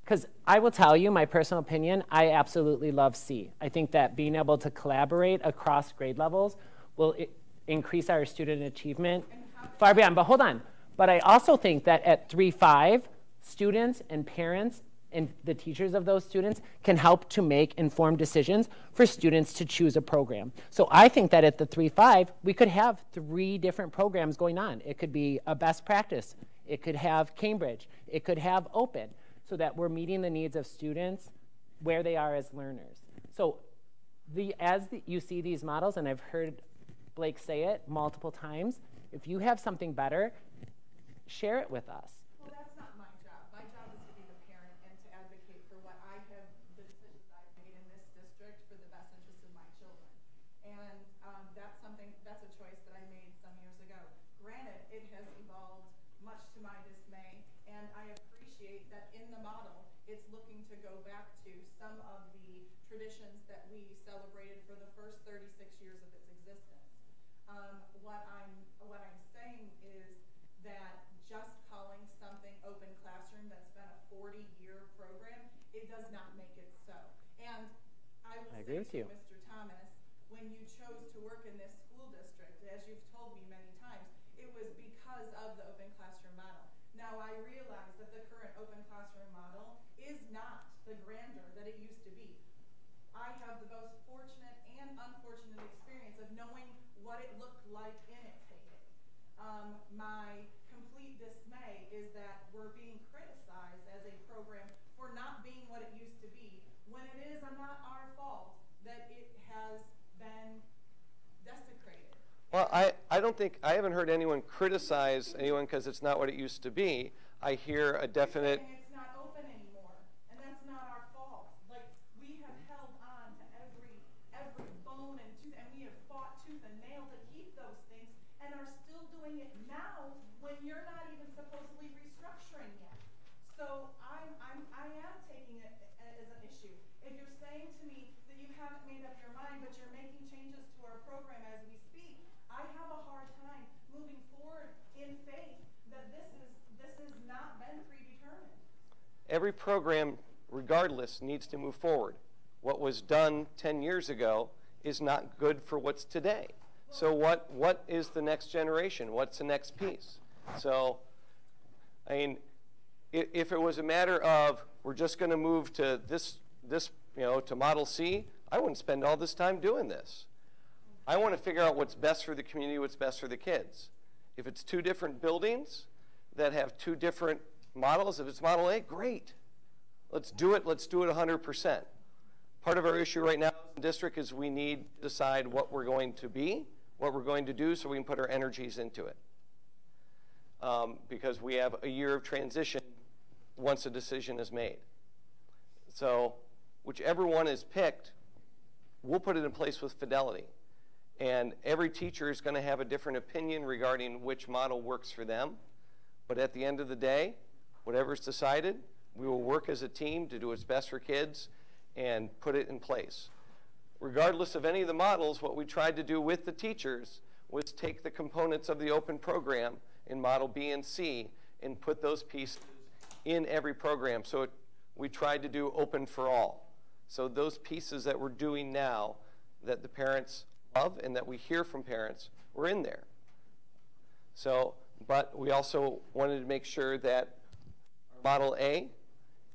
Because I will tell you, my personal opinion, I absolutely love C. I think that being able to collaborate across grade levels will increase our student achievement far beyond. But hold on. But I also think that at 3-5, students and parents and the teachers of those students can help to make informed decisions for students to choose a program. So I think that at the 3-5, we could have 3 different programs going on. It could be a best practice. It could have Cambridge. It could have open, so that we're meeting the needs of students where they are as learners. So you see these models, and I've heard Blake say it multiple times, if you have something better, share it with us. Well, that's not my job. My job is to be the parent and to advocate for what I have, the decisions I've made in this district for the best interest of my children. And that's a choice that I made some years ago. Granted, it has evolved much to my dismay, and I appreciate that in the model, it's looking to go back to some of the traditions that we celebrated for the first 36 years of its existence. What I'm saying is that just calling something open classroom that's been a 40-year program, it does not make it so. And I will I agree with say you. to Mr. Thomas, when you chose to work in this school district, as you've told me many times, it was because of the open classroom model. Now I realize that the current open classroom model is not the grandeur that it used to be. I have the most fortunate and unfortunate experience of knowing what it looked like in its heyday. My complete dismay is that we're being criticized as a program for not being what it used to be, when it is not our fault that it has been desecrated. Well, I don't think, I haven't heard anyone criticize anyone because it's not what it used to be. I hear a definite... It's not open anymore, and that's not our fault. Like, we have held on to every bone and tooth, and we have fought tooth and nail to keep those things, and are still doing it now when you're not even supposedly restructuring yet. So I am taking it as an issue. If you're saying to me that you haven't made up your mind, but you're making changes to our program as we speak, I have a hard time moving forward in faith that this has not been predetermined. Every program, regardless, needs to move forward. What was done 10 years ago is not good for what's today. So what is the next generation? What's the next piece? So, I mean, if it was a matter of we're just going to move to this, to Model C, I wouldn't spend all this time doing this. I want to figure out what's best for the community, what's best for the kids. If it's 2 different buildings that have 2 different models, if it's Model A, great. Let's do it 100%. Part of our issue right now in the district is we need to decide what we're going to be, what we're going to do, so we can put our energies into it. Because we have a year of transition once a decision is made. So whichever one is picked, we'll put it in place with fidelity. And every teacher is going to have a different opinion regarding which model works for them. But at the end of the day, whatever's decided, we will work as a team to do what's best for kids and put it in place. Regardless of any of the models, what we tried to do with the teachers was take the components of the open program in Model B and C and put those pieces in every program. So we tried to do open for all. So those pieces that we're doing now that the parents love and that we hear from parents were in there. So, but we also wanted to make sure that Model A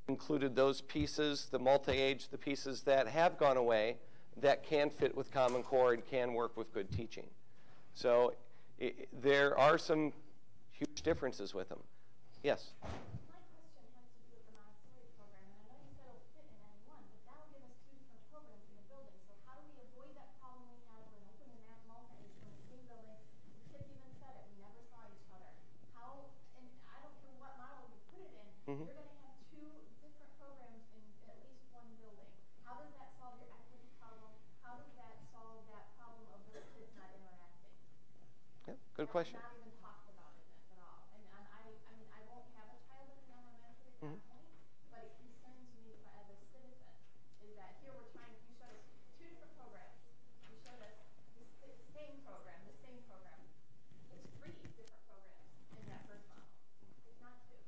included those pieces, the multi-age, the pieces that have gone away that can fit with Common Core and can work with good teaching. So there are some huge differences with them. Yes? My question has to do with the Montessori program, and I know you said it'll fit in any one, but that'll give us two different programs in the building. So how do we avoid that problem we had when open and multi-age in the same building? The kids even said it, we never saw each other. How, and I don't care what model you put it in, you're going to have two different programs in at least one building. How does that solve your equity problem? How does that solve that problem of those kids not interacting? Yeah, good question. Not even talked about in this at all. And I mean, I won't have a child in an elementary at that point, but it concerns me as a citizen, is that here we're trying, you showed us two different programs. You showed us the same program, the same program. It's three different programs in that first model. It's not two.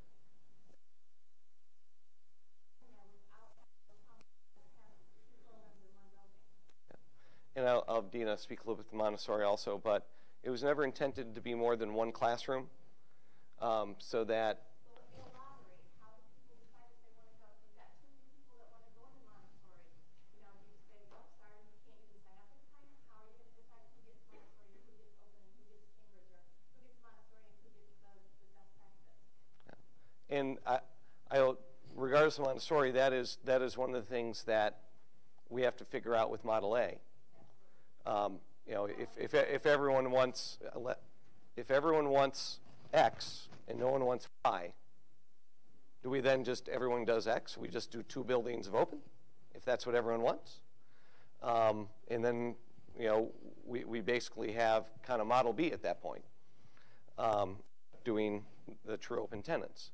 Without having the problem of having two programs in one building. And I'll Dina, speak a little bit to Montessori also, but it was never intended to be more than one classroom, so that. Well, in a lottery, how do people decide if they want to go? If you've got too many people that want to go into Montessori, you know, do you say, oh, sorry, you can't even sign up in time? How are you going to decide who gets Montessori, who gets open, and who gets Cambridge, or who gets Montessori and who gets the best practice? Yeah. And regardless of Montessori, that is one of the things that we have to figure out with Model A. You know, if everyone wants X and no one wants Y, do we then just everyone does X? We just do two buildings of open, if that's what everyone wants, and then you know we basically have kind of Model B at that point, doing the true open tenants.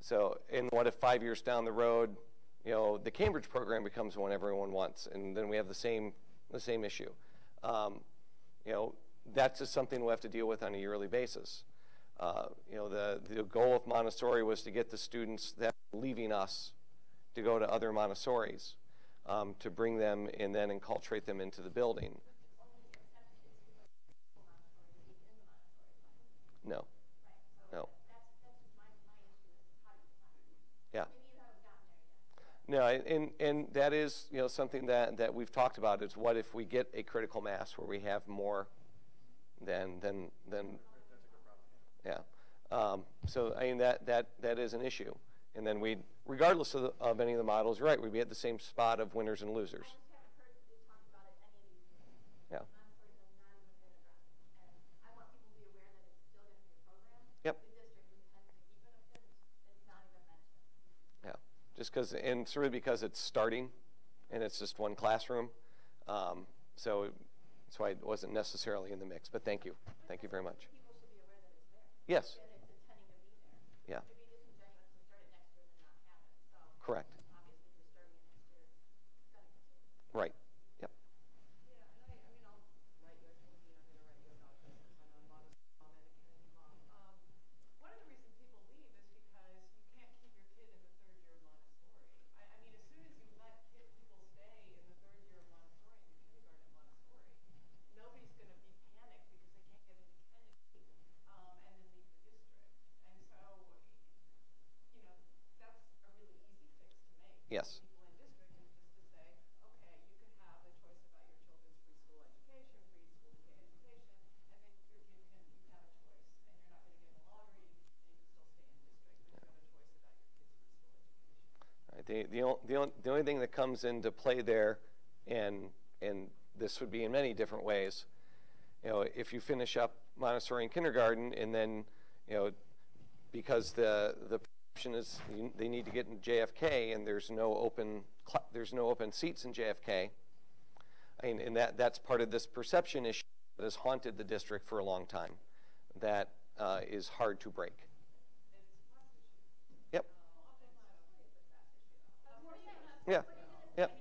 So, and what if 5 years down the road, you know, the Cambridge program becomes one everyone wants, and then we have the same issue. You know, that's just something we'll have to deal with on a yearly basis. You know, the goal of Montessori was to get the students that are leaving us to go to other Montessoris, to bring them and then enculturate them into the building. No. No. Yeah. No, and that is, you know, something that we've talked about is what if we get a critical mass where we have more than yeah. So I mean that is an issue, and then we, regardless of any of the models, right, we'd be at the same spot of winners and losers. Yeah. Yep. Just because, and it's really because it's starting, and it's just one classroom, so that's why it wasn't necessarily in the mix. But thank you very much. People should be aware that it's there. Yes. And it's intending to be there. Yeah. It'd be disingenuous to start it next year and then not have it. So correct. obviously, if you're starting it next year, it's going to continue. Right. Yep. Yeah, and I mean, I'll write you. I told you I'm going to write you about this because I'm a modest mom and a Kennedy mom. One of the reasons people leave is because you can't keep your kid in the third year of Montessori. I mean, as soon as you let people stay in the third year of Montessori and the kindergarten at Montessori, nobody's going to be panicked because they can't get into Kennedy and then leave the district. And so, you know, that's a really easy fix to make. Yes. People in district is just to say, okay, you can have a choice about your children's free school education, free school K education, and then your kid can, you have a choice. And you're not going to get in a lottery, and you can still stay in district, but you have a choice about your kid's free school education. Right. The only thing that comes into play there, and this would be in many different ways, you know, if you finish up Montessori in kindergarten and then, you know, because the option is they need to get in JFK and there's no open seats in JFK. I mean, and that's part of this perception issue that has haunted the district for a long time. That is hard to break. Yep. Yeah. Yep.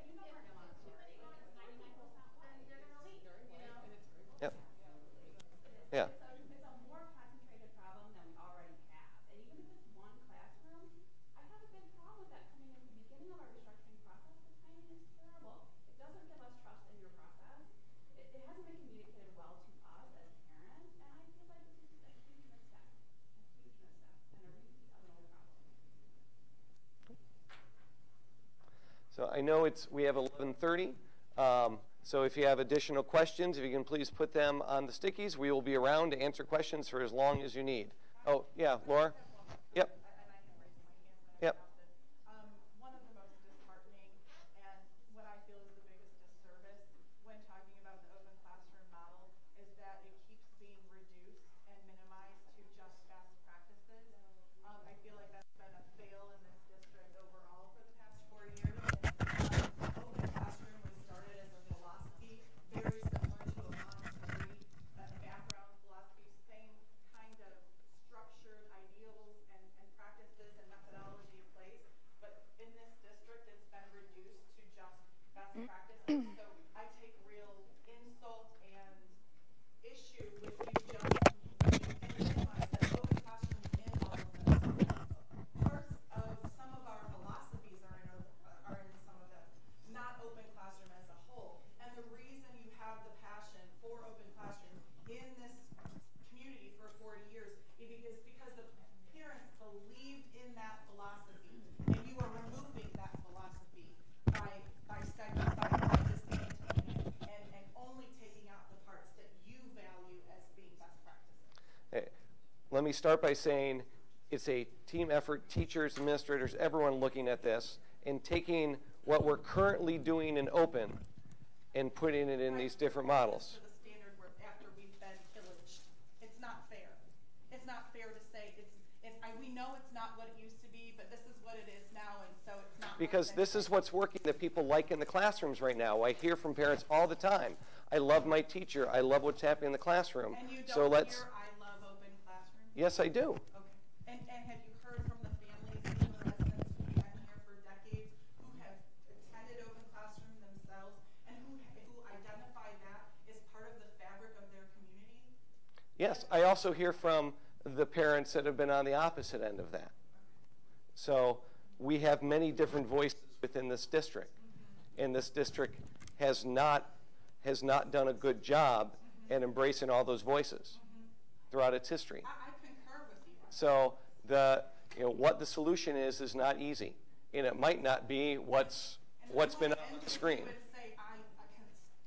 Yep. Yeah. It's a more concentrated problem than we already have. And even if it's one classroom, I have a big problem with that coming at the beginning of our restructuring process. The timing is terrible. It doesn't give us trust in your process. It hasn't been communicated well to us as parents, and I feel like this is a huge misstep. A huge misstep and a repeat of an old problem. So I know we have 11:30. So if you have additional questions, if you can please put them on the stickies, we will be around to answer questions for as long as you need. Oh, yeah, Laura? Yep. Yep. One of the most disheartening and what I feel is the biggest disservice when talking about the open classroom model is that it keeps being reduced and minimized to just best practices. I feel like that's been a fail in this district overall for the past 4 years. Open classroom was started as a philosophy very similar to a Montessori background philosophy, same kind of structured ideals and practices and methodology in place. But in this district, it's been reduced to just best practices. So I take real insult and issue with you just minimize that open classroom is in all of this. Parts of some of our philosophies are in some of this, not open classroom as a whole. And the reason you have the passion for open classroom in this community for 40 years is because the parents believed in that philosophy, and you are removing that philosophy by dismantling it and only taking out the parts that you value as being best practices. Let me start by saying it's a team effort, teachers, administrators, everyone looking at this and taking what we're currently doing in open and putting it in these different models. To the standard where after we've been pillaged. It's not fair. It's not fair to say we know it's not what it used to be, but this is what it is now, and so it's not. Because this is what's working that people like in the classrooms right now. I hear from parents all the time. I love my teacher. I love what's happening in the classroom. And you don't so let's. Hear I love open classroom? Yes, I do. Okay. And have you heard from the families and the residents who've been here for decades who have attended open classroom themselves and who identify that as part of the fabric of their community? Yes, I also hear from the parents that have been on the opposite end of that. So we have many different voices within this district, and this district has not done a good job at embracing all those voices throughout its history. I concur with you. So what the solution is not easy, and it might not be what's been up on the screen. I would say I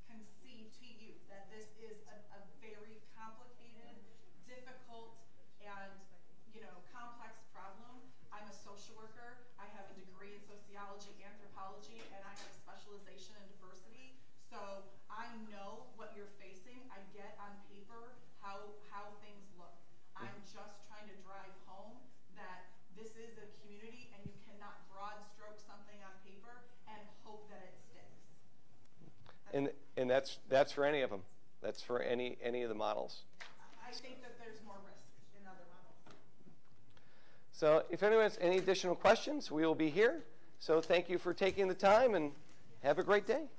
concede to you that this is a very complicated, difficult, and complex problem. I'm a social worker. I have a degree in sociology, anthropology, and I have a specialization in diversity. So I know what you're facing. I get on paper how things look. I'm just trying to drive home that this is a community, and you cannot broad stroke something on paper and hope that it sticks. And that's for any of them. That's for any of the models. I think that there's more risk in other models. So if anyone has any additional questions, we will be here. So thank you for taking the time, and have a great day.